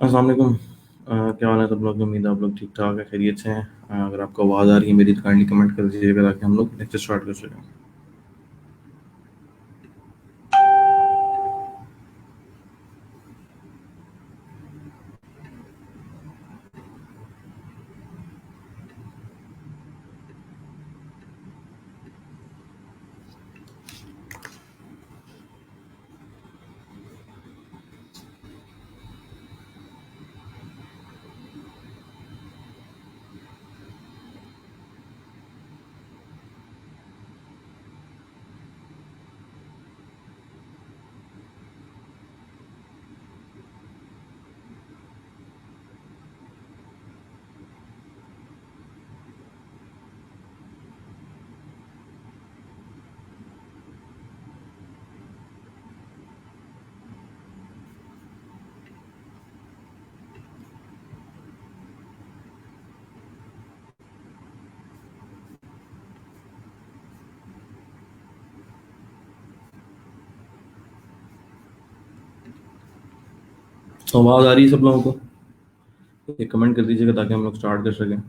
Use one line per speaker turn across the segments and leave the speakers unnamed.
अस्सलाम वालेकुम। क्या हाल है सब लोग? उम्मीद है आप लोग ठीक ठाक है, खैरियत से हैं। अगर आपको आवाज़ आ रही है मेरी तो काइंडली कमेंट कर दीजिएगा ताकि हम लोग लेक्चर स्टार्ट कर सकें। तो आवाज़ आ रही है सब लोगों को? एक कमेंट कर दीजिएगा ताकि हम लोग स्टार्ट कर सकें।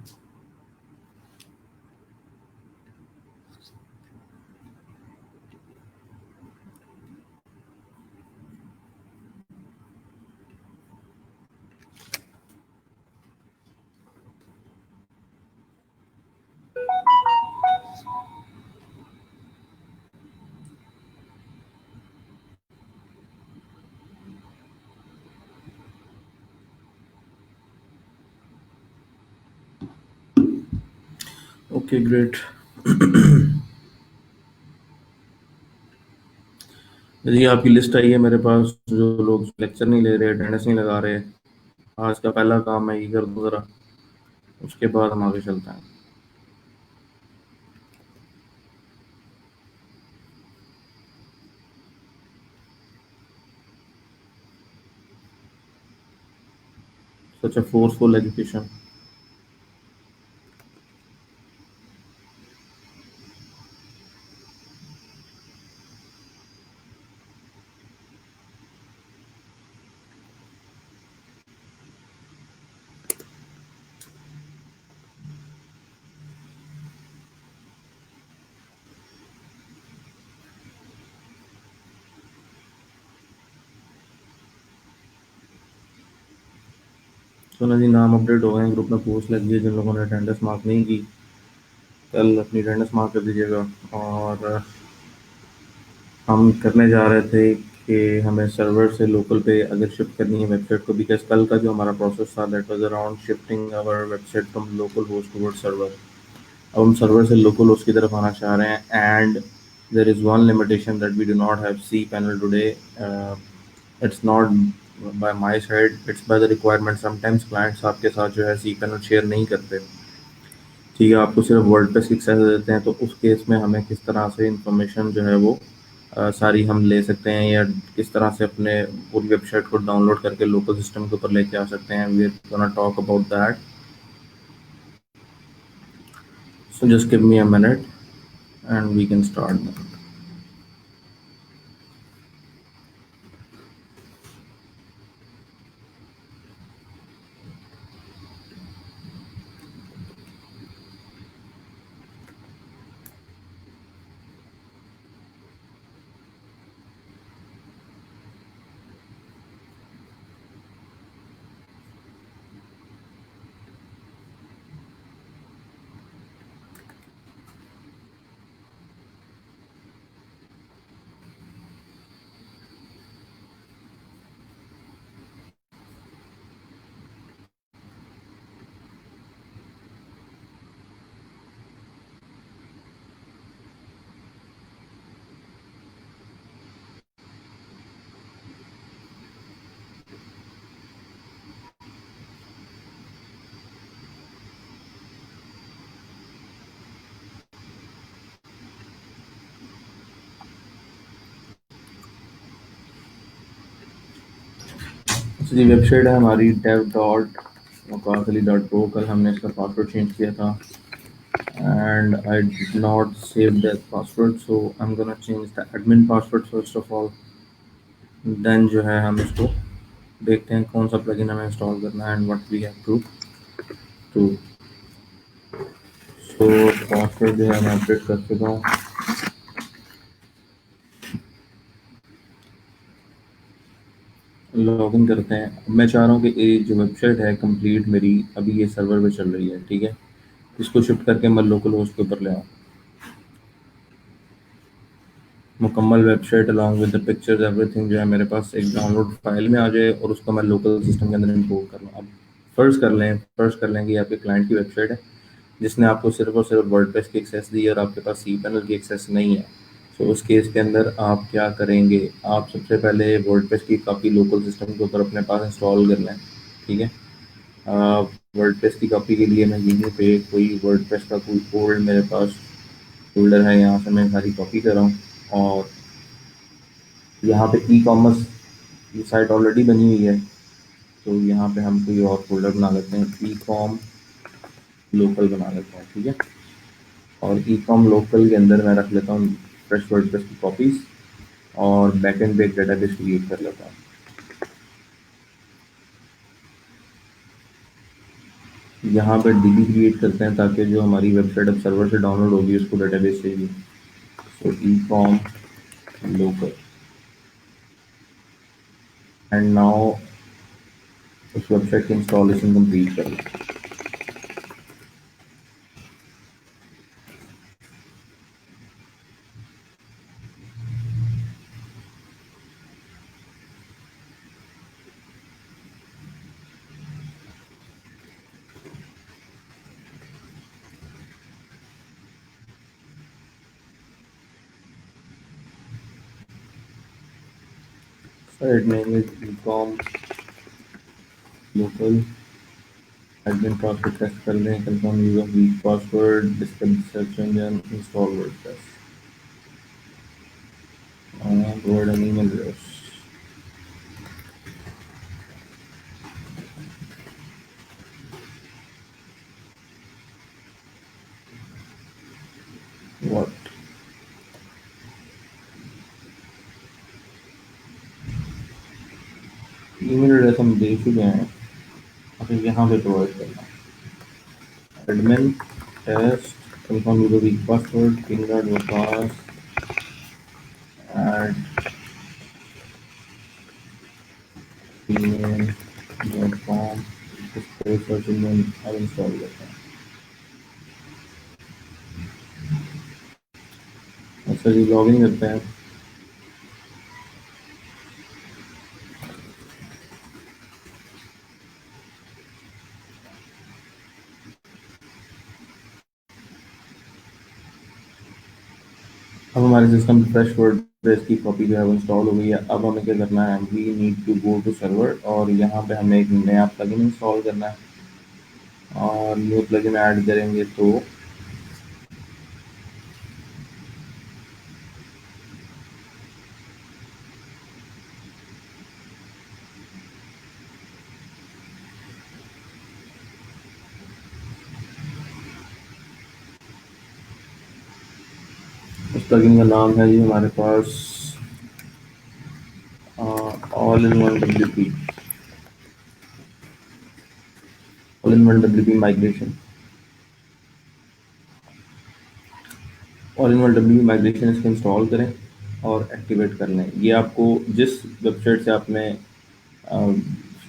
Okay, great. जी, आपकी लिस्ट आई है मेरे पास, जो लोग लेक्चर नहीं ले रहे, अटेंडेंस नहीं लगा रहे। आज का पहला काम मैं ये कर दूँ ज़रा, उसके बाद हम आगे चलते हैं। सच ए फोर्सफुल एजुकेशन। तो ना जी, नाम अपडेट हो गए हैं, ग्रुप में पोस्ट लग गई है। जिन लोगों ने अटेंडेंस मार्क नहीं की, कल अपनी अटेंडेंस मार्क कर दीजिएगा। और हम करने जा रहे थे कि हमें सर्वर से लोकल पे अगर शिफ्ट करनी है वेबसाइट को, बिकॉज कल का जो हमारा प्रोसेस था that was around shifting our website from local host toward server. अब हम सर्वर से लोकल होस्ट की तरफ आना चाह रहे हैं, and there is one limitation that we do not have C panel today. It's not by my side, it's by the requirement. Sometimes clients आपके साथ जो है सी पैनल शेयर नहीं करते। ठीक है, आपको सिर्फ वर्डप्रेस की एक्सेस देते हैं, तो उस केस में हमें किस तरह से इंफॉर्मेशन जो है वो सारी हम ले सकते हैं, या किस तरह से अपने पूरी वेबसाइट को डाउनलोड करके लोकल सिस्टम के ऊपर लेके आ सकते हैं। We are gonna talk about that, so just give me a minute and we can start. तो जी, वेबसाइट है हमारी dev डॉट वकासली डॉट प्रो। कल हमने इसका पासवर्ड चेंज किया था and I did not save that password, so I am gonna change the admin password first of all, then जो है हम इसको देखते हैं कौन सा प्लगइन हमें इंस्टॉल करना है and what we have to to so password जो है मैं अपडेट कर चुका हूँ। लॉगिन करते हैं। अब मैं चाह रहा हूँ कि ये जो वेबसाइट है कंप्लीट मेरी अभी ये सर्वर पे चल रही है, ठीक है। इसको शिफ्ट करके मैं लोकल होस्ट के ऊपर ले आऊँ। मुकम्मल website along with the pictures everything जो है मेरे पास एक डाउनलोड फाइल में आ जाए और उसको मैं लोकल सिस्टम के अंदर इंपोर्ट कर लूँ। अब फर्स्ट कर लें कि आपके क्लाइंट की वेबसाइट है जिसने आपको सिर्फ और सिर्फ वर्डप्रेस की एक्सेस दी है और आपके पास सी पैनल की एक्सेस नहीं है। तो उस केस के अंदर आप क्या करेंगे, आप सबसे पहले वर्डप्रेस की कॉपी लोकल सिस्टम के ऊपर अपने पास इंस्टॉल कर लें, ठीक है। वर्डप्रेस की कॉपी के लिए मैं यहीं पे कोई वर्डप्रेस का कोई फोल्डर मेरे पास फोल्डर है, यहाँ से मैं सारी कॉपी कर रहा हूँ। और यहाँ पे ई कॉमर्स की साइट ऑलरेडी बनी हुई है, तो यहाँ पे हम कोई और फोल्डर बना लेते हैं, ई कॉम लोकल बना लेते हैं, ठीक है। और ई कॉम लोकल के अंदर मैं रख लेता हूँ फ्रेश वर्डप्रेस की कॉपीज और बैकएंड पे एक डेटाबेस क्रिएट कर लेता हूँ। यहाँ पे डीबी क्रिएट करते हैं ताकि जो हमारी वेबसाइट अब सर्वर से डाउनलोड होगी उसको डेटाबेस चाहिए। So e com local and now उस वेबसाइट की इंस्टॉलेशन कंप्लीट कर लें। Site name is e com local. Admin password test कर लें, confirm user weak password, discourage search engine, install WordPress, provide an email address. What email address हम दे चुके हैं, अच्छा यहाँ पे प्रोवाइड करना admin test confirm user weak password king dot Waqas at email dot com, search engine अब इंस्टॉल करते हैं। अच्छा जी, लॉगिन करते हैं। अब हमारे सिस्टम फ्रेश वर्डप्रेस की कॉपी जो है वो इंस्टॉल हो गई है। अब हमें क्या करना है, we need to go to server और यहाँ पे हमें एक नया प्लगइन इंस्टॉल करना है। और न्यू प्लगइन ऐड करेंगे तो उस प्लगइन का नाम है जी हमारे पास all in one W P, all in one W P migration. All in one W migration इसको इंस्टॉल करें और एक्टिवेट कर लें। ये आपको जिस वेबसाइट से आपने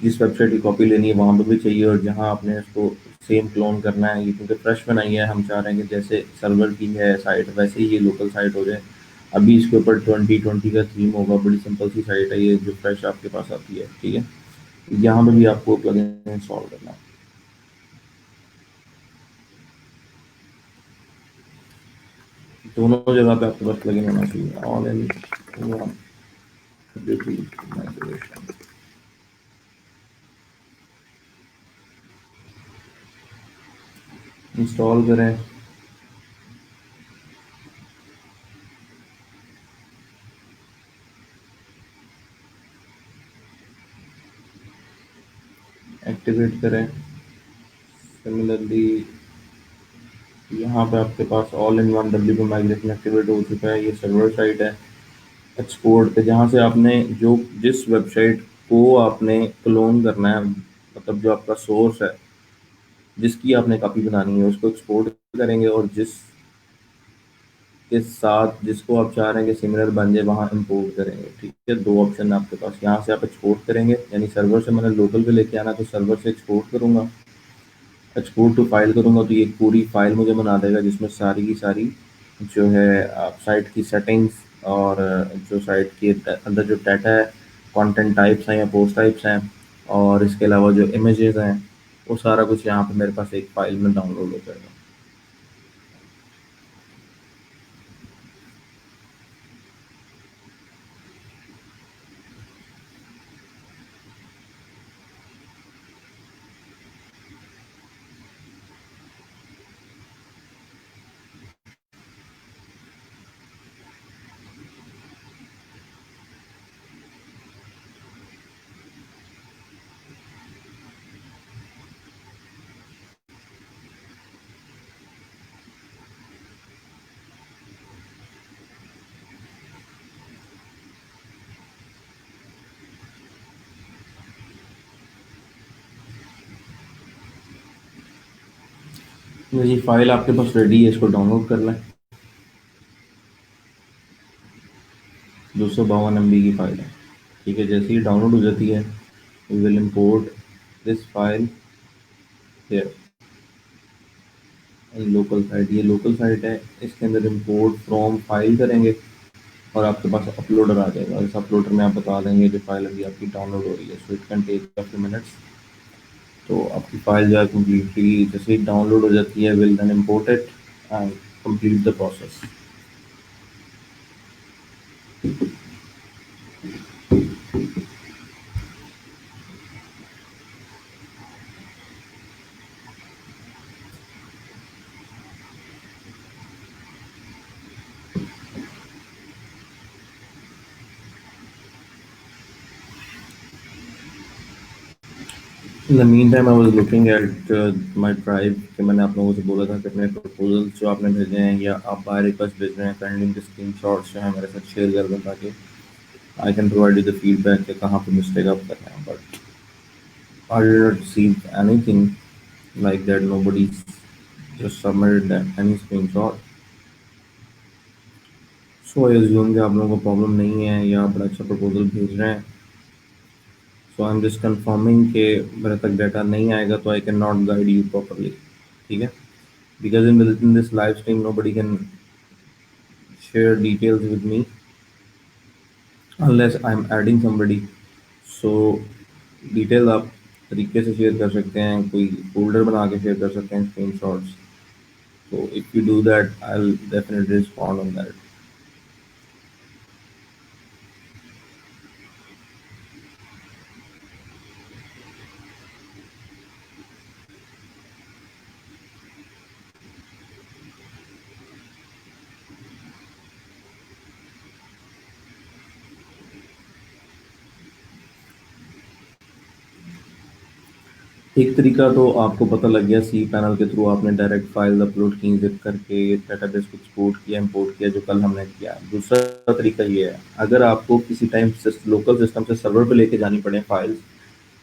जिस वेबसाइट की कॉपी लेनी है वहाँ पर भी चाहिए, और जहाँ आपने इसको सेम क्लोन करना है, ये क्योंकि फ्रेश बनाई है, हम चाह रहे हैं कि जैसे सर्वर की है साइट वैसे ही ये लोकल साइट हो जाए। अभी इसके ऊपर 2020 का थीम होगा, बड़ी सिंपल सी साइट है ये जो फ्रेश आपके पास आती है, ठीक है। यहाँ पे भी आपको प्लगइन इंस्टॉल करना है। दोनों जगह पे आपके पास प्लगइन होना चाहिए, all in one migration. Install करें, एक्टिवेट करें। सिमिलरली यहाँ पे आपके पास ऑल इन वन डब्ल्यू पे माइग्रेशन एक्टिवेट हो चुका है। ये सर्वर साइट है एक्सपोर्ट पे, जहाँ से आपने जो जिस वेबसाइट को आपने क्लोन करना है, मतलब जो आपका सोर्स है जिसकी आपने कॉपी बनानी है उसको एक्सपोर्ट करेंगे, और के साथ जिसको आप चाह रहे हैं कि सिमिलर बन जाए वहाँ इंपोर्ट करेंगे। ठीक है, दो ऑप्शन है आपके पास। यहाँ से आप एक्सपोर्ट करेंगे, यानी सर्वर से मैंने लोकल पे लेके आना तो सर्वर से एक्सपोर्ट करूँगा, एक्सपोर्ट टू फाइल करूँगा तो ये पूरी फाइल मुझे बना देगा जिसमें सारी की सारी जो है साइट की सेटिंग्स, और जो साइट के अंदर जो डाटा है, कंटेंट टाइप्स हैं या पोस्ट टाइप्स हैं, और इसके अलावा जो इमेजेस हैं, वो सारा कुछ यहाँ पे मेरे पास एक फाइल में डाउनलोड हो जाएगा। ये फाइल आपके पास रेडी है, इसको डाउनलोड कर लें। 252 MB की फाइल है। ठीक है, जैसे ही डाउनलोड हो जाती है we will import this file here in local site. ये लोकल साइट है, इसके अंदर इम्पोर्ट फ्रॉम फाइल करेंगे और आपके पास अपलोडर आ जाएगा। इस अपलोडर में आप बता देंगे जो फाइल अभी आपकी डाउनलोड हो रही है, so it can take a few minutes. तो आपकी फाइल जो है कम्प्लीटली जैसे ही डाउनलोड हो जाती है will then import it and complete the process. In the meantime I was looking at my drive, कि मैंने आप लोगों से बोला था कि अपने प्रपोजल्स जो आपने भेजे हैं या आप बाय रिक्वेस्ट भेज रहे हैं, काइंडली इनके स्क्रीनशॉट्स जो हैं मेरे साथ शेयर कर दें ताकि I can provide you the feedback कि कहाँ पे मिस्टेक आप कर रहे हैं। But I did not receive anything like that. Nobody just submitted that any screenshot. So I assume कि आप लोगों को प्रॉब्लम नहीं है या आप बड़ा अच्छा प्रपोजल भेज रहे हैं। सो आई एम जस्ट कंफर्मिंग कि मेरे तक डाटा नहीं आएगा तो I can not guide you properly. ठीक है, because in this live stream nobody can share details with me unless I'm adding somebody. So detail आप तरीके से शेयर कर सकते हैं, कोई फोल्डर बना के शेयर कर सकते हैं screenshots. So if you do that, I'll definitely respond on that. एक तरीका तो आपको पता लग गया, सी पैनल के थ्रू आपने डायरेक्ट फाइल अपलोड की, जिप करके डेटाबेस को एक्सपोर्ट किया, इंपोर्ट किया, जो कल हमने किया। दूसरा तरीका ये है, अगर आपको किसी टाइम लोकल सिस्टम से सर्वर पे लेके जानी पड़े फाइल्स,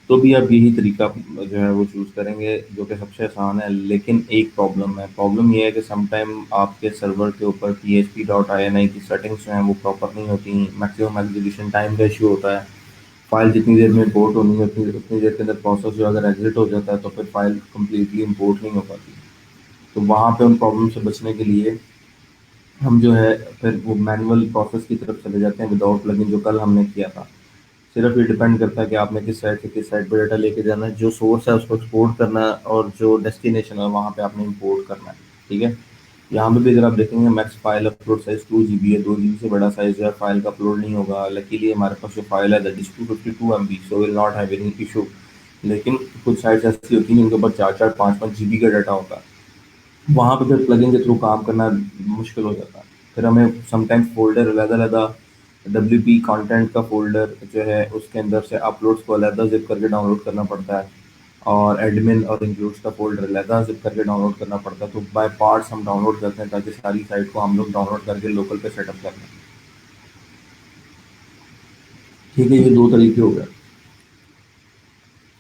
तो भी आप यही तरीका जो है वो चूज़ करेंगे, जो कि सबसे आसान है। लेकिन एक प्रॉब्लम है, प्रॉब्लम ये है कि समटाइम आपके सर्वर के ऊपर PHP.ini की सेटिंग्स जो हैं वो प्रॉपर नहीं होती, मैक्सिमम एग्जीक्यूशन टाइम का इशू होता है। फाइल जितनी देर में इंपोर्ट होनी है उतनी देर के अंदर प्रोसेस जो अगर एग्जिट हो जाता है तो फिर फाइल कम्प्लीटली इंपोर्ट नहीं हो पाती। तो वहाँ पे उन प्रॉब्लम से बचने के लिए हम जो है फिर वो मैनुअल प्रोसेस की तरफ चले जाते हैं विदाउट प्लगइन, जो कल हमने किया था। सिर्फ ये डिपेंड करता है कि आपने किस साइट से किस साइट पर डाटा लेके जाना है, जो सोर्स है उसको एक्सपोर्ट करना है और जो डेस्टिनेशन है वहाँ पे आपने इंपोर्ट करना है। ठीक है, यहाँ पे भी अगर आप देखेंगे max file upload size 2 GB है, 2 GB से बड़ा साइज जो है फाइल का अपलोड नहीं होगा। लकीली हमारे पास जो फाइल है that is 252 MB, so will not have any issue. लेकिन कुछ साइट्स ऐसी होती हैं जिनके ऊपर 4-4, 5-5 GB का डाटा होता है, वहाँ पे फिर प्लगइन के थ्रू काम करना मुश्किल हो जाता है। फिर हमें समटाइम्स फोल्डर अलग-अलग WP कंटेंट का फोल्डर जो है उसके अंदर से अपलोड्स को अलग जिप करके डाउनलोड करना पड़ता है, और एडमिन और इंक्लूड्स का फोल्डर अलग जिप करके डाउनलोड करना पड़ता है। तो बाय पार्ट्स हम डाउनलोड करते हैं ताकि सारी साइट को हम लोग डाउनलोड करके लोकल पे सेटअप कर लें। ठीक है, ये दो तरीके हो गए।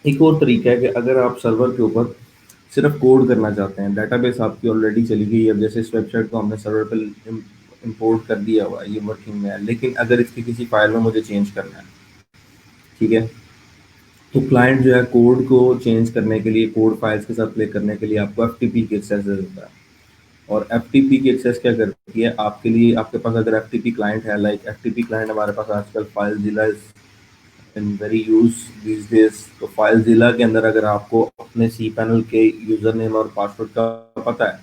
एक और तरीका है कि अगर आप सर्वर के ऊपर सिर्फ कोड करना चाहते हैं, डेटाबेस आपकी ऑलरेडी चली गई है, अब जैसे इस वेबसाइट को हमने सर्वर पे इंपोर्ट कर दिया हुआ है, ये वर्किंग में है, लेकिन अगर इसकी किसी फाइल में मुझे चेंज करना है, ठीक है, तो क्लाइंट जो है कोड को चेंज करने के लिए, कोड फाइल्स के साथ प्ले करने के लिए आपको एफटीपी की एक्सेस देता है। और एफटीपी की एक्सेस क्या करती है आपके लिए, आपके पास अगर एफटीपी क्लाइंट है, लाइक एफटीपी क्लाइंट हमारे पास आजकल FileZilla in very use these days. तो फाइलज़िला के अंदर अगर आपको अपने सी पैनल के यूजर नेम और पासवर्ड का पता है,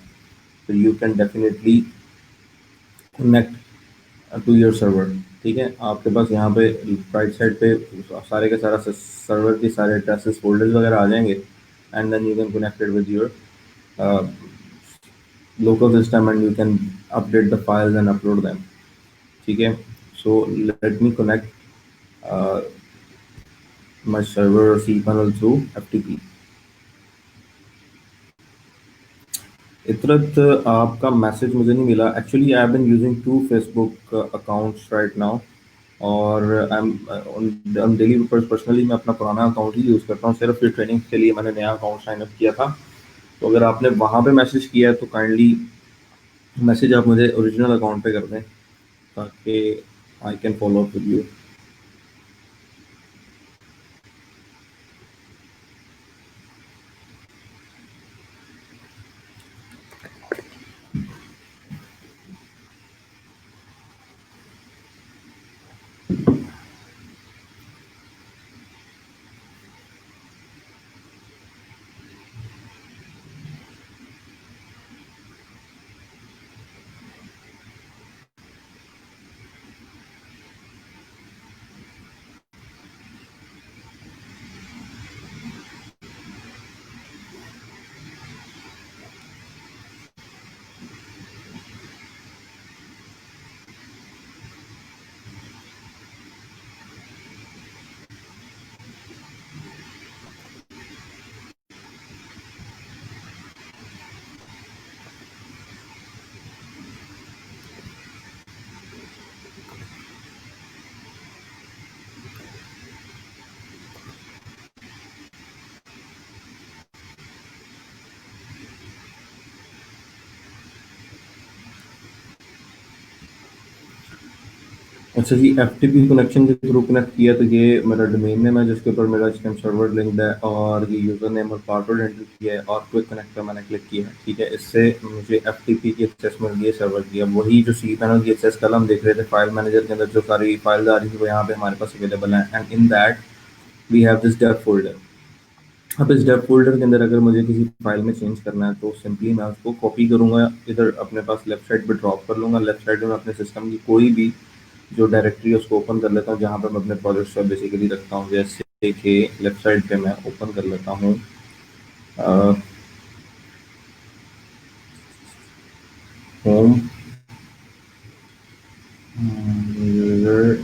तो you can definitely connect to your server. ठीक है, आपके पास यहाँ पे राइट साइड पे सारे के सारा सर्वर के सारे एड्रेसेस फोल्डर्स वगैरह आ जाएंगे, and then you can connect it with your local system and you can update the files and upload them. ठीक है, so let me connect uh, my server cPanel through FTP. इतरत आपका message मुझे नहीं मिला actually. I have been using two Facebook accounts right now, और I M daily personally मैं अपना पुराना अकाउंट ही यूज़ करता हूँ, सिर्फ ये ट्रेनिंग के लिए मैंने नया अकाउंट साइन अप किया था। तो अगर आपने वहाँ पे मैसेज किया है तो काइंडली मैसेज आप मुझे ओरिजिनल अकाउंट पे कर दें, ताकि I can follow up with you. अच्छा जी, एफटीपी कनेक्शन के थ्रू कनेक्ट किया, तो ये मेरा डोमेन नेम है जिसके ऊपर मेरा चिकन सर्वर लिंक्ड है, और ये यूज़र नेम और पासवर्ड एंटर किया है, और क्विक कनेक्ट पर मैंने क्लिक किया है। ठीक है, इससे मुझे एफटीपी की एक्सेस मिल गई है सर्वर की। अब वही जो सी पैनल की एक्सेस कल हम देख रहे थे फाइल मैनेजर के अंदर, जो सारी फाइल्स आ रही थी वो यहाँ पे हमारे पास अवेलेबल है, and in that we have this dev folder. अब इस डेव फोल्डर के अंदर अगर मुझे किसी फाइल में चेंज करना है, तो सिंपली मैं उसको कॉपी करूँगा, इधर अपने पास लेफ्ट साइड पे ड्रॉप कर लूँगा। लेफ्ट साइड में अपने सिस्टम की कोई भी जो डायरेक्टरी है उसको ओपन कर लेता हूँ, जहाँ पे मैं अपने प्रोजेक्ट्स को बेसिकली रखता हूँ। जैसे कि लेफ्ट साइड पे मैं ओपन कर लेता हूँ होम यूजर,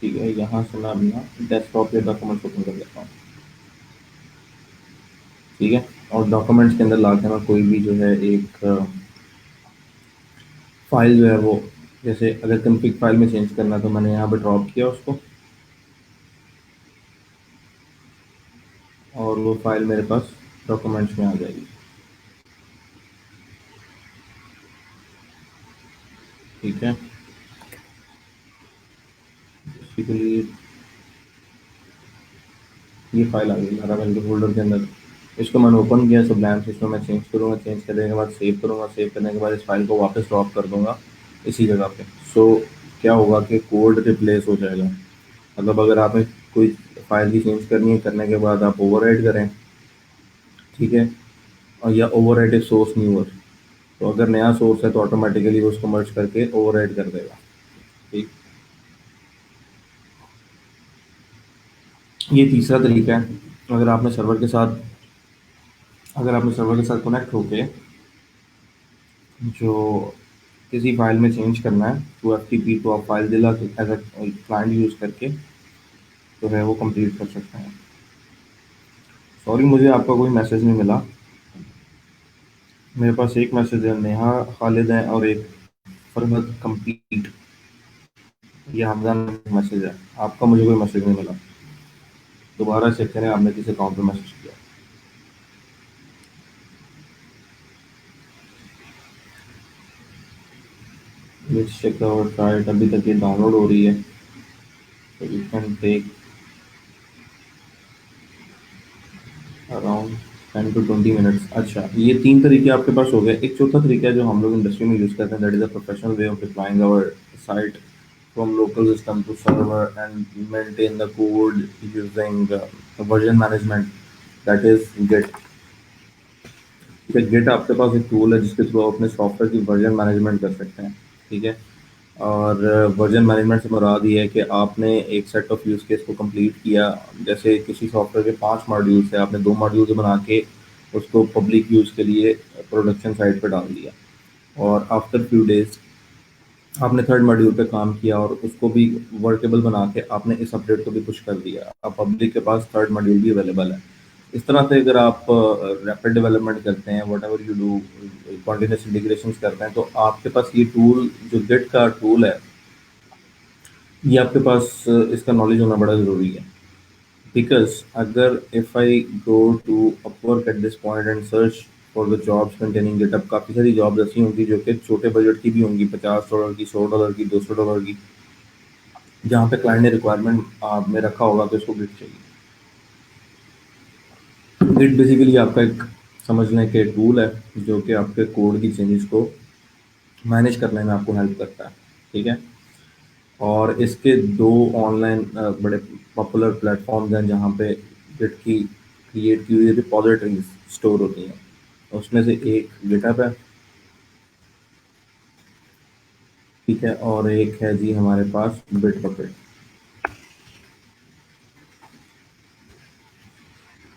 ठीक है, यहाँ से मैं अपना डेस्कटॉप या डॉक्यूमेंट्स ओपन कर लेता हूँ। ठीक है, और डॉक्यूमेंट्स के अंदर लाके मैं कोई भी जो है एक फाइल जो है वो, जैसे अगर कन्फिग फाइल में चेंज करना है तो मैंने यहाँ पे ड्रॉप किया उसको, और वो फाइल मेरे पास डॉक्यूमेंट्स में आ जाएगी। ठीक है, बेसिकली ये फाइल आ गई लारावेल के फोल्डर के अंदर। इसको मैंने ओपन किया सुब्लाइम से, इसमें मैं चेंज करूँगा, चेंज करने के बाद सेव करूँगा, सेव करने के बाद इस फाइल को वापस ड्रॉप कर दूंगा इसी जगह पे। सो क्या होगा कि कोड रिप्लेस हो जाएगा। मतलब अगर आपने कोई फाइल की चेंज करनी है, करने के बाद आप ओवरराइट करें, ठीक है, और या ओवरराइट ए सोर्स न्यूअर, तो अगर नया सोर्स है तो ऑटोमेटिकली वो उसको मर्ज करके ओवरराइट कर देगा। ठीक, ये तीसरा तरीका है। अगर आपने सर्वर के साथ अगर आपने सर्वर के साथ कनेक्ट होके जो किसी फाइल में चेंज करना है टू एफ टी पी, तो आप फाइल जिला एज अ क्लाइंट यूज़ करके जो है वो कंप्लीट कर सकते हैं। सॉरी, मुझे आपका कोई मैसेज नहीं मिला। मेरे पास एक मैसेज है, नेहा खालिद है, और एक फरहद कंप्लीट। ये हमजान मैसेज है, आपका मुझे कोई मैसेज नहीं मिला। दोबारा चेक करें आपने किस अकाउंट पे मैसेज किया। लेट्स चेक आउट राइट, अभी तक ये डाउनलोड हो रही है, तो you can take around 10 to 20 minutes. अच्छा, ये तीन तरीके आपके पास हो गए। एक चौथा तरीका है जो हम लोग इंडस्ट्री में यूज़ करते हैं, that is a professional way of deploying our site from local system to server and maintain the code using version management, that is Git। ठीक है, गिट आपके पास एक टूल है जिसके थ्रू आप अपने सॉफ्टवेयर की वर्जन मैनेजमेंट कर सकते हैं। ठीक है, और वर्जन मैनेजमेंट से मुराद ये है कि आपने एक सेट ऑफ यूज़ केस को कंप्लीट किया। जैसे किसी सॉफ्टवेयर के 5 मॉड्यूल्स है, आपने 2 मॉड्यूल्स बना के उसको पब्लिक यूज़ के लिए प्रोडक्शन साइट पर डाल दिया, और आफ्टर फ्यू डेज आपने थर्ड मॉड्यूल पे काम किया और उसको भी वर्केबल बना के आपने इस अपडेट को भी पुश कर दिया। अब पब्लिक के पास थर्ड मॉड्यूल भी अवेलेबल है। इस तरह से अगर आप रैपिड डेवलपमेंट करते हैं, what ever you do, continuous integration करते हैं, तो आपके पास ये टूल जो गिट का टूल है, ये आपके पास इसका नॉलेज होना बड़ा ज़रूरी है। बिकॉज अगर if I go to Upwork at this point and search for the jobs containing GitHub, काफ़ी सारी जॉब्स ऐसी होंगी जो कि छोटे बजट की भी होंगी, $50 की, $100 की, $200 की, जहाँ पे क्लाइंट ने रिक्वायरमेंट में रखा होगा तो इसको गिट चाहिए। गिट बेसिकली आपका एक समझने के टूल है जो कि आपके कोड की चेंजेस को मैनेज करने में आपको हेल्प करता है। ठीक है, और इसके दो ऑनलाइन बड़े पॉपुलर प्लेटफॉर्म्स हैं जहाँ पे गिट की क्रिएट की हुई रिपॉजिटरीज स्टोर होती हैं। उसमें से एक गिटहब है, ठीक है, और एक है जी हमारे पास बिटबकेट।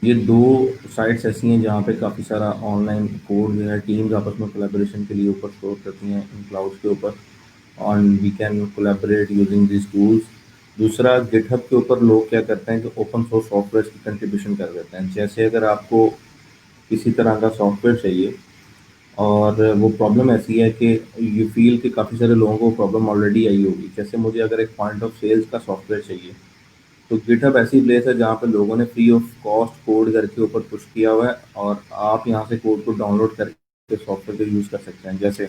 ये दो साइट्स ऐसी हैं जहाँ पे काफ़ी सारा ऑनलाइन कोड जो है टीम्स आपस में कोलैबोरेशन के लिए ऊपर स्टोर करती हैं इन क्लाउड्स के ऊपर, और we can collaborate using this tools. दूसरा, गिटहब के ऊपर लोग क्या करते हैं कि ओपन सोर्स सॉफ्टवेयर की कंट्रीब्यूशन कर देते हैं। जैसे अगर आपको किसी तरह का सॉफ्टवेयर चाहिए और वो प्रॉब्लम ऐसी है कि यू फील कि काफ़ी सारे लोगों को प्रॉब्लम ऑलरेडी आई होगी। जैसे मुझे अगर एक पॉइंट ऑफ सेल्स का सॉफ्टवेयर चाहिए, तो गिटहब ऐसी प्लेस है जहाँ पे लोगों ने फ्री ऑफ कॉस्ट कोड करके ऊपर पुश किया हुआ है, और आप यहाँ से कोड को डाउनलोड करके सॉफ्टवेयर को यूज़ कर सकते हैं। जैसे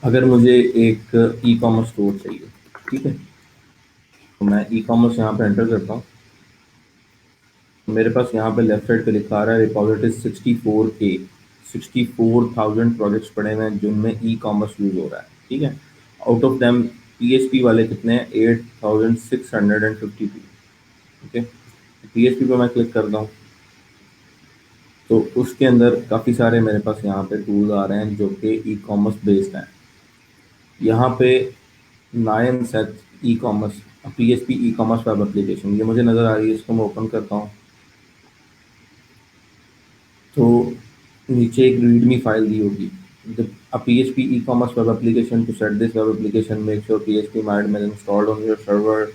अगर मुझे एक ई कॉमर्स स्टोर चाहिए, ठीक है, तो मैं ई कॉमर्स यहाँ पे एंटर करता हूँ। मेरे पास यहाँ पे लेफ्ट साइड पे लिखा आ रहा है रिपोजिटरी 64K, 64,000 प्रोजेक्ट्स पड़े हुए हैं जिनमें ई कॉमर्स यूज़ हो रहा है। ठीक है, आउट ऑफ देम पीएचपी वाले कितने हैं, 8,652। ओके, पीएचपी पे मैं क्लिक करता हूँ तो उसके अंदर काफ़ी सारे मेरे पास यहाँ पे टूल आ रहे हैं जो कि ई कॉमर्स बेस्ड हैं। यहाँ पे nine set e commerce, PHP e commerce web application, ये मुझे नज़र आ रही है, इसको मैं ओपन करता हूँ तो नीचे एक रीडमी फाइल दी होगी। A PHP e-commerce web application. To set this web application, make sure PHP-MyAdmin installed on your server.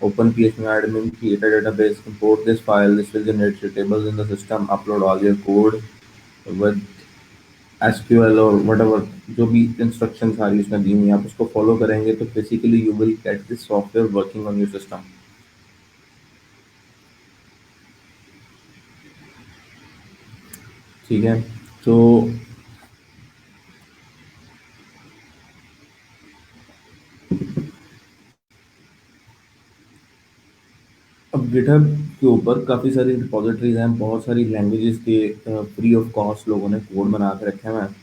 Open PHP-MyAdmin, create a database, import this file. This will generate your tables in the system. Upload all your code with SQL और whatever जो भी instruction सारी उसमें दी हुई हैं, आप उसको follow करेंगे तो basically you will get this software working on your system. ठीक है, तो अब गिटहब के ऊपर काफ़ी सारी रिपॉजिटरीज हैं, बहुत सारी लैंग्वेजेस के फ्री ऑफ कॉस्ट लोगों ने कोड बना के रखे हुए हैं,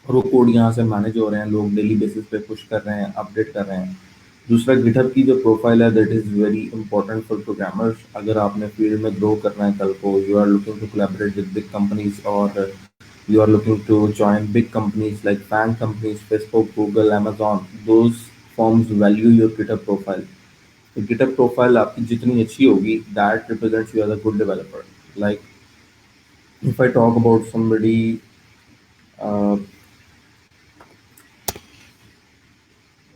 और वो कोड यहाँ से मैनेज हो रहे हैं, लोग डेली बेसिस पे पुश कर रहे हैं, अपडेट कर रहे हैं। दूसरा, गिटहब की जो प्रोफाइल है that is very important for programmers. अगर आपने फील्ड में ग्रो करना है कल को, you are looking to collaborate with big companies, और you are looking to join big companies like FAANG companies, Facebook, Google, Amazon, those firms value your GitHub profile. तो GitHub profile आपकी जितनी अच्छी होगी, that represents you as a good developer. Like if I talk about somebody, uh,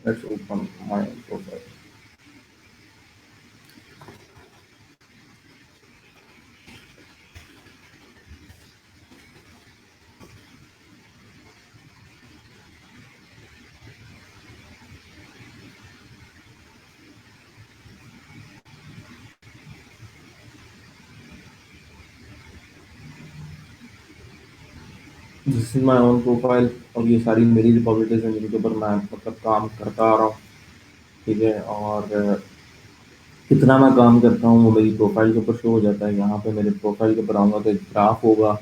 let's open my profile. This is my own profile, और ये सारी मेरी रिपॉजिटरीज हैं जिनके ऊपर मैं मतलब काम करता आ रहा हूँ। ठीक है, और कितना मैं काम करता हूँ वो मेरी प्रोफाइल के ऊपर शो हो जाता है। यहाँ पे मेरे प्रोफाइल के ऊपर आऊँगा तो एक ग्राफ होगा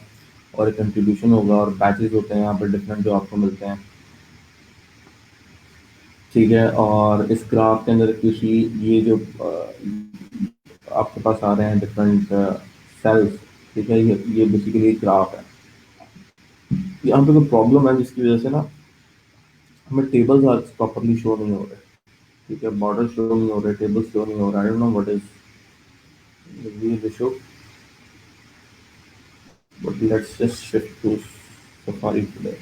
और एक कंट्रीब्यूशन होगा और बैचेस होते हैं यहाँ पे डिफरेंट जो आपको मिलते हैं। ठीक है, और इस ग्राफ के अंदर किसी ये जो आपके पास आ रहे हैं डिफरेंट सेल्स। ठीक है, ये बेसिकली ग्राफ है। यहाँ पे कोई प्रॉब्लम है जिसकी वजह से ना हमें टेबल्स आज प्रॉपरली शो नहीं हो रहे। ठीक है, बॉर्डर शो नहीं हो रहे, टेबल शो नहीं हो रहा। आई don't no what is the real issue, but let's just shift to Safari today.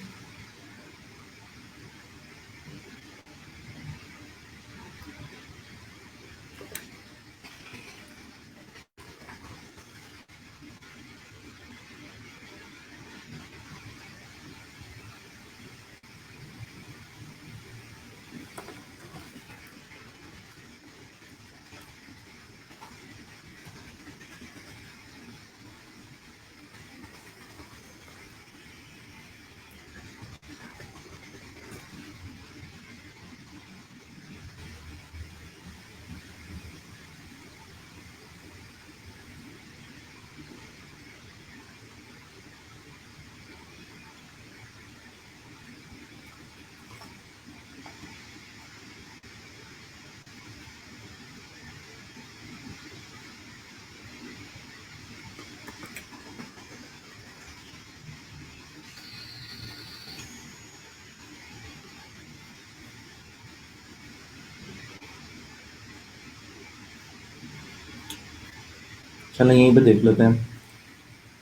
चलो यहीं पे देख लेते हैं।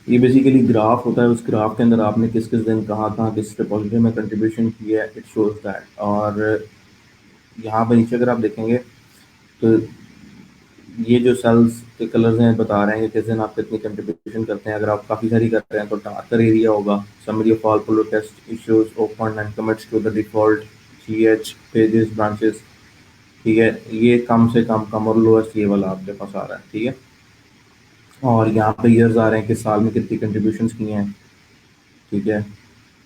ये बेसिकली ग्राफ होता है, उस ग्राफ के अंदर आपने किस किस दिन कहाँ कहाँ किस रिपोजिटरी में कंट्रीब्यूशन किया है, इट शोज दैट। और यहाँ पे नीचे अगर आप देखेंगे तो ये जो सेल्स के कलर्स हैं बता रहे हैं कि किस दिन आप कितनी कंट्रीब्यूशन करते हैं। अगर आप काफ़ी सारी कर रहे हैं तो डार्कर एरिया होगा। Summary of all pull test issues open and commits to the default GH pages branches. ठीक है, ये कम से कम और लोएस्ट ये वाला आपके पास आ रहा है। ठीक है, और यहाँ पे ईयर्स आ रहे हैं कि साल में कितनी कंट्रीब्यूशंस की हैं। ठीक है,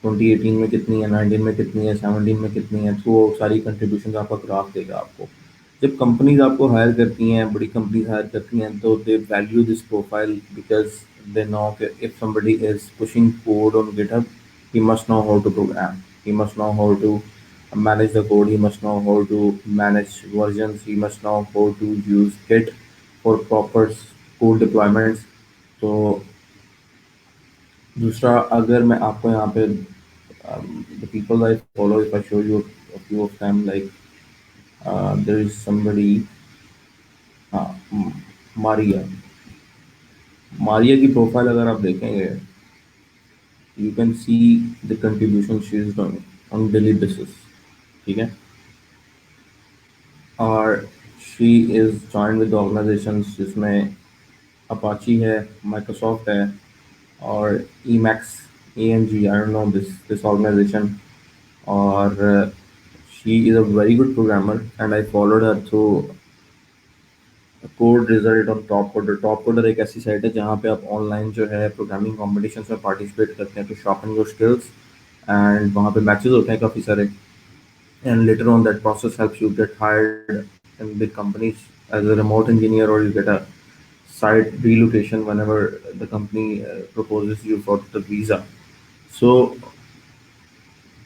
2018 में कितनी है, 19 में कितनी है, 17 में कितनी है, तो वो सारी कंट्रीब्यूशन आपका ग्राफ देगा आपको। जब कंपनीज आपको हायर करती हैं, बड़ी कंपनीज हायर करती हैं, तो they value this profile because they know कि if somebody is pushing code on GitHub, he must know how to program, he must know how to manage the code, he must know how to manage versions, he must know how to use Git for proper code deployments। तो दूसरा, अगर मैं आपको यहाँ पे the people I follow, if I show you a few of them, like there is somebody, Maria. Maria की profile अगर आप देखेंगे, you can see the contribution she is doing on daily basis. ठीक है, और she is joined with organizations जिसमें Apache है, Microsoft है, और Emacs, AMG, I don't know this organization. और she is a very good programmer and I followed her through code result और top coder. Top coder एक ऐसी site है जहाँ पे आप ऑनलाइन जो है प्रोग्रामिंग कॉम्पिटिशन्स में पार्टिसिपेट करते हैं to sharpen your skills, and वहाँ पे मैचेस होते हैं काफ़ी सारे, and later on that process helps you get hired in big companies as a remote engineer, और you get a site relocation whenever the company proposes you for the visa। So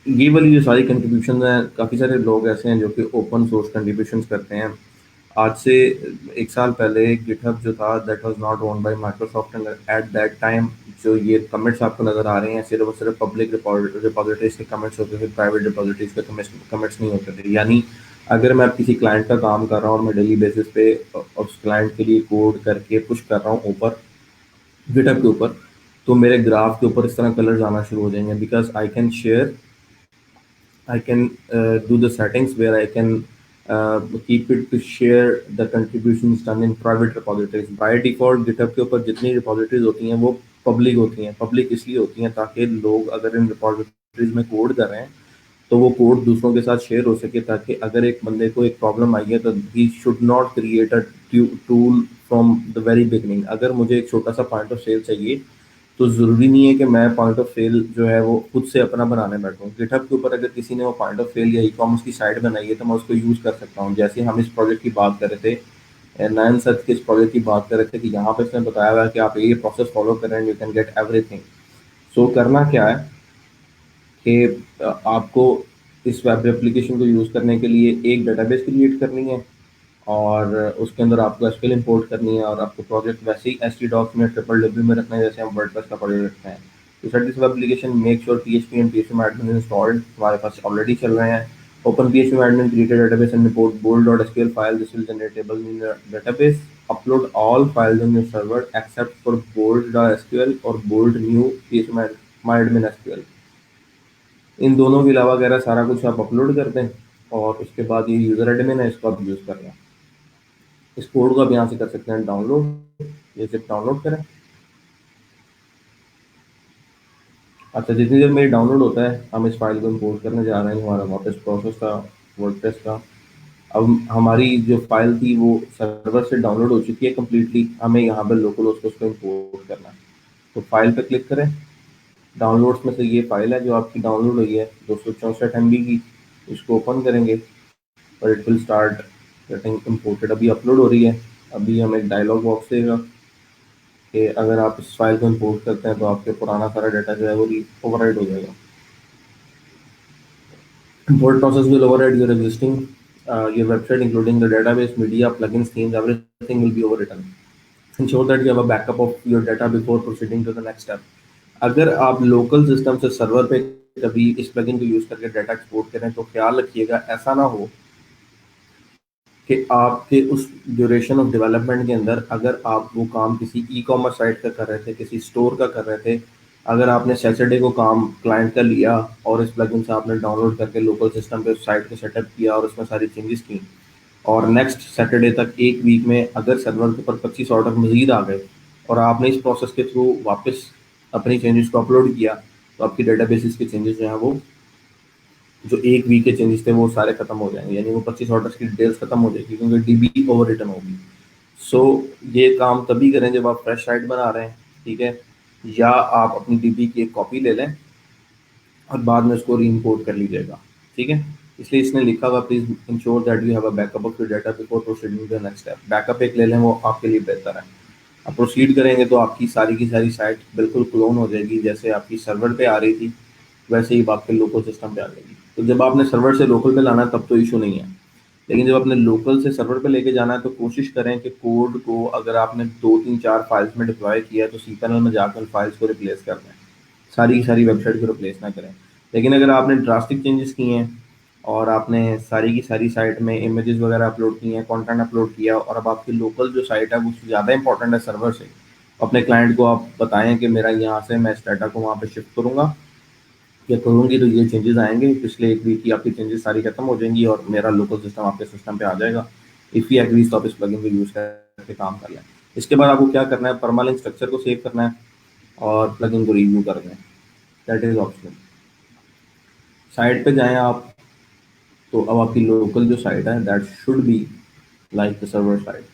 ये वाली जो सारी contribution हैं, काफ़ी सारे लोग ऐसे हैं जो कि ओपन सोर्स कंट्रीब्यूशंस करते हैं। आज से 1 साल पहले गिटहब जो था that was not owned by Microsoft, and at that time जो ये कमेंट्स आपको नज़र आ रहे हैं सिर्फ और सिर्फ पब्लिक रिपोजिटरीज के कमेंट्स होते थे, प्राइवेट रिपोजिटरीज के कमेंट्स नहीं होते थे। यानी अगर मैं किसी क्लाइंट का काम कर रहा हूँ और मैं डेली बेसिस पे उस क्लाइंट के लिए कोड करके पुश कर रहा हूँ ऊपर गिटहब के ऊपर, तो मेरे ग्राफ के ऊपर इस तरह कलर्स आना शुरू हो जाएंगे, because I can share, I can do the settings where I can keep it to share the contributions done in private repositories। By default GitHub के ऊपर जितनी repositories होती हैं वो पब्लिक होती हैं। पब्लिक इसलिए होती हैं ताकि लोग अगर इन repositories में कोड कर रहे हैं तो वो कोड दूसरों के साथ शेयर हो सके, ताकि अगर एक बंदे को एक प्रॉब्लम आई है तो he should not create a tool from the very beginning. अगर मुझे एक छोटा सा पॉइंट ऑफ सेल चाहिए तो ज़रूरी नहीं है कि मैं पॉइंट ऑफ सेल जो है वो खुद से अपना बनाने बैठूँ। गिटहब के ऊपर अगर किसी ने वो पॉइंट ऑफ सेल या ई कॉमर्स की साइट बनाई है तो मैं उसको यूज़ कर सकता हूँ। जैसे हम इस प्रोजेक्ट की बात कर रहे थे, नयन सच के इस प्रोजेक्ट की बात कर रहे थे कि यहाँ पे इसने बताया हुआ है कि आप ये प्रोसेस फॉलो करें and you can get everything. So करना क्या है कि आपको इस वेब एप्लीकेशन को यूज़ करने के लिए एक डेटाबेस क्रिएट करनी है, और उसके अंदर आपको एसक्यूएल इंपोर्ट करनी है, और आपको प्रोजेक्ट वैसे ही एस टी डॉक्स में ट्रिपल डब्ल्यू में रखना है जैसे हम वर्डप्रेस का प्रोजेक्ट रखते हैं। तो set this web application make sure PHP and PHP admin installed हमारे पास ऑलरेडी चल रहे हैं। Open PHP admin created database and report bold dot SQL file, this will generate table in database, upload all files on your server except for bold dot SQL और bold new PHP my admin SQL. इन दोनों के अलावा वगैरह सारा कुछ आप upload कर दें, और उसके बाद ये यूज़र एडमिन है, इसको आप यूज़ कर लें। इस कोड को आप यहाँ से कर सकते हैं डाउनलोड, ये सिर्फ डाउनलोड करें। अच्छा, जितनी देर में डाउनलोड होता है हम इस फाइल को इंपोर्ट करने जा रहे हैं हमारा वापस प्रोसेस का, वर्डप्रेस का। अब हमारी जो फाइल थी वो सर्वर से डाउनलोड हो चुकी है कम्प्लीटली, हमें यहाँ पर लोकल होस्ट को उसको इंपोर्ट करना है। तो फाइल पर क्लिक करें, डाउनलोड्स में से ये फाइल है जो आपकी डाउनलोड हुई है 264 MB की, इसको ओपन करेंगे और it will start getting imported. अभी अपलोड हो रही है। अभी हमें एक डायलॉग बॉक्स देगा कि अगर आप इस फाइल को इंपोर्ट करते हैं तो आपके पुराना सारा डाटा जो है वो ओवरराइट हो जाएगा। Import process will override your existing your website, including the database, media, plugins, themes, everything will be overwritten. Ensure that you have a backup of your data before proceeding to the next step. अगर आप local system से server पे कभी इस plugin को use करके data export करें तो ख्याल रखिएगा ऐसा ना हो कि आपके उस ड्यूरेशन ऑफ डेवलपमेंट के अंदर अगर आप वो काम किसी ई कॉमर्स साइट का कर रहे थे, किसी स्टोर का कर रहे थे, अगर आपने सैटरडे को काम क्लाइंट का लिया और इस प्लगइन से आपने डाउनलोड करके लोकल सिस्टम पे साइट को सेटअप किया और उसमें सारी चेंजेस की, और नेक्स्ट सैटरडे तक एक वीक में अगर सर्वर के ऊपर 25 ऑर्डर मजीद आ गए और आपने इस प्रोसेस के थ्रू वापस अपनी चेंजेस को अपलोड किया, तो आपकी डेटाबेसिस के चेंजेस जो हैं वो जो एक वीक के चेंजेस थे वो सारे खत्म हो जाएंगे, यानी वो 25 ऑर्डर्स की डिटेल्स खत्म हो जाएगी क्योंकि डीबी ओवर रिटर्न होगी। सो ये काम तभी करें जब आप फ्रेश साइट बना रहे हैं, ठीक है, या आप अपनी डीबी की एक कॉपी ले लें और बाद में उसको री इम्पोर्ट कर लीजिएगा, ठीक है। इसलिए इसने लिखा हुआ please ensure that you have a backup of your data before proceeding to the next step. Backup एक ले लें, वो आपके लिए बेहतर है। आप प्रोसीड करेंगे तो आपकी सारी की सारी साइट बिल्कुल क्लोन हो जाएगी, जैसे आपकी सर्वर पे आ रही थी वैसे ही आपके लोकल सिस्टम पे आ जाएगी। तो जब आपने सर्वर से लोकल पे लाना है तब तो इशू नहीं है, लेकिन जब आपने लोकल से सर्वर पे लेके जाना है तो कोशिश करें कि कोड को अगर आपने 2 3 4 फाइल्स में डिप्लॉय किया है तो cPanel में जाकर फाइल्स को रिप्लेस कर दें, सारी की सारी वेबसाइट को रिप्लेस ना करें। लेकिन अगर आपने ड्रास्टिक चेंजेस किए हैं और आपने सारी की सारी साइट में इमेजेस वगैरह अपलोड किए हैं, कंटेंट अपलोड किया, और अब आपकी लोकल जो साइट है वो ज़्यादा इंपॉर्टेंट है सर्वर से, अपने क्लाइंट को आप बताएं कि मेरा यहाँ से मैं इस डाटा को वहाँ पे शिफ्ट करूँगा या करूँगी तो ये चेंजेस आएंगे, पिछले एक वीक की आपकी चेंजेस सारी खत्म हो जाएंगी और मेरा लोकल सिस्टम आपके सिस्टम पे आ जाएगा। इफ़ यू एग्रीज तो आप इस प्लगइन को यूज़ करके काम कर लें। इसके बाद आपको क्या करना है, परमालिंक स्ट्रक्चर को सेव करना है और प्लगइन को रिव्यू कर दें, दैट इज ऑप्शनल। साइट पे जाएं आप, तो अब आपकी लोकल जो साइट है that should be like the server site.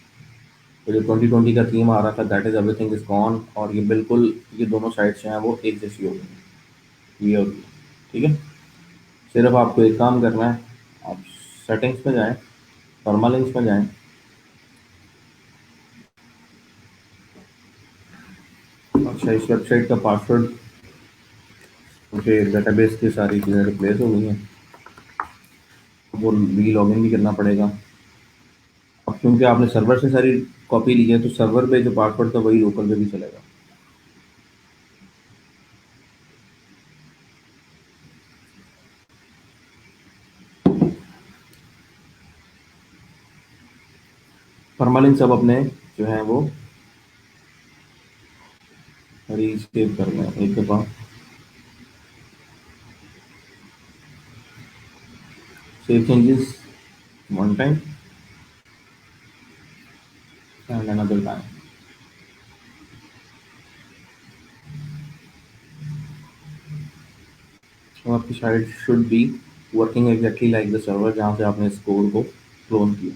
तो जो 2020 का थीम आ रहा था that is everything is gone, और ये बिल्कुल ये दोनों साइट्स जो हैं वो एक जैसी हो गई, ये होगी, ठीक है। सिर्फ आपको एक काम करना है, आप सेटिंग्स में जाएं, परमालिंक्स में जाएं, अच्छा इस वेबसाइट का पासवर्ड मुझे डेटाबेस की सारी चीज़ें रिप्लेस हो गई हैं, वो री लॉगिन भी करना पड़ेगा। अब क्योंकि आपने सर्वर से सारी कॉपी ली है तो सर्वर पे जो पासवर्ड था वही लोकल पे भी चलेगा। परमालिंक सब अपने जो है वो रीसेव करना है एक दफ़ा, save changes one time and another time. तो आपकी site should be working exactly like the server जहाँ से आपने इस कोड को क्लोन किया।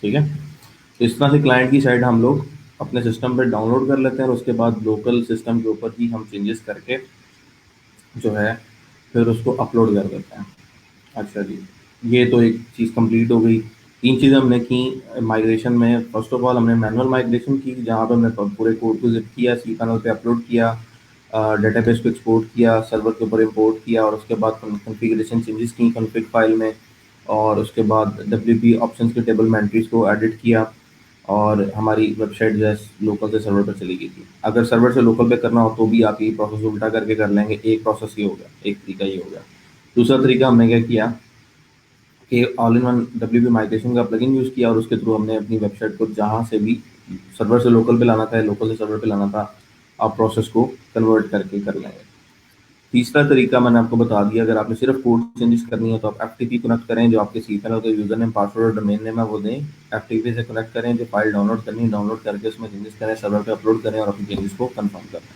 ठीक है। तो इस तरह से क्लाइंट की साइड हम लोग अपने सिस्टम पे डाउनलोड कर लेते हैं और उसके बाद लोकल सिस्टम के ऊपर ही हम चेंजेस करके जो है फिर उसको अपलोड कर देते हैं। अच्छा जी, ये तो एक चीज़ कंप्लीट हो गई। 3 चीज़ें हमने की माइग्रेशन में। फर्स्ट ऑफ ऑल हमने मैनुअल माइग्रेशन की, जहाँ पे हमने पूरे कोड को ज़िप किया, cPanel पे अपलोड किया, डेटाबेस को एक्सपोर्ट किया, सर्वर के ऊपर इंपोर्ट किया और उसके बाद कॉन्फ़िगरेशन चेंजेस की कॉन्फ़िग फाइल में, और उसके बाद डब्ल्यूपी ऑप्शंस के टेबल में एंट्रीज़ को एडिट किया और हमारी वेबसाइट जो है लोकल से सर्वर पर चली गई थी। अगर सर्वर से लोकल पे करना हो तो भी आप ये प्रोसेस उल्टा करके कर लेंगे। एक प्रोसेस ये हो गया, एक तरीका ये हो गया। दूसरा तरीका हमने क्या किया कि all in one WP migration का प्लगइन यूज़ किया और उसके थ्रू हमने अपनी वेबसाइट को जहाँ से भी सर्वर से लोकल पे लाना था या लोकल से सर्वर पे लाना था, आप प्रोसेस को कन्वर्ट करके कर लेंगे। तीसरा तरीका मैंने आपको बता दिया, अगर आपने सिर्फ कोड चेंजेस करनी है तो आप एफटीपी कनेक्ट करें, जो आपके cPanel का यूजर नेम पासवर्ड और डोमेन नेम है वो दें, एफटीपी से कनेक्ट करें, जो फाइल डाउनलोड करनी है डाउनलोड करके उसमें चेंजेस करें, सर्वर पे अपलोड करें और अपनी चेंजेस को कंफर्म करें।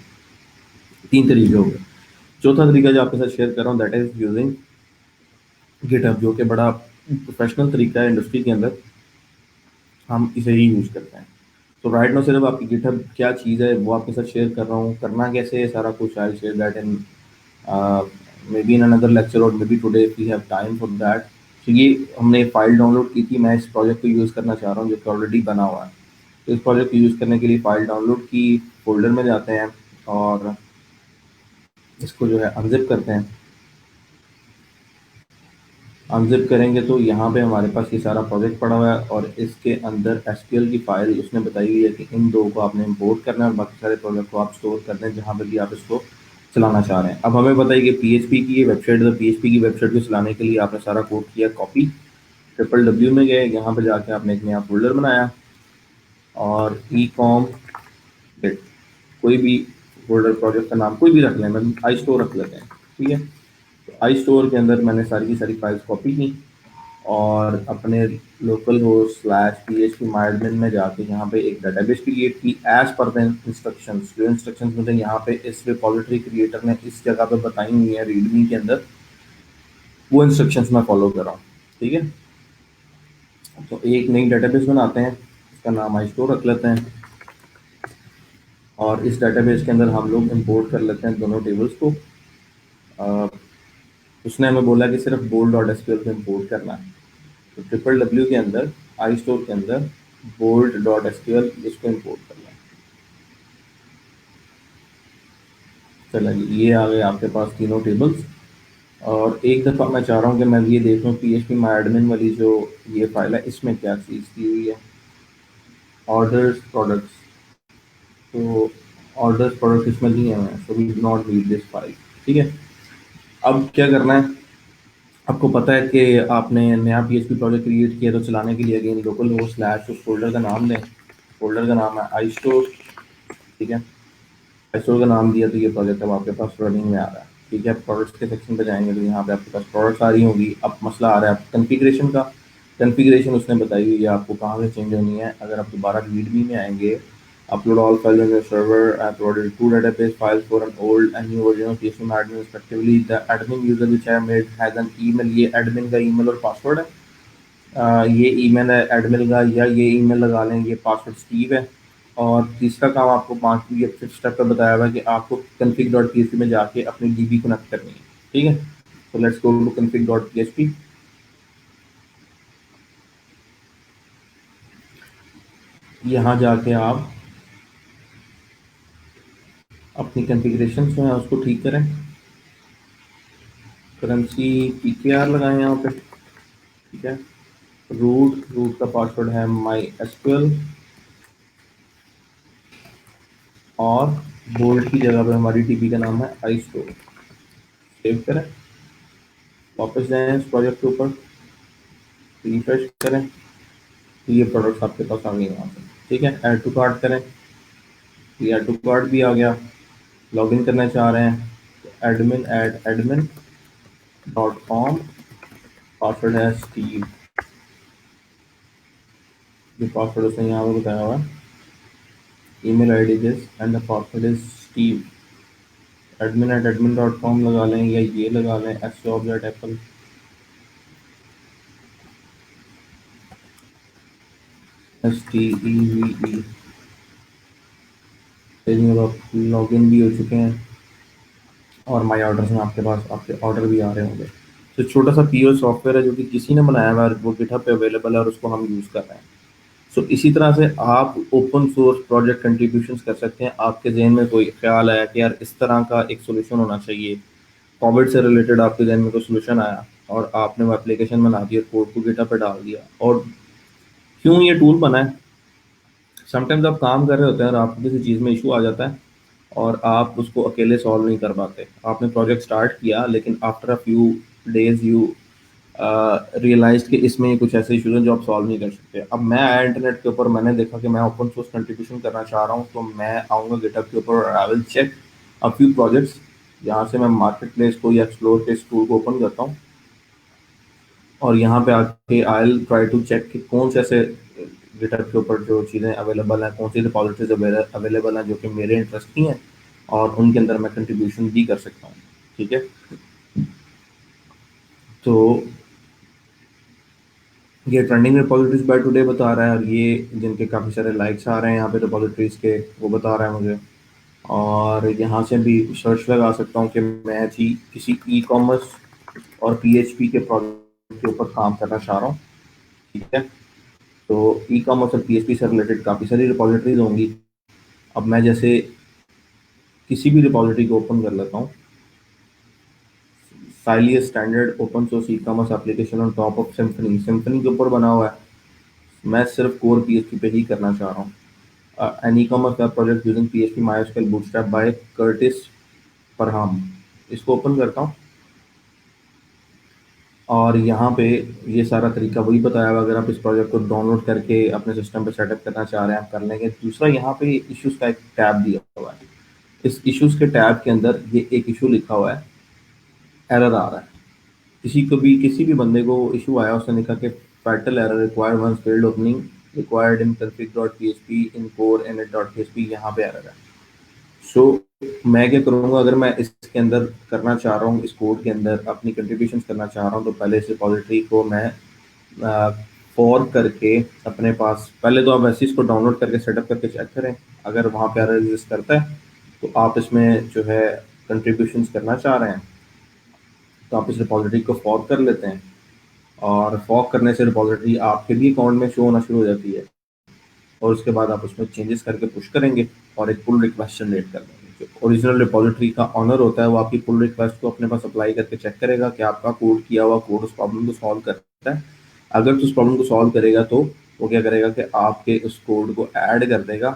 3 तरीके हो गए। चौथा तरीका जो आपके साथ शेयर कर रहा हूँ दैट इज यूजिंग गिटहब, जो कि बड़ा प्रोफेशनल तरीका है इंडस्ट्री के अंदर, हम इसे ही यूज़ करते हैं। तो राइट नाउ सिर्फ आपकी गिटहब क्या चीज़ है वो आपके साथ शेयर कर रहा हूँ, करना कैसे है सारा कुछ। I share that in maybe in another lecture or maybe today if we have time for that। तो ये हमने फाइल डाउनलोड की थी, मैं इस प्रोजेक्ट को यूज़ करना चाह रहा हूँ जो कि ऑलरेडी बना हुआ है। तो इस प्रोजेक्ट को यूज़ करने के लिए फाइल डाउनलोड की फोल्डर में जाते हैं और इसको जो है अनजिप करते हैं। अनजिप करेंगे तो यहाँ पे हमारे पास ये सारा प्रोजेक्ट पड़ा हुआ है और इसके अंदर एसक्यूएल की फाइल उसने बताई हुई है कि इन दो को आपने इंपोर्ट करना है और बाकी सारे प्रोजेक्ट को आप स्टोर कर दें जहाँ पे भी आप इसको चलाना चाह रहे हैं। अब हमें पता है कि पीएचपी की ये वेबसाइट है, तो पीएचपी की वेबसाइट को चलाने के लिए आपने सारा कोड किया कॉपी, ट्रिपल डब्ल्यू में गए, यहाँ पे जाके आपने एक नया फोल्डर बनाया और ई कॉम बिट, कोई भी फोल्डर प्रोजेक्ट का नाम कोई भी रख लें, मैं आई स्टोर रख लेते हैं। ठीक है, तो आई स्टोर के अंदर मैंने सारी की सारी फाइल्स कॉपी की और अपने local host slash P H P my admin में जाके यहाँ पे एक डेटाबेस क्रिएट की एज पर द इंस्ट्रक्शंस। जो इंस्ट्रक्शंस मुझे यहाँ पे इस रिपॉजिटरी क्रिएटर ने इस जगह पे बताई हुई है रीडमी के अंदर, वो इंस्ट्रक्शंस मैं फॉलो कर रहा हूँ। ठीक है, तो एक नई डेटाबेस बनाते हैं, इसका नाम आई स्टोर रख लेते हैं और इस डेटाबेस के अंदर हम लोग इंपोर्ट कर लेते हैं दोनों टेबल्स को। अ, उसने हमें बोला कि सिर्फ बोल्ड डॉट एसक्यूएल को इंपोर्ट करना है, तो ट्रिपल डब्ल्यू के अंदर आई स्टोर के अंदर बोल्ड डॉट एसक्यूएल इसको इंपोर्ट करना है। चलिए ये आ गए आपके पास तीनों टेबल्स। और एक दफ़ा मैं चाह रहा हूँ कि मैं ये देख लूँ पी एच पी माई एडमिन वाली जो ये फाइल है इसमें क्या चीज़ दी हुई है, ऑर्डर्स प्रोडक्ट्स। तो ऑर्डर्स प्रोडक्ट्स इसमें दिए हुए हैं, so we do not need this file. ठीक है, अब क्या करना है, आपको पता है कि आपने नया पीएचपी प्रोजेक्ट क्रिएट किया, तो चलाने के लिए अगेन लोकल होस्ट स्लैश उस फोल्डर का नाम दें। फोल्डर का नाम है आई स्टोर। ठीक है, आई स्टोर का नाम दिया तो ये प्रोजेक्ट अब आपके पास रनिंग में आ रहा है। ठीक है, प्रोडक्ट्स के सेक्शन पे जाएंगे तो यहाँ पे आपके पास प्रोडक्ट्स आ रही होंगी। अब मसला आ रहा है कन्फिग्रेशन का। कन्फिग्रेशन उसने बताई हुई है आपको कहाँ से चेंज होनी है। अगर आप दोबारा रीडमी में आएंगे, upload all files on your server, uploaded two database files for an old and new version of PHP admin respectively। The admin user which I made has an email, ये admin का email और password है। ये email है admin का, या ये email लगा लें, ये पासवर्ड स्टीव है। और तीसरा काम आपको 5वीं या 5th स्टेप पे बताया हुआ है कि आपको config डॉट पी में जाके अपनी डीबी कनेक्ट करनी है। ठीक है, तो let's go to config dot P. यहाँ जाके आप अपनी कन्फिग्रेशन जो है उसको ठीक करें। करेंसी पी के आर लगाएं यहाँ पे। ठीक है, रूट रूट का पासवर्ड है माई एसक्यूएल और बोल्ड की जगह पे हमारी डीबी का नाम है आई स्टोर। सेव करें, वापस जाएं इस प्रोजेक्ट के ऊपर, रिफ्रेश करें, तो ये प्रोडक्ट्स आपके पास आ गए यहाँ से। ठीक है, ऐड टू कार्ट करें, ये ऐड टू कार्ट भी आ गया। लॉगिन करना चाह रहे हैं तो admin at admin dot com, password है स्टीव, जो पासवर्ड उसने यहाँ पे बताया हुआ है, email I D this and the password is Steve. Admin at admin dot com लगा लें या ये लगा लें S job eight Apple. STEVE page में आप लॉग इन भी हो चुके हैं और माई ऑर्डर्स में आपके पास आपके ऑर्डर भी आ रहे होंगे। तो छोटा सा पीओ सॉफ्टवेयर है जो कि किसी ने बनाया हुआ है, वो गिटहब पे अवेलेबल है और उसको हम यूज़ कर रहे हैं। सो इसी तरह से आप ओपन सोर्स प्रोजेक्ट कंट्रीब्यूशंस कर सकते हैं। आपके जहन में कोई ख्याल आया कि यार इस तरह का एक सोल्यूशन होना चाहिए, कोविड से रिलेटेड आपके जहन में कोई सोल्यूशन आया और आपने वो एप्लीकेशन बना दिया, कोड को गिटहब पे डाल दिया, और क्यों ये टूल बना है, समटाइम्स आप काम कर रहे होते हैं और आपको किसी चीज़ में इशू आ जाता है और आप उसको अकेले सॉल्व नहीं कर पाते। आपने प्रोजेक्ट स्टार्ट किया लेकिन after a few days you realize कि इसमें कुछ ऐसे इशूज हैं जो आप सॉल्व नहीं कर सकते। अब मैं आया इंटरनेट के ऊपर, मैंने देखा कि मैं ओपन सोर्स कंट्रीब्यूशन करना चाह रहा हूँ, तो मैं आऊँगा गिटहब के ऊपर और I will check a few projects जहाँ से मैं मार्केट प्लेस को या एक्सप्लोर के इस टूल को ओपन करता हूँ और यहाँ पे आके I will try to check कि कौन से ऐसे गिटहब के ऊपर जो चीज़ें अवेलेबल हैं, कौन सी रिपॉजिटरीज अवेलेबल हैं जो कि मेरे इंटरेस्ट की हैं और उनके अंदर मैं कंट्रीब्यूशन भी कर सकता हूँ। ठीक है, तो ये ट्रेंडिंग रिपॉजिटरीज बाय टुडे बता रहा है और ये जिनके काफ़ी सारे लाइक्स आ रहे हैं यहाँ पे रिपॉजिटरीज के, वो बता रहा है मुझे। और यहाँ से भी सर्च लगा सकता हूँ कि मैं जी किसी ई कॉमर्स और पीएचपी के प्रोजेक्ट के ऊपर काम करना चाह रहा हूँ। ठीक है, तो ई कॉमर्स और पीएचपी से रिलेटेड काफ़ी सारी रिपॉजिटरीज होंगी। अब मैं जैसे किसी भी रिपॉजिटरी को ओपन कर लेता हूँ, Sylius standard open source e commerce application on top of Symfony, Symfony के ऊपर बना हुआ है। मैं सिर्फ कोर पीएचपी पे ही करना चाह रहा हूँ। an e-commerce web project using PHP MySQL Bootstrap by Curtis Parham, इसको ओपन करता हूँ और यहाँ पे ये सारा तरीका वही बताया हुआ। अगर आप इस प्रोजेक्ट को डाउनलोड करके अपने सिस्टम पे सेटअप करना चाह रहे हैं, आप कर लेंगे। दूसरा, यहाँ पे इश्यूज का एक टैब दिया हुआ है। इस इश्यूज के टैब के अंदर ये एक इशू लिखा हुआ है, एरर आ रहा है। किसी को भी किसी भी बंदे को इशू आया, उसने लिखा कि fatal error require once failed opening required in config.php in core init.php, यहाँ पे एरर है। सो मैं क्या करूँगा, अगर मैं इसके अंदर करना चाह रहा हूँ, इस कोड के अंदर अपनी कंट्रीब्यूशन करना चाह रहा हूँ, तो पहले इस रिपॉजिटरी को मैं फॉर्क करके अपने पास, पहले तो आप वैसे इसको डाउनलोड करके सेटअप करके चेक करें। अगर वहाँ पे एरर एग्जिस्ट करता है तो आप इसमें जो है कंट्रीब्यूशन करना चाह रहे हैं तो आप इस रिपॉजिटरी को फॉर्क कर लेते हैं और फॉर्क करने से रिपॉजिटरी आपके भी अकाउंट में शो होना शुरू हो जाती है और उसके बाद आप उसमें चेंजेस करके पुश करेंगे और एक पुल रिक्वेस्ट जनरेट कर देंगे। जो ओरिजिनल रिपॉजिटरी का ऑनर होता है वो आपकी पुल रिक्वेस्ट को अपने पास अप्लाई करके चेक करेगा कि आपका कोड किया हुआ कोड उस प्रॉब्लम को सॉल्व करता है। अगर तो उस प्रॉब्लम को सॉल्व करेगा तो वो क्या करेगा कि आपके उस कोड को ऐड कर देगा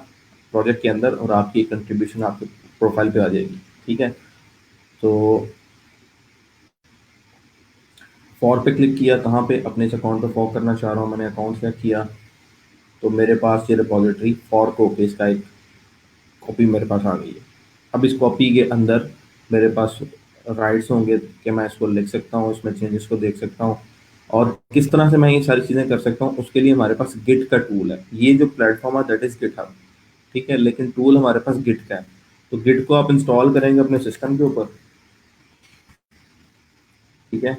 प्रोजेक्ट के अंदर और आपकी कंट्रीब्यूशन आपके प्रोफाइल पे आ जाएगी। ठीक है, तो फॉर पे क्लिक किया, कहाँ पे, अपने इस अकाउंट पे फॉर करना चाह रहा हूँ, मैंने अकाउंट सेलेक्ट किया तो मेरे पास ये रिपॉजिटरी फॉर्क होके इसका एक कॉपी मेरे पास आ गई है। अब इस कॉपी के अंदर मेरे पास राइट्स होंगे कि मैं इसको लिख सकता हूँ, इसमें चेंजेस को देख सकता हूँ और किस तरह से मैं ये सारी चीज़ें कर सकता हूँ। उसके लिए हमारे पास गिट का टूल है। ये जो प्लेटफॉर्म है दैट इज गिटहब। ठीक है, लेकिन टूल हमारे पास गिट का है। तो गिट को आप इंस्टॉल करेंगे अपने सिस्टम के ऊपर। ठीक है,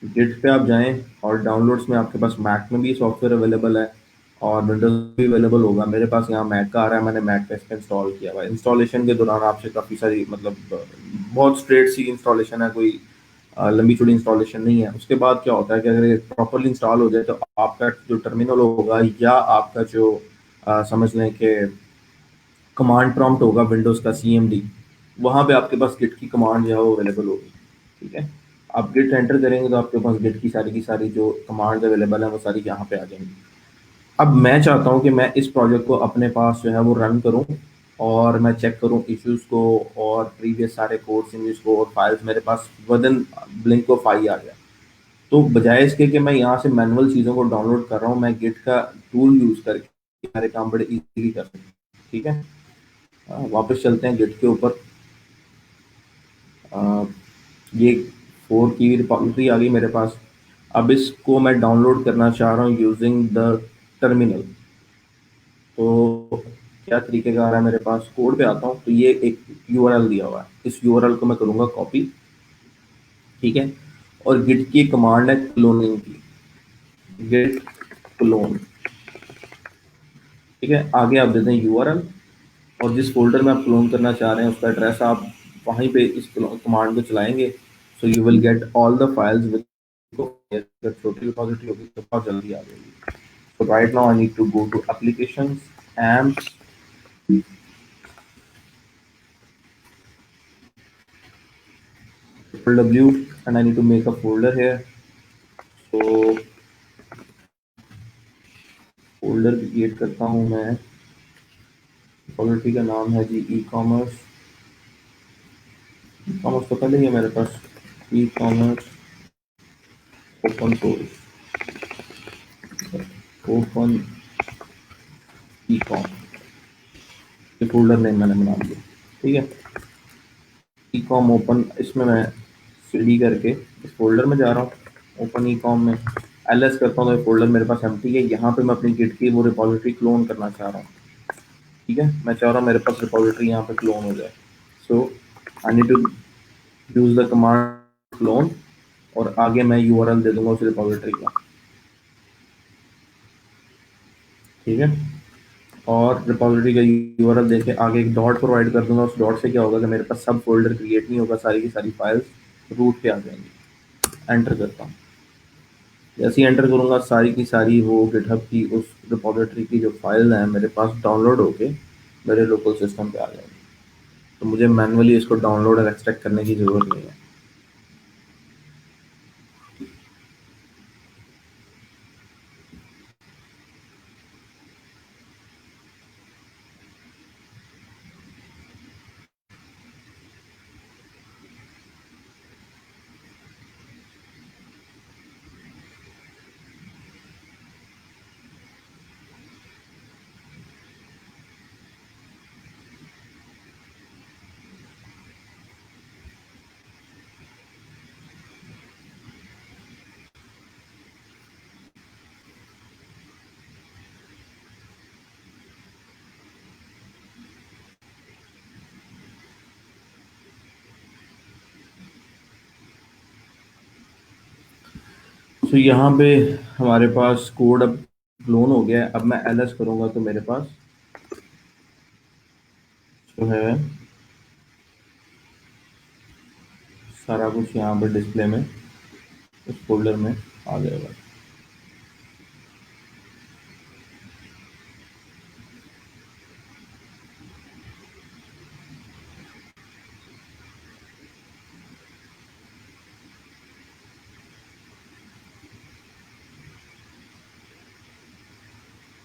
गिट पे आप जाएं और डाउनलोड्स में आपके पास मैक में भी सॉफ्टवेयर अवेलेबल है और विंडोज भी अवेलेबल होगा। मेरे पास यहाँ मैक का आ रहा है, मैंने मैक पे इसका इंस्टॉल किया हुआ है। इंस्टॉलेशन के दौरान आपसे काफ़ी सारी मतलब बहुत स्ट्रेट सी इंस्टॉलेशन है, कोई लंबी चौड़ी इंस्टॉलेशन नहीं है। उसके बाद क्या होता है कि अगर ये प्रॉपरली इंस्टॉल हो जाए तो आपका जो टर्मिनल होगा या आपका जो समझ लें कि कमांड प्रॉम्प्ट होगा विंडोज़ का CMD, वहाँ पे आपके पास गिट की कमांड जो है वो अवेलेबल होगी। ठीक है, आप गिट एंटर करेंगे तो आपके पास गिट की सारी जो कमांड्स अवेलेबल हैं वो सारी यहाँ पे आ जाएंगी। अब मैं चाहता हूँ कि मैं इस प्रोजेक्ट को अपने पास जो है वो रन करूँ और मैं चेक करूँ इश्यूज को और प्रीवियस सारे कोड चेंजेस को और फाइल्स मेरे पास विद इन ब्लिंक ऑफ आई आ गया। तो बजाय इसके कि मैं यहाँ से मैनुअल चीज़ों को डाउनलोड कर रहा हूँ, मैं गिट का टूल यूज़ करके सारे काम बड़े इजीली कर सकता हूँ। ठीक है, वापस चलते हैं गिट के ऊपर। अ, ये 4 की रिपॉजिटरी आ गई मेरे पास। अब इसको मैं डाउनलोड करना चाह रहा हूँ यूजिंग द टर्मिनल। तो क्या तरीके का आ रहा है मेरे पास, कोड पे आता हूँ तो ये एक यूआरएल दिया हुआ है। इस यूआरएल को मैं करूँगा कॉपी। ठीक है, और गिट की कमांड है क्लोनिंग की, गिट क्लोन। ठीक है, आगे आप देते हैं यूआरएल, और जिस फोल्डर में आप क्लोन करना चाह रहे हैं उसका एड्रेस आप वहीं पे इस कमांड को चलाएंगे, so you will get all the files with, अगर छोटी रिपोजिटरी होगी तो बहुत जल्दी आ जाएगी। So right now I need to go to applications, amps, W, and I need to make a folder here. So folder create करता हूँ मैं, रिपोजिटरी का नाम है जी ई कॉमर्स। ई कॉमर्स तो पहले ही है मेरे पास, e commerce open source, open e com, ये फोल्डर नेम मैंने बना दिया। ठीक है, ई कॉम ओपन, इसमें मैं सीडी करके इस फोल्डर में जा रहा हूँ, ओपन ई कॉम में एलएस करता हूँ तो ये फोल्डर मेरे पास एम्प्टी है। यहाँ पे मैं अपनी गिट की वो रिपोजिटरी क्लोन करना चाह रहा हूँ। ठीक है, मैं चाह रहा हूँ मेरे पास रिपोजिटरी यहाँ पे क्लोन हो जाए। So I need to use the command clone, और आगे मैं यूआरएल दे दूंगा उस रिपोजिटरी का। ठीक है, और रिपोजिटरी का यूआरएल देके आगे एक डॉट प्रोवाइड कर दूंगा। उस डॉट से क्या होगा कि मेरे पास सब फोल्डर क्रिएट नहीं होगा, सारी की सारी फाइल्स रूट पे आ जाएंगी। एंटर करता हूँ, जैसे ही एंटर करूंगा सारी की सारी वो गिटहब की उस रिपोजिटरी की जो फाइल है मेरे पास डाउनलोड होके मेरे लोकल सिस्टम पे आ जाएंगी। तो मुझे मैनुअली इसको डाउनलोड और एक्सट्रैक्ट करने की जरूरत नहीं है। तो यहाँ पे हमारे पास कोड अब क्लोन हो गया है। अब मैं एलएस करूंगा तो मेरे पास जो है सारा कुछ यहाँ पे डिस्प्ले में उस फोल्डर में आ जाएगा।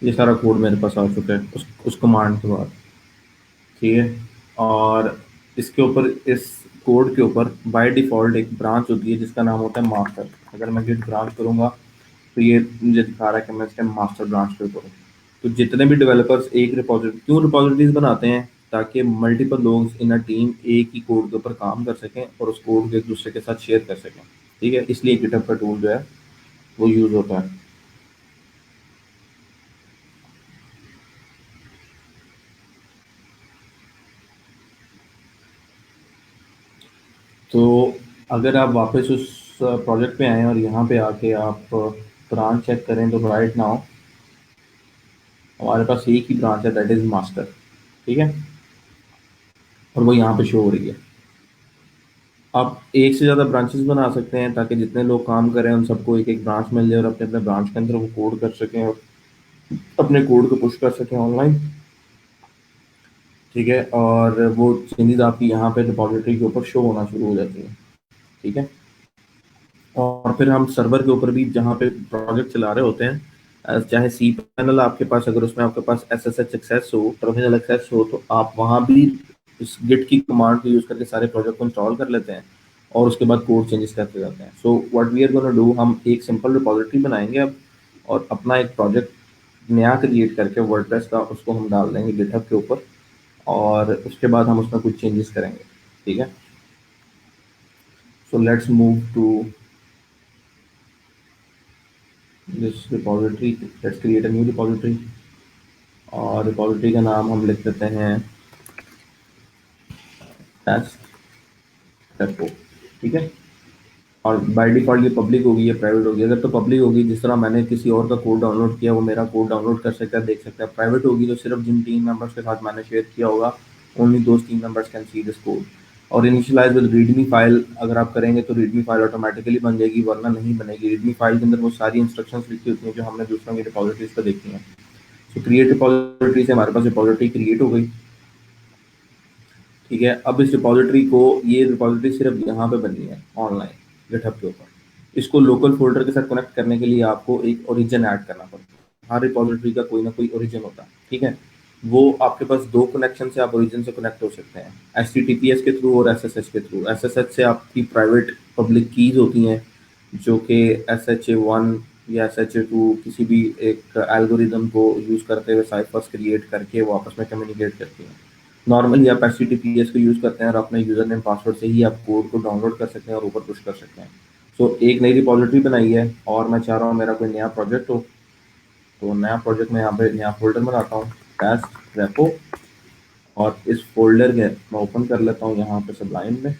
ये सारा कोड मेरे पास आ चुका है उस कमांड के बाद। ठीक है, और इसके ऊपर, इस कोड के ऊपर बाय डिफॉल्ट एक ब्रांच होती है जिसका नाम होता है मास्टर। अगर मैं गिट ब्रांच करूंगा तो ये मुझे दिखा रहा है कि मैं इसके मास्टर ब्रांच पे करूँ। तो जितने भी डेवलपर्स एक रिपोजिटरी, क्यों रिपोजिटरीज बनाते हैं, ताकि मल्टीपल लोग इन अ टीम एक ही कोड के ऊपर काम कर सकें और उस कोड को एक दूसरे के साथ शेयर कर सकें। ठीक है, इसलिए गिटहब का टूल जो है वो यूज होता है। तो अगर आप वापस उस प्रोजेक्ट पे आएँ और यहाँ पे आके आप ब्रांच चेक करें तो राइट नाउ हमारे पास एक ही ब्रांच है, दैट इज मास्टर। ठीक है, और वो यहाँ पे शो हो रही है। आप एक से ज़्यादा ब्रांचेस बना सकते हैं ताकि जितने लोग काम करें उन सबको एक एक ब्रांच मिल जाए और अपने अपने ब्रांच के अंदर वो कोड कर सकें और अपने कोड को पुश कर सकें ऑनलाइन। ठीक है, और वो चेंजेस आपकी यहाँ पे रिपोजिटरी के ऊपर शो होना शुरू हो जाती है। ठीक है, और फिर हम सर्वर के ऊपर भी जहाँ पे प्रोजेक्ट चला रहे होते हैं, चाहे सी पैनल आपके पास, अगर उसमें आपके पास SSH एक्सेस हो, टर्मिनल एक्सेस हो, तो आप वहाँ भी इस गिट की कमांड को यूज करके सारे प्रोजेक्ट को इंस्टॉल कर लेते हैं और उसके बाद कोड चेंजेस करते जाते हैं। So what we are gonna do, हम एक सिंपल रिपोजिटरी बनाएंगे अब, और अपना एक प्रोजेक्ट नया क्रिएट करके वर्डप्रेस का उसको हम डाल देंगे गिटहब के ऊपर, और उसके बाद हम उसमें कुछ चेंजेस करेंगे। ठीक है, so let's move to this repository, let's create a new repository, और रिपोजिटरी का नाम हम लिख देते हैं टेस्ट डेपो। ठीक है, और बाय डिफ़ॉल्ट ये पब्लिक होगी या प्राइवेट होगी? अगर तो पब्लिक होगी, जिस तरह मैंने किसी और का कोड डाउनलोड किया, वो मेरा कोड डाउनलोड कर सकता है, देख सकता है। प्राइवेट होगी तो सिर्फ जिन टीम मेंबर्स के साथ मैंने शेयर किया होगा, only those team members can see this code. और इनिशियलाइज विद रीडमी फाइल अगर आप करेंगे तो रीडमी फाइल ऑटोमेटिकली बन जाएगी, वरना नहीं बनेगी। रीडमी फाइल के अंदर वो सारी इंस्ट्रक्शंस लिखी होती हैं जो हमने दूसरों की रिपॉजिटरीज पर देखी हैं। तो क्रिएट रिपॉजिटरी से हमारे पास रिपॉजिटरी क्रिएट हो गई। ठीक है, अब इस रिपॉजिटरी को, ये रिपॉजिटरी सिर्फ यहाँ पे बनी है ऑनलाइन गिटहब के ऊपर। इसको लोकल फोल्डर के साथ कनेक्ट करने के लिए आपको एक ओरिजिन ऐड करना पड़ता है। हर रिपॉजिटरी का कोई ना कोई ओरिजिन होता है। ठीक है, वो आपके पास दो कनेक्शन से आप ओरिजिन से कनेक्ट हो सकते हैं, HTTPS के थ्रू और SSH के थ्रू। SSH से आपकी प्राइवेट पब्लिक कीज होती हैं जो कि SHA-1 या SHA-2 किसी भी एक एल्गोरिदम को यूज़ करते हुए साइफर्स क्रिएट करके वो आपस में कम्युनिकेट करती हैं। नॉर्मली आप HTTPS को यूज़ करते हैं और अपने यूज़र नेम पासवर्ड से ही आप कोड को डाउनलोड कर सकते हैं और ऊपर पुश कर सकते हैं। सो एक नई रिपॉजिटरी बनाई है और मैं चाह रहा हूँ मेरा कोई नया प्रोजेक्ट हो। तो नया प्रोजेक्ट में यहाँ पे नया फोल्डर बनाता हूँ, टेस्ट रेपो। और इस फोल्डर में मैं ओपन कर लेता हूँ यहाँ पे सबलाइन में।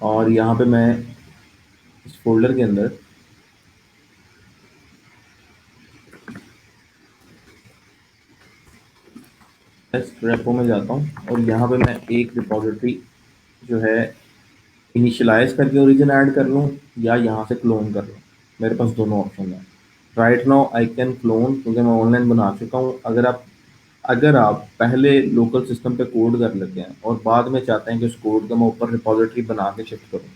और यहाँ पे मैं इस फोल्डर के अंदर टेस्ट रेपो में जाता हूँ और यहाँ पे मैं एक रिपॉजिटरी जो है इनिशियलाइज करके ओरिजिन ऐड कर लूँ या यहाँ से क्लोन कर लूँ। मेरे पास दोनों ऑप्शन है। Right now I can clone, क्योंकि मैं ऑनलाइन बना चुका हूँ। अगर आप पहले लोकल सिस्टम पे कोड कर लेते हैं और बाद में चाहते हैं कि उस कोड को मैं ऊपर रिपॉजिटरी बना के शिफ्ट करूँ,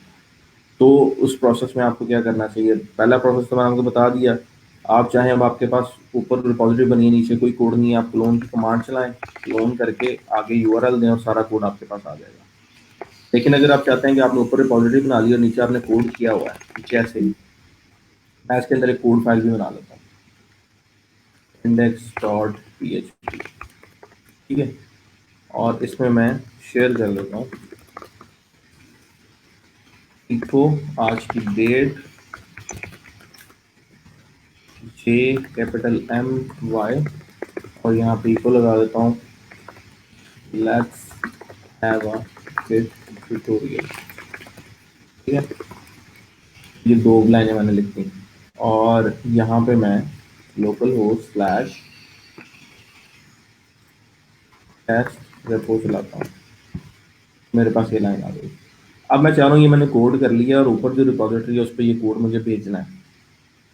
तो उस प्रोसेस में आपको क्या करना चाहिए? पहला प्रोसेस तो मैंने आपको बता दिया। आप चाहें, अब आपके पास ऊपर रिपॉजिटरी बनी है, नीचे कोई कोड नहीं है, आप क्लोन की कमांड चलाएं, क्लोन करके आगे यूआरएल दें और सारा कोड आपके पास आ जाएगा। लेकिन अगर आप चाहते हैं कि आपने ऊपर रिपॉजिटरी बना ली और नीचे आपने कोड किया हुआ है, जैसे मैं इसके अंदर एक कोड फाइल भी बना लेता हूँ, index.php। ठीक है, और इसमें मैं शेयर कर लेता हूँ इको आज की date J capital M Y, और यहाँ पे इको लगा देता हूँ let's have a quick tutorial. ठीक है, ये दो लाइनें मैंने लिख दी। और यहाँ पे मैं local host slash test repo चलाता हूँ, मेरे पास ये लाइन आ गई। अब मैं चाह रहा हूँ, ये मैंने कोड कर लिया और ऊपर जो रिपॉजिटरी है उस पर ये कोड मुझे भेजना है।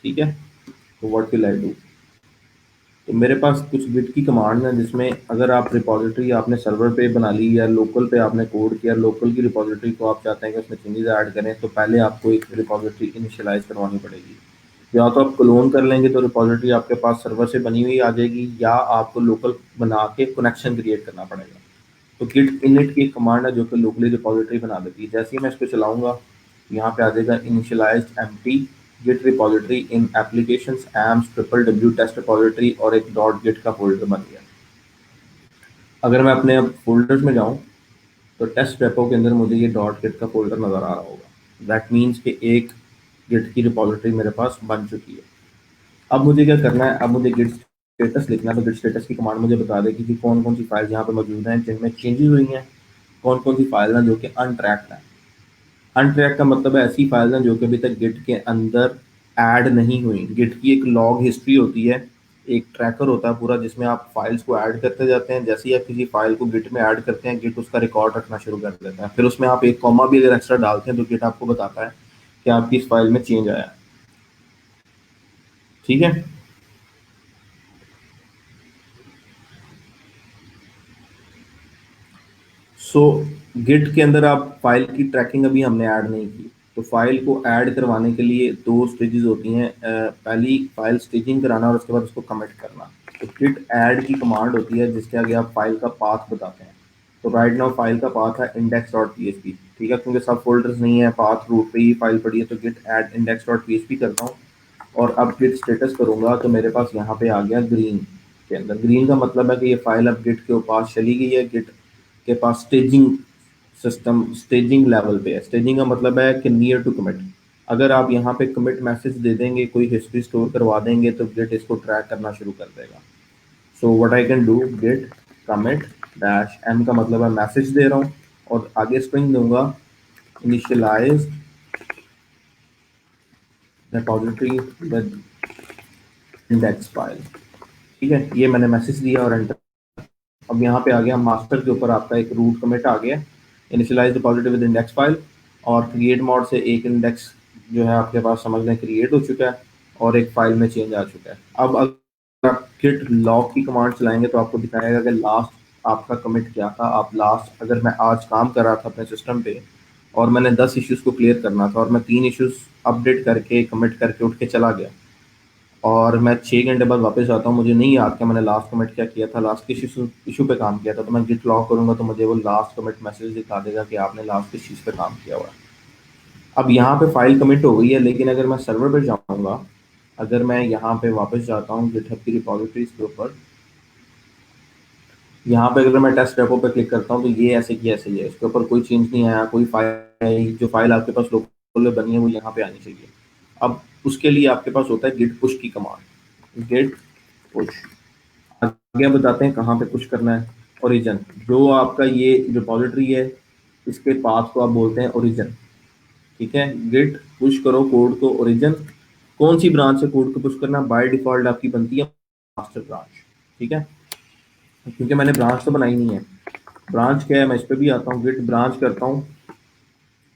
ठीक है, तो व्हाट विल आई डू? तो मेरे पास कुछ गिट की कमांड है जिसमें अगर आप रिपॉजिटरी आपने सर्वर पे बना ली या लोकल पे आपने कोड किया, लोकल की रिपॉजिटरी को आप चाहते हैं कि उसमें चेंजेस ऐड करें, तो पहले आपको एक रिपॉजिटरी इनिशियलाइज करवानी पड़ेगी। या तो आप क्लोन कर लेंगे तो रिपॉजिटरी आपके पास सर्वर से बनी हुई आ जाएगी, या आपको लोकल बना के कनेक्शन क्रिएट करना पड़ेगा। तो गिट इनिट की कमांड है जो कि लोकली रिपॉजिटरी बना देती है। जैसे ही मैं इसको चलाऊंगा, यहाँ पे आ जाएगा initialised empty git repository in applications AMPPS triple W test repository, और एक डॉट गिट का फोल्डर बन गया। अगर मैं अपने अब फोल्डर्स में जाऊँ तो टेस्ट रेपो के अंदर मुझे ये डॉट गिट का फोल्डर नज़र आ रहा होगा। दैट मीन्स कि एक गिट की रिपॉजिटरी मेरे पास बन चुकी है। अब मुझे क्या करना है? अब मुझे गिट स्टेटस लिखना है। तो गिट स्टेटस की कमांड मुझे बता देगी कि कौन कौन सी फाइल यहाँ पे मौजूद हैं जिनमें चेंजेस हुई हैं, कौन कौन सी फाइल हैं जो कि अनट्रैक्ड हैं। अनट्रैक का मतलब है ऐसी फाइल हैं जो कि अभी तक गिट के अंदर ऐड नहीं हुई। गिट की एक लॉग हिस्ट्री होती है, एक ट्रैकर होता है पूरा, जिसमें आप फाइल्स को ऐड करते जाते हैं। जैसे ही आप किसी फाइल को गिट में ऐड करते हैं, गिट उसका रिकॉर्ड रखना शुरू कर देता है। फिर उसमें आप एक कॉमा भी अगर एक्स्ट्रा डालते हैं तो गिट आपको बताता है कि आपकी इस फाइल में चेंज आया है। ठीक है, सो गिट के अंदर आप फाइल की ट्रैकिंग अभी हमने ऐड नहीं की। तो फाइल को ऐड करवाने के लिए दो स्टेजेस होती हैं। पहली फाइल स्टेजिंग कराना और उसके बाद उसको कमिट करना। तो गिट ऐड की कमांड होती है जिसके आगे आप फाइल का पाथ बताते हैं। तो राइट नाउ फाइल का पाथ है index.php। ठीक है, क्योंकि सब फोल्डर्स नहीं है, पाथ रूट पे ही फाइल पड़ी है, तो गिट ऐड index.php करता हूँ। और अब गिट स्टेटस करूंगा तो मेरे पास यहाँ पे आ गया ग्रीन के अंदर। ग्रीन का मतलब है कि ये फाइल अब गिट के पास चली गई है, गिट के पास स्टेजिंग सिस्टम स्टेजिंग लेवल पे है। स्टेजिंग का मतलब है कि नियर टू कमिट। अगर आप यहाँ पे कमिट मैसेज दे देंगे, कोई हिस्ट्री स्टोर करवा देंगे, तो गिट इसको ट्रैक करना शुरू कर देगा। So what I can do, git commit dash M का मतलब है मैसेज दे रहा हूँ, और आगे स्ट्रिंग दूंगा initialize repository with index file. ठीक है, ये मैंने मैसेज दिया और एंटर। अब यहाँ पे आ गया मास्टर के ऊपर आपका एक रूट कमिट आ गया, initialize repository with index file, और क्रिएट मोड से एक इंडेक्स जो है आपके पास समझ लें क्रिएट हो चुका है, और एक फाइल में चेंज आ चुका है। अब अगर आप गिट लॉग की कमांड चलाएंगे तो आपको दिखाएगा कि लास्ट आपका कमिट क्या था। आप लास्ट, अगर मैं आज काम कर रहा था अपने सिस्टम पे और मैंने 10 इश्यूज को क्लियर करना था और मैं 3 इश्यूज अपडेट करके कमिट करके उठ के चला गया, और मैं 6 घंटे बाद वापस आता हूँ, मुझे नहीं याद कि मैंने लास्ट कमिट क्या किया था, लास्ट किस इशू पे काम किया था, तो मैं गिट लॉग करूंगा तो मुझे वो लास्ट कमिट मैसेज दिखा देगा कि आपने लास्ट किस चीज़ पे काम किया हुआ है। अब यहाँ पे फाइल कमिट हो गई है, लेकिन अगर मैं सर्वर पे जाऊँगा, अगर मैं यहाँ पे वापस जाता हूँ गिटहब की रिपॉजिटरीज के ऊपर, यहाँ पे अगर मैं टेस्ट रेपो पे क्लिक करता हूँ तो ये ऐसे की ऐसे ही है, इसके ऊपर कोई चेंज नहीं आया, कोई फाइल, जो फाइल आपके पास लोकल में बनी है वो यहाँ पे आनी चाहिए। अब उसके लिए आपके पास होता है गिट पुश की कमांड, गिट पुश। आगे बताते हैं कहाँ पे पुश करना है। ओरिजिन, जो आपका ये रिपॉजिटरी है इसके पाथ को आप बोलते हैं ओरिजिन। ठीक है, गिट पुश करो कोड को ओरिजिन। कौन सी ब्रांच से कोड को पुश करना, बाय डिफॉल्ट आपकी बनती है मास्टर ब्रांच। ठीक है, क्योंकि मैंने ब्रांच तो बनाई नहीं है। ब्रांच क्या है, मैं इस पर भी आता हूँ, गिट ब्रांच करता हूँ,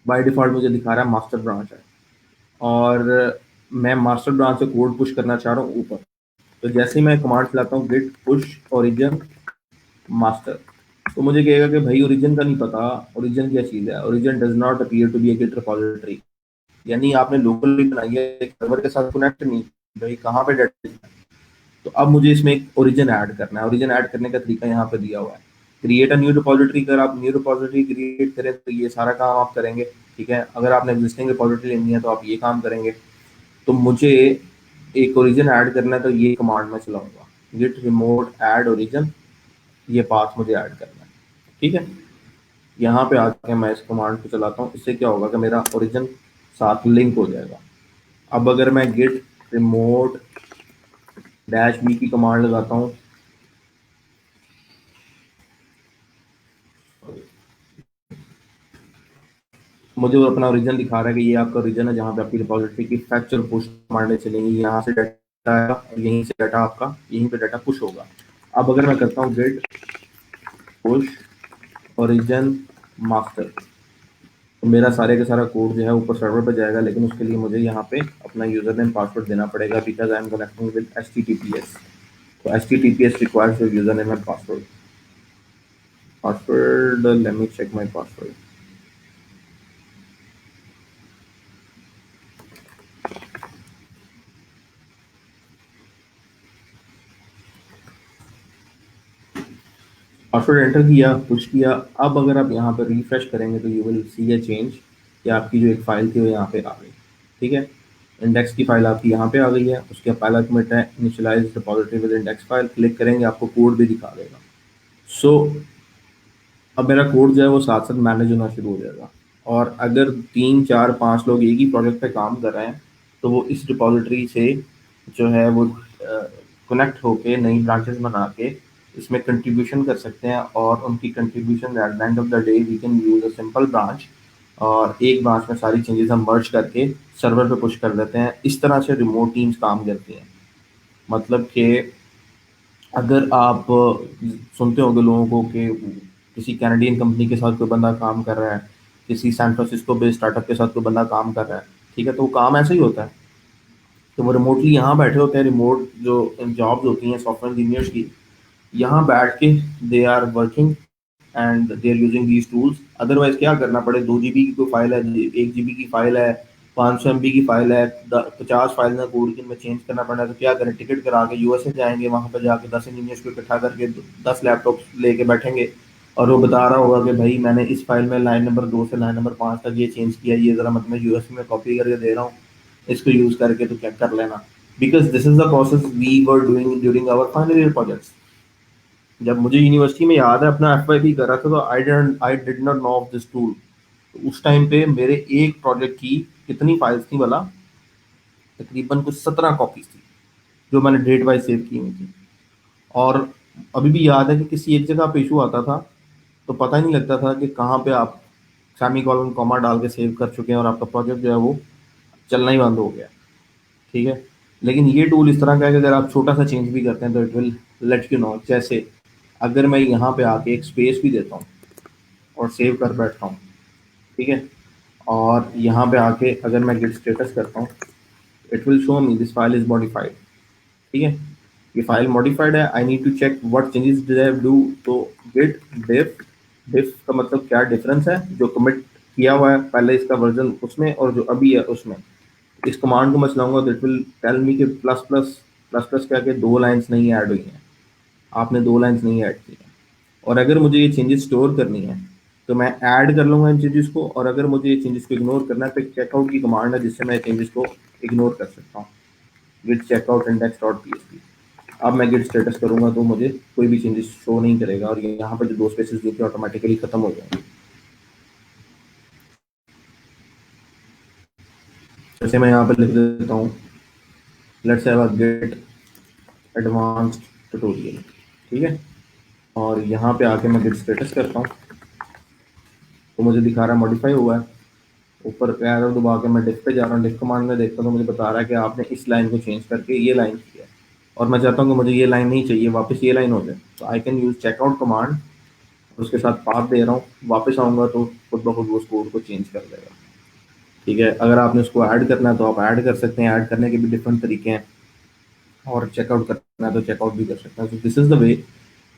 बाय डिफॉल्ट मुझे दिखा रहा है मास्टर ब्रांच है, और मैं मास्टर ब्रांच से कोड पुश करना चाह रहा हूँ ऊपर। तो जैसे ही मैं कमांड चलाता हूँ गिट पुश ओरिजिन मास्टर, तो मुझे कहेगा कि भाई ओरिजिन का नहीं पता, ओरिजिन क्या चीज़ है, origin does not appear to be a git repository. यानी आपने लोकली बनाई है, सर्वर के साथ कनेक्ट नहीं, भाई कहाँ पे डाटा। तो अब मुझे इसमें एक ओरिजिन ऐड करना है। ओरिजिन ऐड करने का तरीका यहाँ पे दिया हुआ है, क्रिएट अ न्यू रिपॉजिटरी। अगर आप न्यू रिपॉजिटरी क्रिएट करें तो ये सारा काम आप करेंगे। ठीक है, अगर आपने एग्जिस्टिंग रिपॉजिटरी लेनी है तो आप ये काम करेंगे। तो मुझे एक ओरिजिन ऐड करना है तो ये कमांड में चलाऊंगा, गिट रिमोट ऐड ओरिजिन, ये पाथ मुझे ऐड करना है। ठीक है, यहाँ पे आके मैं इस कमांड को चलाता हूँ, इससे क्या होगा कि मेरा ओरिजिन साथ लिंक हो जाएगा। अब अगर मैं गिट रिमोट डैश बी की कमांड लगाता हूँ, मुझे वो अपना ओरिजिन दिखा रहा है कि ये आपका ओरिजिन है, जहाँ पे आपकी रिपॉजिटरी की फैक्चर पुश कमांडें चलेंगी, यहाँ से डाटा आएगा और यहीं से डाटा आपका, यहीं पे डाटा पुश होगा। अब अगर मैं करता हूँ गिट पुश ओरिजिन मास्टर, तो मेरा सारे का सारा कोड जो है ऊपर सर्वर पे जाएगा, लेकिन उसके लिए मुझे यहाँ पे अपना यूजर नेम पासवर्ड देना पड़ेगा, because I am connecting with HTTPS। तो HTTPS requires your user name and password. Password, let me check my password. Password enter किया, पुश किया। अब अगर आप यहाँ पर रिफ्रेश करेंगे तो you will see a change, कि आपकी जो एक फाइल थी वो यहाँ पे आ गई। ठीक है, इंडेक्स की फाइल आपकी यहाँ पे आ गई है, उसके पहला कमिट है initialize repository with index file, click करेंगे आपको कोड भी दिखा देगा। सो अब मेरा कोड जो है वो साथ साथ मैनेज होना शुरू हो जाएगा। और अगर 3 4 5 लोग एक ही प्रोजेक्ट पे काम कर रहे हैं तो वो इस रिपॉजिटरी से जो है वो कनेक्ट होके नई ब्रांचेस बना के इसमें कंट्रीब्यूशन कर सकते हैं, और उनकी contribution at the end of the day we can use a simple branch, और एक ब्रांच में सारी चेंजेस हम मर्ज करके सर्वर पे पुश कर देते हैं। इस तरह से रिमोट टीम्स काम करती हैं। मतलब कि अगर आप सुनते होंगे लोगों को कि किसी कैनेडियन कंपनी के साथ कोई बंदा काम कर रहा है, किसी सैन फ्रांसिस्को बेस्ड स्टार्टअप के साथ कोई बंदा काम कर रहा है, ठीक है, तो वो काम ऐसे ही होता है कि वो रिमोटली यहाँ बैठे होते हैं। रिमोट जो जॉब्स होती हैं सॉफ्टवेयर इंजीनियर्स की, यहाँ बैठ के they are working and they are using these tools. Otherwise क्या करना पड़े, 2 GB की कोई फाइल है, 1 GB की फाइल है, 500 MB की फाइल है, 50 फाइल में कोड की में चेंज करना पड़ा, तो क्या करें, टिकट करा के यूएसए जाएंगे, वहां पर जाके 10 इंजीनियर्स को इकट्ठा करके 10 लैपटॉप लेके बैठेंगे, और वो बता रहा होगा कि भाई मैंने इस फाइल में लाइन नंबर 2 से लाइन नंबर 5 तक ये चेंज किया, ये जरा मतलब यूएसए में कॉपी करके दे रहा हूँ, इसको यूज करके तो चेक कर लेना। Because this is the process we were doing during our final year projects. जब मुझे यूनिवर्सिटी में याद है अपना FYP कर रहा था, तो आई did not know of this tool. तो उस टाइम पे मेरे एक प्रोजेक्ट की कितनी फाइल्स थी वाला, तकरीबन कुछ 17 कॉपीज थी जो मैंने डेट वाइज सेव की हुई थी। और अभी भी याद है कि किसी एक जगह पे इशू आता था तो पता ही नहीं लगता था कि कहाँ पे आप सेमी कॉलन कॉमा डाल के सेव कर चुके हैं और आपका प्रोजेक्ट जो है वो चलना ही बंद हो गया। ठीक है। लेकिन ये टूल इस तरह का है कि अगर आप छोटा सा चेंज भी करते हैं तो it will let you know. जैसे अगर मैं यहाँ पे आके एक स्पेस भी देता हूँ और सेव कर बैठता हूँ, ठीक है, और यहाँ पे आके अगर मैं गिट स्टेटस करता हूँ, it will show me this file is modified. ठीक है, ये फाइल मॉडिफाइड है, I need to check what changes did I do. तो गिट डिफ, डिफ का मतलब क्या डिफरेंस है, जो कमिट किया हुआ है पहले इसका वर्जन उसमें और जो अभी है उसमें। इस कमांड को मैं चलाऊंगा तो इट विल टेल मी कि प्लस प्लस, प्लस प्लस क्या के 2 लाइन्स नहीं ऐड हुई हैं, आपने 2 लाइन्स नहीं ऐड की हैं। और अगर मुझे ये चेंजेस स्टोर करनी है तो मैं ऐड कर लूंगा इन चेंजेस को, और अगर मुझे ये चेंजेस को इग्नोर करना है तो एक चेकआउट की कमांड है जिससे मैं चेंजेस को इग्नोर कर सकता हूँ, git checkout index dot P. अब मैं गिट स्टेटस करूंगा तो मुझे कोई भी चेंजेस शो नहीं करेगा और यहाँ पर जो 2 स्पेसेस जो थे ऑटोमेटिकली खत्म हो जाएंगे। जैसे मैं यहाँ पर लिख देता हूँ, let's have a git advanced tutorial. ठीक है, और यहाँ पे आके मैं गिट स्टेटस करता हूँ तो मुझे दिखा रहा है मॉडिफाई हुआ है। ऊपर एरो दबा के मैं डिफ पे जा रहा हूँ, डिफ कमांड में देखता हूँ तो मुझे बता रहा है कि आपने इस लाइन को चेंज करके ये लाइन किया है, और मैं चाहता हूँ कि मुझे ये लाइन नहीं चाहिए, वापस ये लाइन हो जाए। तो I can use checkout command, उसके साथ पाथ दे रहा हूँ, वापस आऊँगा तो खुद ब खुद वो उस कोड को चेंज कर देगा। ठीक है, अगर आपने उसको ऐड करना है तो आप ऐड कर सकते हैं, ऐड करने के भी डिफरेंट तरीके हैं, और चेकआउट करना है तो चेकआउट भी कर सकते हैं। तो दिस इज़ द वे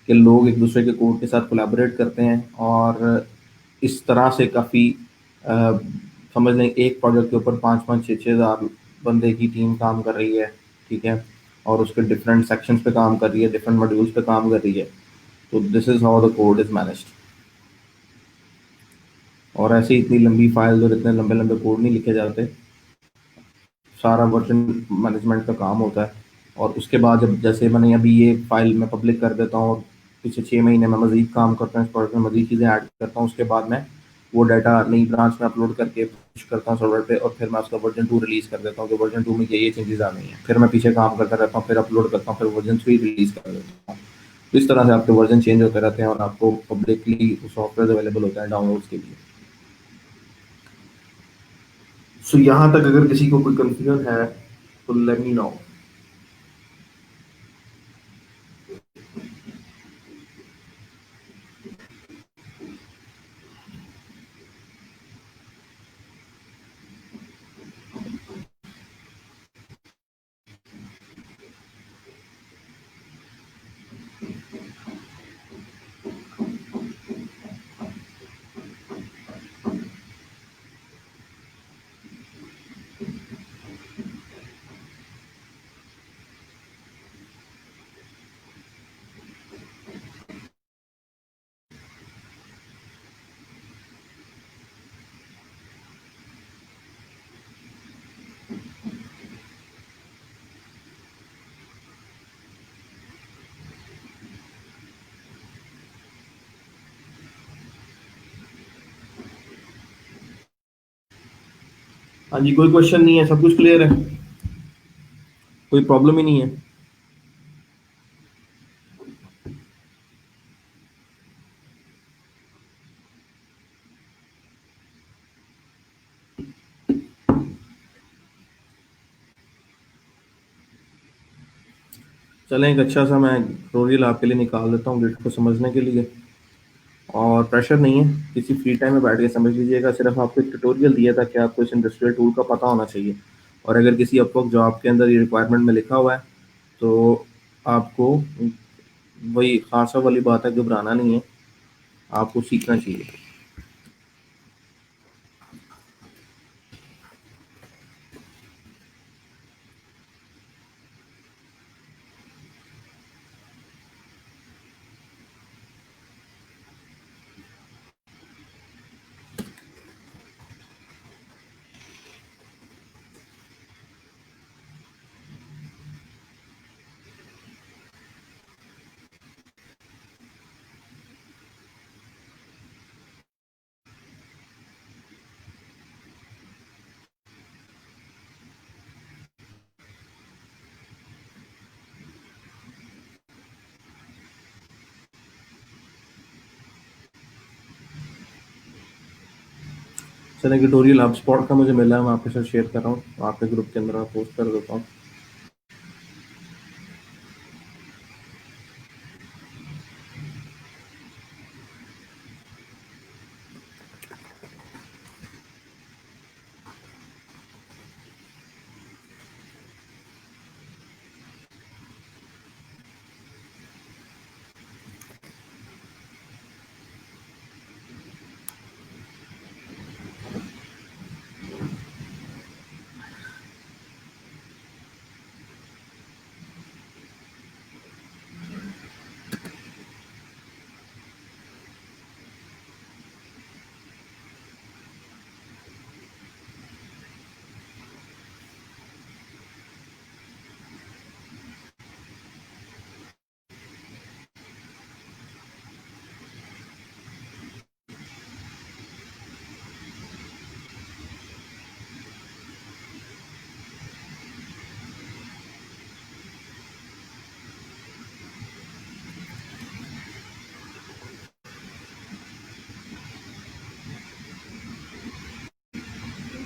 कि लोग एक दूसरे के कोड के साथ कोलैबोरेट करते हैं, और इस तरह से काफ़ी समझ लें एक प्रोजेक्ट के ऊपर 5-5, 6-6 हज़ार बंदे की टीम काम कर रही है। ठीक है, और उसके डिफरेंट सेक्शंस पे काम कर रही है, डिफरेंट मॉड्यूल्स पे काम कर रही है। तो this is how the code is managed. और ऐसे ही इतनी लंबी फाइल्स और इतने लंबे लंबे कोड नहीं लिखे जाते, सारा वर्जन मैनेजमेंट का काम होता है। और उसके बाद जब जैसे मैंने अभी ये फाइल मैं पब्लिक कर देता हूँ और पिछले 6 महीने में मज़ीद काम करता हूँ, इस प्रोजेक्ट में मज़ीद चीज़ें ऐड करता हूँ, उसके बाद मैं वो डाटा नई ब्रांच में अपलोड करके पुश करता हूँ सर्वर पे, और फिर मैं उसका वर्जन 2 रिलीज़ कर देता हूँ कि वर्जन 2 में ये चेंजेस आ गई हैं। फिर मैं पीछे काम करता रहता हूँ, फिर अपलोड करता हूँ, फिर वर्जन 3 रिलीज़ कर देता हूँ। तो इस तरह से आपके वर्जन चेंज होते रहते हैं और आपको पब्लिकली सॉफ्टवेयर अवेलेबल होता है डाउनलोड्स के लिए। सो यहाँ तक अगर किसी को कोई कंफ्यूजन है तो लेट मी नो। हाँ जी, कोई क्वेश्चन नहीं है, सब कुछ क्लियर है, कोई प्रॉब्लम ही नहीं है। चलें, एक अच्छा सा मैं ट्यूटोरियल आपके लिए निकाल देता हूँ गिट को समझने के लिए। और प्रेशर नहीं है, किसी फ्री टाइम में बैठ के समझ लीजिएगा। सिर्फ आपको एक ट्यूटोरियल दिया था कि आपको इस इंडस्ट्रियल टूल का पता होना चाहिए, और अगर किसी अपवर्क जॉब के अंदर ये रिक्वायरमेंट में लिखा हुआ है तो आपको वही खासा वाली बात है, घबराना नहीं है, आपको सीखना चाहिए। सर एक ट्यूटोरियल हब स्पॉट का मुझे मिला है, मैं आपके साथ शेयर कर रहा हूँ, आपके ग्रुप के अंदर मैं पोस्ट कर देता हूँ।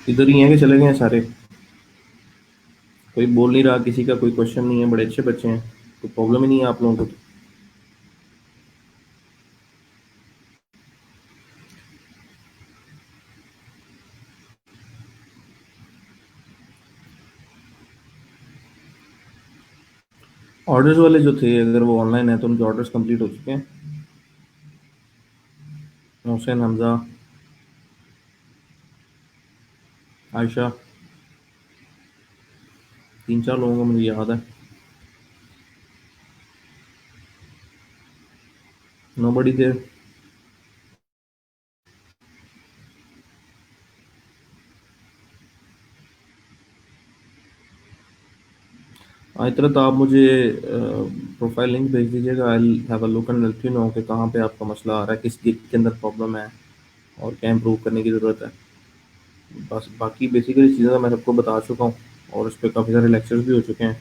इधर ही हैं कि चले गए हैं सारे? कोई बोल नहीं रहा, किसी का कोई क्वेश्चन नहीं है, बड़े अच्छे बच्चे हैं, कोई प्रॉब्लम ही नहीं है आप लोगों को? ऑर्डर्स वाले जो थे, अगर वो ऑनलाइन है तो उनके ऑर्डर्स कंप्लीट हो चुके हैं? मोहसिन, हमजा, आयशा, 3-4 लोगों को मुझे याद है। नोबडी थे। इतना तो आप मुझे प्रोफाइल लिंक भेज दीजिएगा, I have a look and let you know कि कहाँ पे आपका मसला आ रहा है, किस गिग के अंदर प्रॉब्लम है और क्या इम्प्रूव करने की ज़रूरत है। बस बाकी बेसिकली चीज़ें तो मैं सबको बता चुका हूँ, और उस पर काफ़ी सारे लेक्चर्स भी हो चुके हैं।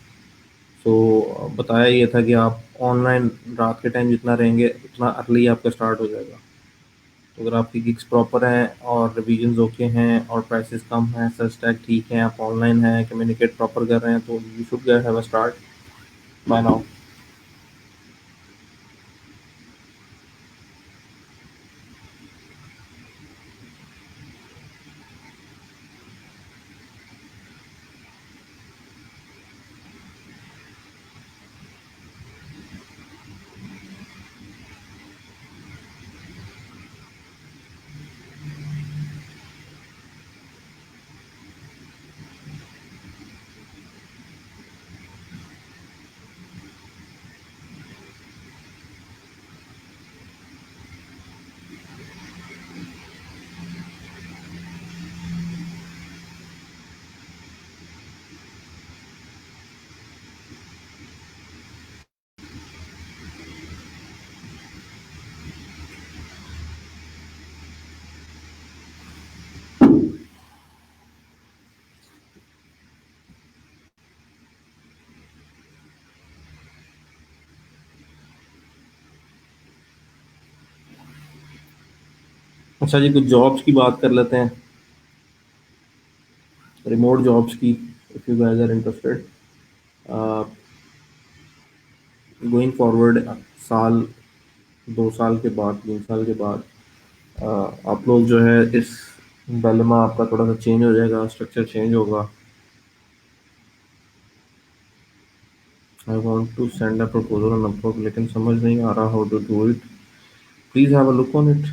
तो बताया ये था कि आप ऑनलाइन रात के टाइम जितना रहेंगे उतना अर्ली आपका स्टार्ट हो जाएगा। तो अगर आपकी गिग्स प्रॉपर हैं और रिविजन्स ओके हैं और प्राइसेस कम हैं, सर स्टैक ठीक है, आप ऑनलाइन हैं, कम्युनिकेट प्रॉपर कर रहे हैं, तो you should get have a start by now. अच्छा जी, कुछ जॉब्स की बात कर लेते हैं, रिमोट जॉब्स की। If you guys are interested, going forward, साल, 2 साल के बाद, 3 साल के बाद, आप लोग जो है इस डायलेमा आपका थोड़ा सा चेंज हो जाएगा, स्ट्रक्चर चेंज होगा। I want to send a proposal on Upwork, लेकिन समझ नहीं आ रहा how to do it. Please have a look on it.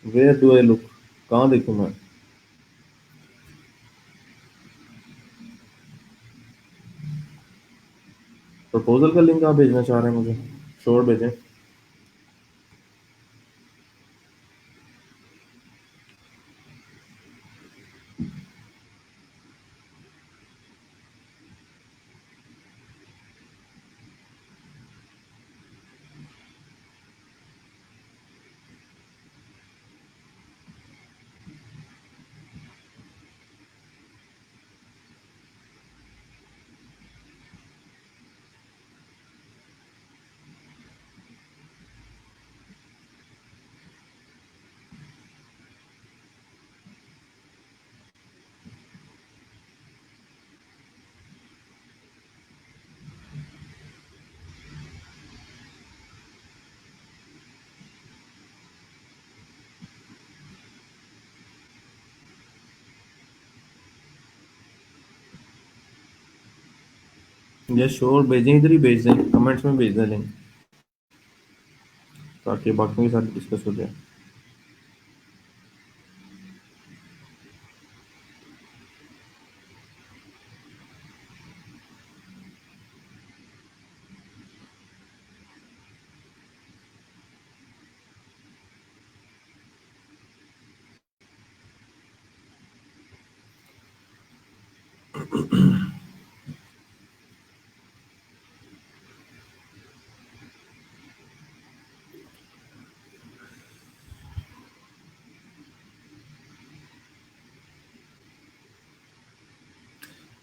Where do I look? कहाँ देखूँ मैं? प्रपोजल का लिंक आप भेजना चाह रहे हैं मुझे? श्योर, भेजें। यस श्योर, भेजें, इधर ही भेज दें, कमेंट्स में भेज दें लिंक, ताकि बाकियों के साथ डिस्कस हो जाए।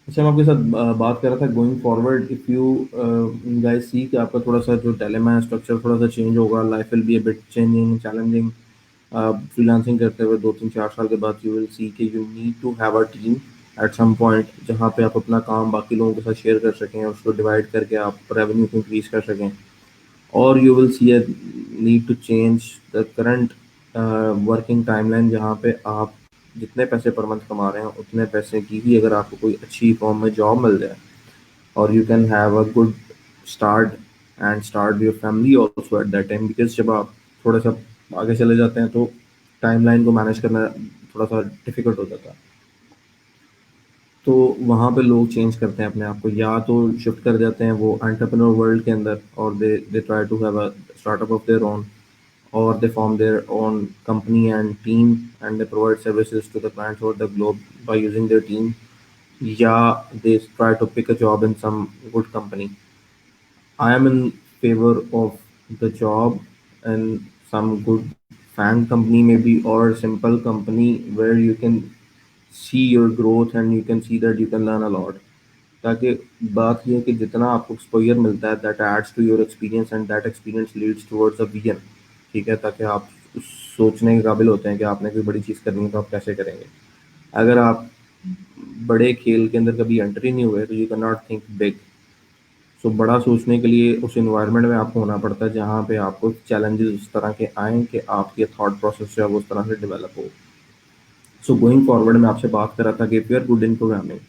अच्छा, मैं आपके साथ बात कर रहा था going forward, if you guys see कि आपका थोड़ा सा जो डायलेमा है, स्ट्रक्चर थोड़ा सा चेंज होगा, life will be a bit changing, challenging. Freelancing करते हुए 2 3 4 साल के बाद यू विल सी कि you need to have a team at some point, जहाँ पे आप अपना काम बाकी लोगों के साथ शेयर कर सकें, उसको डिवाइड करके आप रेवेन्यू को इंक्रीज कर सकें। और you will see a need to change the current working timeline, जहाँ पे आप जितने पैसे पर मंथ कमा रहे हैं उतने पैसे की ही अगर आपको कोई अच्छी फॉर्म में जॉब मिल जाए, और you can have a good start and start your family also at that time, because जब आप थोड़ा सा आगे चले जाते हैं तो टाइमलाइन को मैनेज करना थोड़ा सा डिफिकल्ट हो जाता है। तो वहाँ पे लोग चेंज करते हैं अपने आप को, या तो शिफ्ट कर जाते हैं वो एंटरप्रेन्योर वर्ल्ड के अंदर, और they try to have a startup of their own, or they form their own company and team, and they provide services to the clients over the globe by using their team. Yeah, they try to pick a job in some good company. I am in favor of the job and some good fan company maybe, or simple company where you can see your growth and you can see that you can learn a lot. ताकि बात ये है कि जितना आपको exposure मिलता है, that adds to your experience and that experience leads towards a vision. ठीक है, ताकि आप सोचने के काबिल होते हैं कि आपने कोई बड़ी चीज़ करनी है तो आप कैसे करेंगे। अगर आप बड़े खेल के अंदर कभी एंटर ही नहीं हुए तो you can not think big. So बड़ा सोचने के लिए उस इन्वायरमेंट में आपको होना पड़ता है जहाँ पे आपको चैलेंजेस उस तरह के आएँ कि आपके थॉट प्रोसेस जो है वो उस तरह से डेवलप हो। सो गोइंग फॉरवर्ड मैं आपसे बात कर रहा था कि if you are good in programming,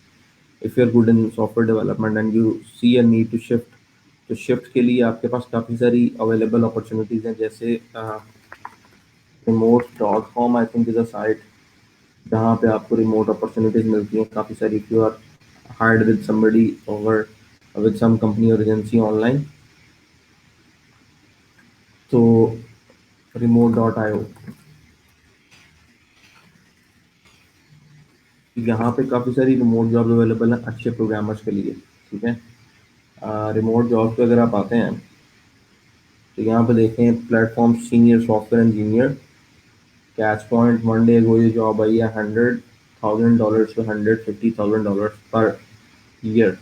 if you are good in software development and you see a need to shift, तो शिफ्ट के लिए आपके पास काफ़ी सारी अवेलेबल अपॉर्चुनिटीज़ हैं, जैसे remote dot com I think is a site जहाँ पे आपको रिमोट अपॉर्चुनिटीज़ मिलती हैं काफ़ी सारी, if you are hired with somebody और विद सम कंपनी और एजेंसी ऑनलाइन। तो रिमोट डॉट आई ओ, यहाँ पे काफ़ी सारी रिमोट जॉब अवेलेबल हैं अच्छे प्रोग्रामर्स के लिए। ठीक है, रिमोट जॉब पे अगर आप आते हैं तो यहाँ पे देखें platform senior software engineer, catch point one day को ये जॉब आई है $100,000 to $150,000 पर ईयर।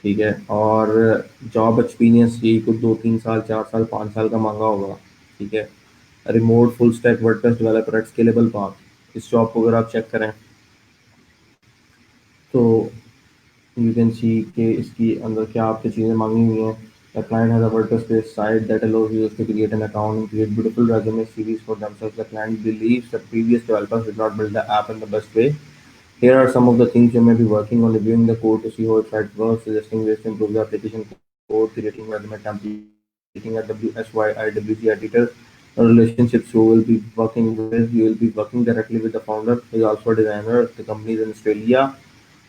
ठीक है, और जॉब एक्सपीरियंस यही कुछ 2 3 साल 4 साल 5 साल का मांगा होगा। ठीक है, remote full stack WordPress developer at scalable path, इस जॉब को अगर आप चेक करें तो यू कैन सी कि इसकी अंदर क्या आपकी चीज़ें मांगी हुई हैं। The client has a WordPress-based site that allows users to create an account and create beautiful resume series for themselves. The client believes that previous developers did not build the app in the best way. Here are some of the things you may be working on: reviewing the code to see how the site works, suggesting ways to improve the application code, creating resume templating a WSYIWC editor, relationships who will be working with. You will be working directly with the founder, who is also a designer. The company is in Australia.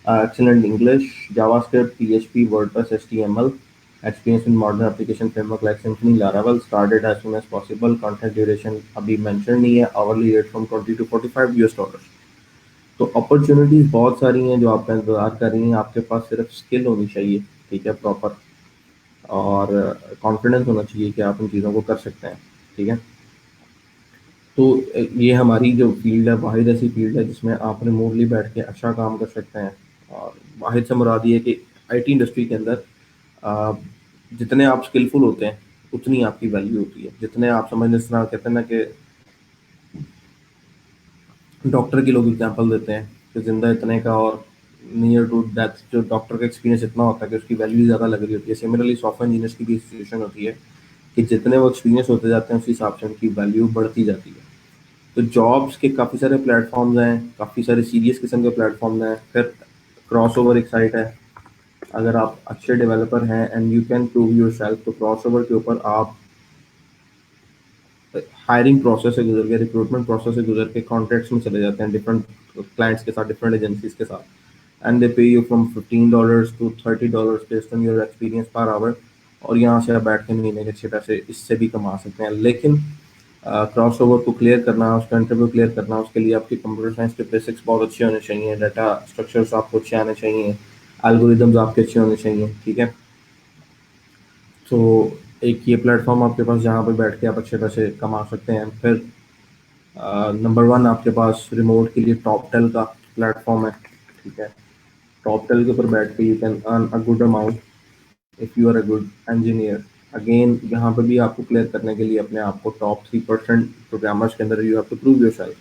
Excellent English, JavaScript, PHP, WordPress, HTML. Experience in modern application framework like Symfony, Laravel. Started as soon as possible. Content duration अभी mention नहीं है. Hourly rate from 20 to 45 US dollar. तो opportunities बहुत सारी हैं जो आपका इंतजार कर रही हैं, आपके पास सिर्फ स्किल होनी चाहिए। ठीक है, प्रॉपर, और कॉन्फिडेंस होना चाहिए कि आप इन चीज़ों को कर सकते हैं। ठीक है, तो ये हमारी जो फील्ड है वाहिद ऐसी फील्ड है जिसमें आप रिमोटली बैठ के अच्छा काम कर सकते हैं। और वाहिद से मुराद ये है कि आईटी इंडस्ट्री के अंदर आ, जितने आप स्किलफुल होते हैं उतनी आपकी वैल्यू होती है। जितने आप समझ, इस तरह कहते हैं ना कि डॉक्टर की लोग एग्जांपल देते हैं कि जिंदा इतने का और नियर टू डेथ, जो डॉक्टर का एक्सपीरियंस इतना होता है कि उसकी वैल्यू ज़्यादा लग रही होती है। सिमिलरली सॉफ्टवेयर इंजीनियर्स की भी सिचुएशन होती है कि जितने वो एक्सपीरियंस होते जाते हैं उस हिसाब से उनकी वैल्यू बढ़ती जाती है। तो जॉब्स के काफ़ी सारे प्लेटफॉर्म्स हैं, काफ़ी सारे सीरियस किस्म के प्लेटफॉर्म्स हैं। फिर क्रॉसओवर एक साइट है, अगर आप अच्छे डेवलपर हैं and you can prove your self, तो क्रॉसओवर के ऊपर आप हायरिंग प्रोसेस से गुजर के, रिक्रूटमेंट प्रोसेस से गुजर के कॉन्ट्रैक्ट्स में चले जाते हैं डिफरेंट क्लाइंट्स के साथ, डिफरेंट एजेंसीज के साथ, एंड दे पे you from $15 to $30 based on your experience per hour. और यहाँ से आप बैठ के महीने के अच्छे पैसे इससे भी कमा सकते हैं। लेकिन क्रॉस ओवर को क्लियर करना, उसका इंटरव्यू क्लियर करना, उसके लिए आपकी कंप्यूटर साइंस के बेसिक्स बहुत अच्छे होने चाहिए, डाटा स्ट्रक्चर्स आपको अच्छे आने चाहिए, एल्गोरिदम्स आपके अच्छे होने चाहिए, ठीक है। तो एक ये प्लेटफॉर्म आपके पास जहाँ पे बैठ के आप अच्छे पैसे कमा सकते हैं। फिर नंबर वन आपके पास रिमोट के लिए टॉप टेल का प्लेटफॉर्म है, ठीक है। टॉप टेल के ऊपर बैठ के you can earn a good amount if you are a good engineer. Again यहाँ पे भी आपको क्लियर करने के लिए अपने आप को टॉप 3% प्रोग्रामर्स के अंदर you have to prove yourself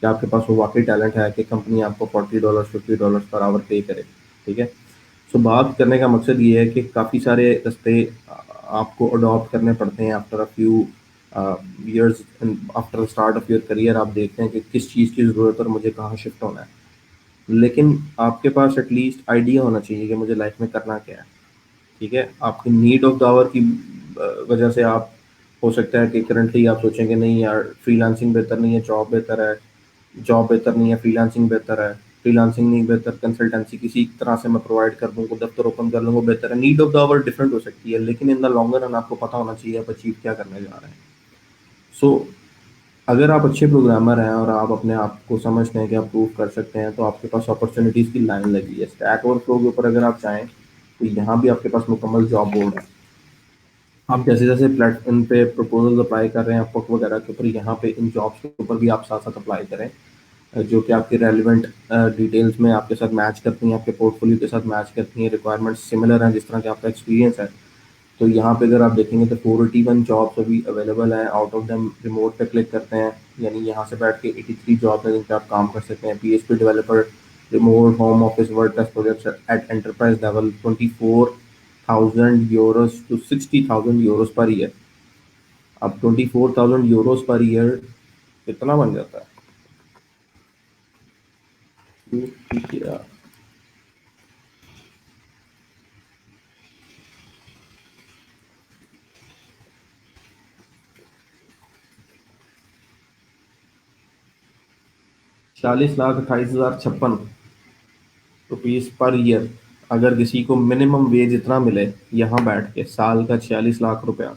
कि आपके पास वो वाकई टैलेंट है कि कंपनी आपको $40 $50 पर आवर पे करे, ठीक है। सो बात करने का मकसद ये है कि काफ़ी सारे रास्ते आपको अडॉप्ट करने पड़ते हैं after a few years, after start of your career आप देखते हैं कि किस चीज़ की ज़रूरत है और मुझे कहाँ शिफ्ट होना है। लेकिन आपके पास एटलीस्ट आइडिया होना चाहिए कि मुझे लाइफ में करना क्या है, ठीक है। आपकी नीड ऑफ द आवर की वजह से आप, हो सकता है कि करंटली आप सोचेंगे नहीं यार फ्रीलांसिंग बेहतर नहीं है, जॉब बेहतर है, जॉब बेहतर नहीं है फ्रीलांसिंग बेहतर है, फ्रीलांसिंग नहीं बेहतर कंसल्टेंसी किसी तरह से मैं प्रोवाइड कर दूँ, दफ्तर ओपन कर लूँगा बेहतर है। Need of the hour different हो सकती है, लेकिन इन द लॉन्गर रन आपको पता होना चाहिए आप अचीव क्या करने जा रहे हैं। सो अगर आप अच्छे प्रोग्रामर हैं और आप अपने आप को समझते हैं कि आप प्रूव कर सकते हैं, तो आपके पास अपॉर्चुनिटीज़ की लाइन लगी है। स्टैक ओवरफ्लो के ऊपर अगर आप चाहें तो यहाँ भी आपके पास मुकम्मल जॉब बोर्ड है। आप जैसे जैसे प्लेटफॉर्म पे प्रपोजल अप्लाई कर रहे हैं अपवर्क वगैरह के ऊपर, यहाँ पे इन जॉब्स के ऊपर भी आप साथ साथ अप्लाई करें जो कि आपके रेलिवेंट डिटेल्स में आपके साथ मैच करती हैं, आपके पोर्टफोलियो के साथ मैच करती हैं, रिक्वायरमेंट्स सिमिलर हैं जिस तरह का आपका एक्सपीरियंस है। तो यहाँ पे अगर आप देखेंगे तो 481 जॉब्स अभी अवेलेबल हैं, आउट ऑफ देम रिमोट पे क्लिक करते हैं, यानी यहाँ से बैठ के 83 जॉब्स हैं जिन पे आप काम कर सकते हैं। PHP developer, remote, home office, WordPress projects at enterprise level, €24,000 to €60,000 per year. अब €24,000 पर ईयर कितना बन जाता है? ठीक है यार, 40,28,056 रुपीज पर ईयर। अगर किसी को मिनिमम वेज इतना मिले यहाँ बैठ के, साल का 46 लाख रुपया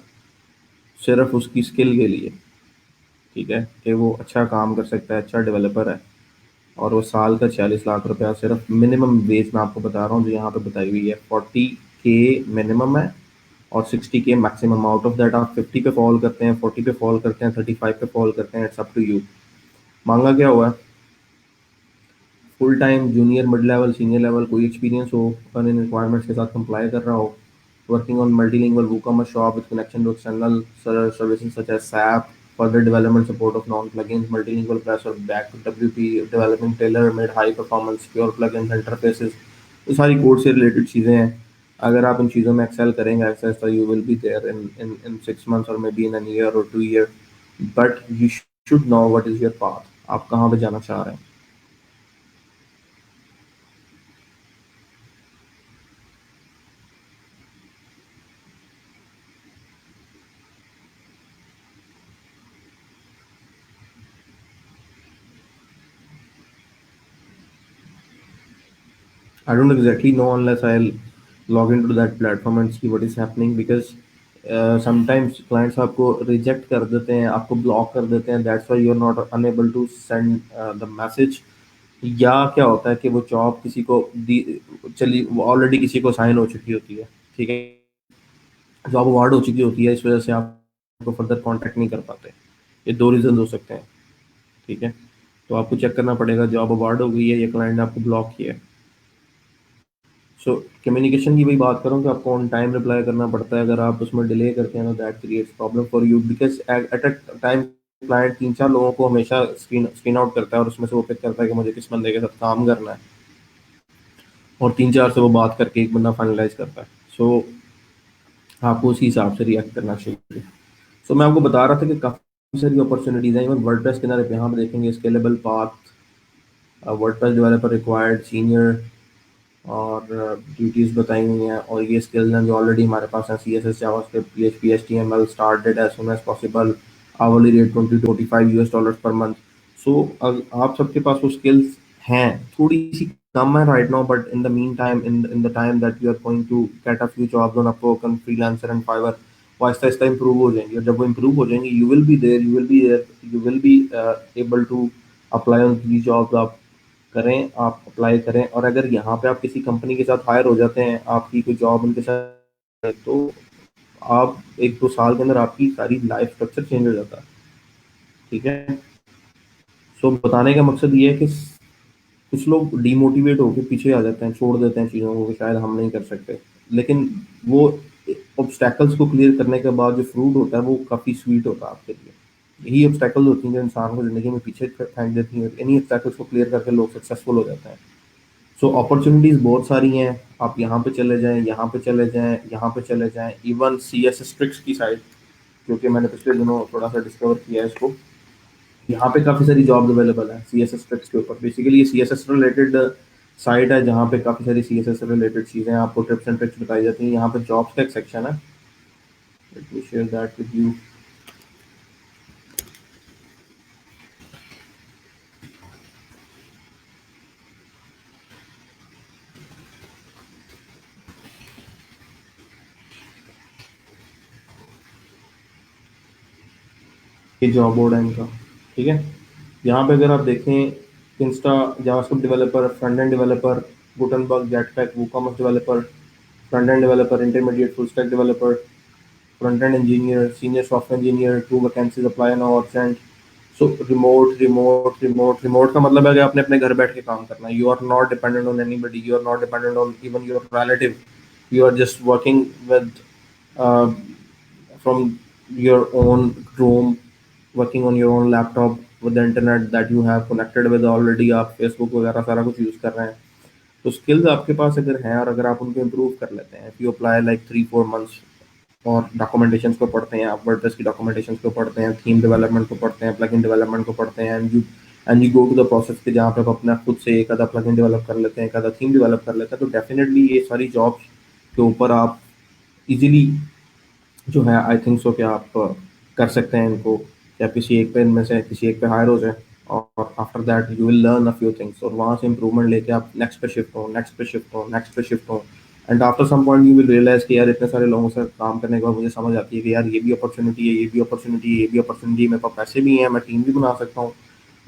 सिर्फ उसकी स्किल के लिए, ठीक है, कि वो अच्छा काम कर सकता है, अच्छा डेवलपर है, और वो साल का 46 लाख रुपया सिर्फ मिनिमम वेज मैं आपको बता रहा हूँ जो यहाँ पे बताई हुई है, 40K मिनिमम है और 60K maximum. Out of that आप 50 पे फॉल करते हैं, 40 पे फॉल करते हैं, 35 पे फॉल करते हैं, इट्स अप टू यू। मांगा क्या हुआ है? Full time junior, mid level, senior level, कोई एक्सपीरियंस हो और इन रिक्वायरमेंट्स के साथ कंप्लाई कर रहा हो, working on multilingual WooCommerce shop with connection to external services such as SAP, further development support of non-plugins, multilingual press or back WP, developing tailor-made high performance pure plugins interfaces। ये सारी code से related चीज़ें हैं। अगर आप इन चीज़ों में Excel करेंगे ऐसा ऐसा, you will be there in 6 months और maybe in an year और 2 year। But you should know what is your path, आप कहाँ पे जाना चाह रहे हैं। I don't exactly know unless I'll log into that platform and see what is happening, because sometimes clients आपको reject कर देते हैं, आपको block कर देते हैं, that's why you're not unable to send the message। या क्या होता है कि वो जॉब किसी को दी, चली वो ऑलरेडी किसी को साइन हो चुकी होती है, ठीक है, जॉब अवार्ड हो चुकी होती है, इस वजह से आप आपको फर्दर कॉन्टैक्ट नहीं कर पाते। ये दो रीजन हो सकते हैं, ठीक है। तो आपको चेक करना पड़ेगा जॉब अवार्ड हो गई है या क्लाइंट ने आपको ब्लॉक किया है। सो कम्युनिकेशन की वही बात करूँ कि आपको ऑन टाइम रिप्लाई करना पड़ता है। अगर आप उसमें डिले करते हैं ना, that creates problem for you, because at a time client 3-4 लोगों को हमेशा स्क्रीन स्क्रीन आउट करता है और उसमें से वो पिक करता है कि मुझे किस बंदे के साथ काम करना है, और 3-4 से वो बात करके एक बंदा फाइनलाइज करता है। सो आपको उसी हिसाब से रिएक्ट करना चाहिए। सो मैं आपको बता रहा था कि काफ़ी सारी अपॉर्चुनिटीज़ हैं। इवन वर्डप्रेस के अंदर यहाँ पे देखेंगे scalable path, WordPress developer required senior, और ड्यूटीज़ बताई हुई हैं, और ये स्किल्स हैं जो ऑलरेडी हमारे पास हैं। CSS, JavaScript, PHP, HTML, started as soon as possible, hourly rate $20 to $25 per month. सो आप सबके पास वो स्किल्स हैं, थोड़ी सी कम है right now, but in the meantime, in the time that you are going to get a few jobs on Upwork and Freelancer and Fiverr, वो आहिस्ता आहिस्ता इंप्रूव हो जाएंगी। और जब वो इंप्रूव हो जाएंगी, you will be able to apply on the jobs. आप करें, आप अप्लाई करें, और अगर यहाँ पे आप किसी कंपनी के साथ हायर हो जाते हैं, आपकी कोई जॉब उनके साथ है, तो आप 1-2 साल के अंदर आपकी सारी लाइफ स्ट्रक्चर चेंज हो जाता है। ठीक है। सो बताने का मकसद ये है कि कुछ लोग डिमोटिवेट होकर पीछे आ जाते हैं, छोड़ देते हैं चीज़ों को कि शायद हम नहीं कर सकते, लेकिन वो ऑब्स्टैकल्स को क्लियर करने के बाद जो फ्रूट होता है वो काफ़ी स्वीट होता है आपके लिए। यही ऑब्स्टैकल्स होती हैं जो इंसान को ज़िंदगी में पीछे फेंक देती हैं। इन्हीं ऑब्स्टैकल्स को क्लियर करके लोग सक्सेसफुल हो जाते हैं। सो अपॉर्चुनिटीज़ बहुत सारी हैं, आप यहाँ पे चले जाएँ, यहाँ पे चले जाएँ, यहाँ पे चले जाएँ, इवन CSS ट्रिक्स की साइड, क्योंकि मैंने पिछले दिनों थोड़ा सा डिस्कवर किया है इसको। यहाँ पे काफ़ी सारी जॉब्स अवेलेबल है CSS ट्रिक्स के ऊपर। बेसिकली ये CSS रिलेटेड साइट है जहाँ पे काफ़ी सारी CSS रिलेटेड चीज़ें आपको टिप्स एंड ट्रिक्स बताई जाती हैं। यहाँ पे जॉब्स का एक सेक्शन है, let me share that with you. ये जॉब बोर्ड है इनका। ठीक है। यहाँ पे अगर आप देखें, Insta JavaScript developer, front end developer, Gutenberg, jetpack, WooCommerce developer, front end developer, intermediate full stack developer, front end engineer, senior software engineer, 2 vacancies apply now और सेंड। सो रिमोट रिमोट रिमोट रिमोट का मतलब है कि आपने अपने घर बैठ के काम करना है। You are not dependent on anybody, you are not dependent on even your relative, you are just working with from your own room, working on your own laptop with the internet that you have connected with already। आप Facebook वगैरह सारा कुछ use कर रहे हैं। तो skills आपके पास अगर हैं, और अगर आप उनको इम्प्रूव कर लेते हैं, if you apply like 3-4 months, और डॉक्यूमेंटेशन को पढ़ते हैं, आप वर्डप्रेस की डॉक्यूमेंटेशन को पढ़ते हैं, थीम डेवलपमेंट को पढ़ते हैं, प्लगइन डेवलपमेंट को पढ़ते हैं, and you go to the process के जहाँ पे आप अपना खुद से एक आधा प्लगइन डेवलप कर लेते हैं, एक आधा थीम डेवलप कर लेते हैं, तो डेफिनेटली ये सारी जॉब्स के ऊपर आप इजीली जो है, आई थिंक सो कि आप कर सकते हैं इनको, या किसी एक पे इनमें से किसी एक पे हायर हो जाए, और after that you will learn a few things, और वहाँ से इंप्रूवमेंट लेके आप नेक्स्ट पे शिफ्ट हो, नेक्स्ट पे शिफ्ट हो, नेक्स्ट पे शिफ्ट हो। And after some point you will realise कि यार इतने सारे लोगों से काम करने के बाद मुझे समझ आती है कि यार ये भी अपॉर्चुनिटी है, ये भी अपॉर्चुनिटी है, ये भी अपॉर्चुनिटी है, मेरे पास पैसे भी हैं, मैं टीम भी बना सकता हूँ,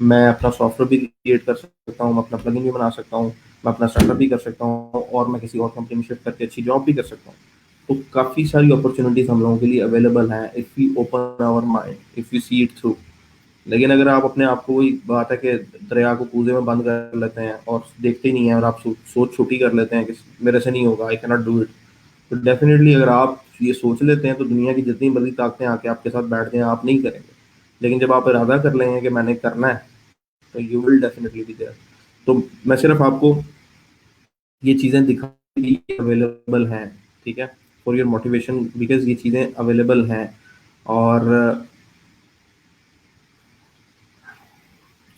मैं अपना सॉफ्टवेयर भी क्रिएट कर सकता हूँ, मैं अपना प्लगइन भी बना सकता हूँ, मैं अपना स्टार्टअप भी कर सकता हूँ, और मैं किसी और कंपनी में शिफ्ट करके अच्छी जॉब भी कर सकता हूँ। तो काफ़ी सारी अपॉर्चुनिटीज हम लोगों के लिए अवेलेबल हैं, if we open our mind, if you see it through. लेकिन अगर आप अपने आप को, वही बात है कि दरिया को कूजे में बंद कर लेते हैं और देखते ही नहीं है, और आप सोच छोटी कर लेते हैं कि मेरे से नहीं होगा, I can not do it, तो डेफिनेटली अगर आप ये सोच लेते हैं, तो दुनिया की जितनी बड़ी ताकतें आके आपके साथ बैठ जाएं, आप नहीं करेंगे। लेकिन जब आप इरादा कर लेंगे कि मैंने करना है, तो you will definitely be there. तो मैं सिर्फ आपको ये चीज़ें दिखाई अवेलेबल हैं, ठीक है, फॉर योर मोटिवेशन, बिकॉज ये चीज़ें अवेलेबल हैं। और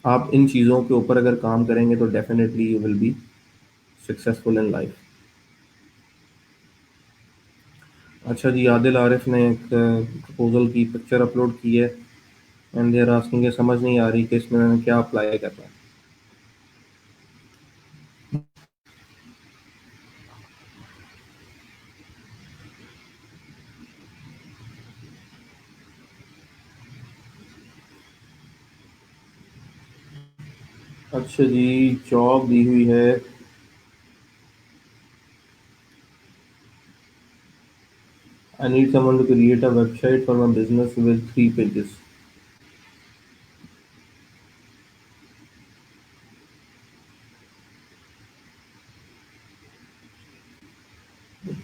आप इन चीज़ों के ऊपर अगर काम करेंगे, तो definitely you will be successful in life. अच्छा जी, आदिल आरिफ ने एक प्रपोजल की पिक्चर अपलोड की है, एंड देयर आस्किंग, समझ नहीं आ रही कि इसमें मैंने क्या अप्लाई करना है। अच्छा जी, जॉब दी हुई है, I need someone to create a website for my business with 3 pages.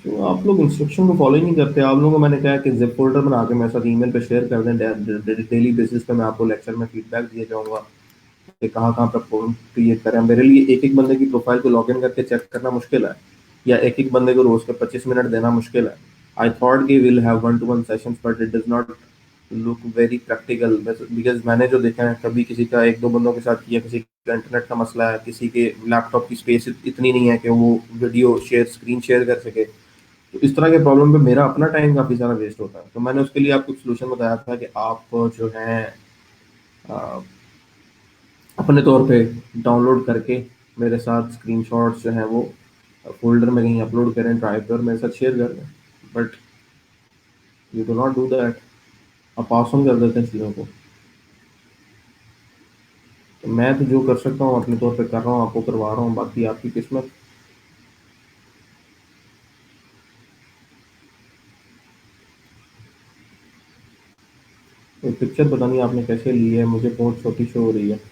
तो आप लोग इंस्ट्रक्शन को फॉलो ही नहीं करते। आप लोगों को मैंने कहा कि जिप फोल्डर बना के मेरे साथ ईमेल पे शेयर कर दें, डेली बेसिस पे मैं आपको लेक्चर में फीडबैक दिए जाऊंगा कि कहाँ कहाँ पर क्रिएट करें। मेरे लिए एक एक बंदे की प्रोफाइल को लॉग इन करके चेक करना मुश्किल है, या एक एक बंदे को रोज के 25 मिनट देना मुश्किल है। आई थॉट कि will have 1-to-1 sessions, but it does not look very practical, because मैंने जो देखा है, कभी किसी का 1-2 बंदों के साथ किया, किसी का इंटरनेट का मसला है, किसी के लैपटॉप की स्पेस इतनी नहीं है कि वो वीडियो शेयर स्क्रीन शेयर कर सके। तो इस तरह के प्रॉब्लम पे मेरा अपना टाइम काफ़ी सारा वेस्ट होता है। तो मैंने उसके लिए आपको सोल्यूशन बताया था कि आप जो है अ, अपने तौर पे डाउनलोड करके मेरे साथ स्क्रीनशॉट्स जो हैं वो फ़ोल्डर में कहीं अपलोड करें, ड्राइव पर मेरे साथ शेयर कर दें। But you do not do that. आप पास ऑन कर देते हैं चीज़ों को। तो मैं तो जो कर सकता हूँ अपने तौर पे कर रहा हूँ, आपको करवा रहा हूँ, बाकी आपकी किस्मत। ये पिक्चर पता नहीं आपने कैसे ली है, मुझे बहुत छोटी शो हो रही है।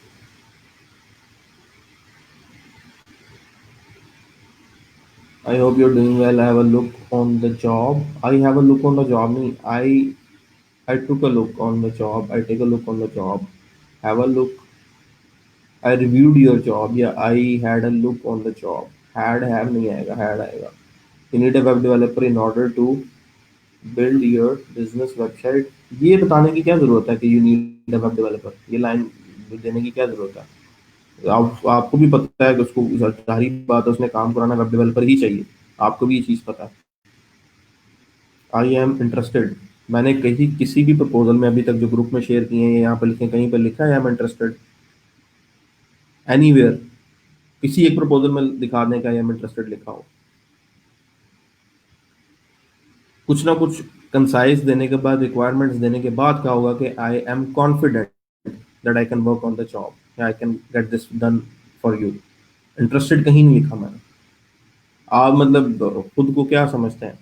I hope you're doing well. I have a look on the job. I have a look on the job. नहीं, I took a look on the job. I take a look on the job. Have a look. I reviewed your job. Yeah, I had a look on the job. Had have नहीं आएगा, had आएगा. You need a web developer in order to build your business website. ये बताने की क्या जरूरत है कि you need a web developer? ये लाइन देने की क्या जरूरत है? आपको भी पता है कि उसको जाहिर बात है उसने काम कराना वेब डेवलपर ही चाहिए। आपको भी ये चीज़ पता है। आई एम इंटरेस्टेड। मैंने कहीं किसी भी प्रपोजल में अभी तक जो ग्रुप में शेयर किए हैं यहाँ पर लिखे, कहीं पर लिखा है आई एम इंटरेस्टेड? एनीवेयर किसी एक प्रपोजल में दिखा दें कि आई एम इंटरेस्टेड लिखा हो। कुछ ना कुछ कंसाइज देने के बाद, रिक्वायरमेंट्स देने के बाद क्या होगा कि I am confident that I can work on the job, I can get this done for you. Interested कहीं नहीं लिखा मैंने। आप मतलब खुद को क्या समझते हैं?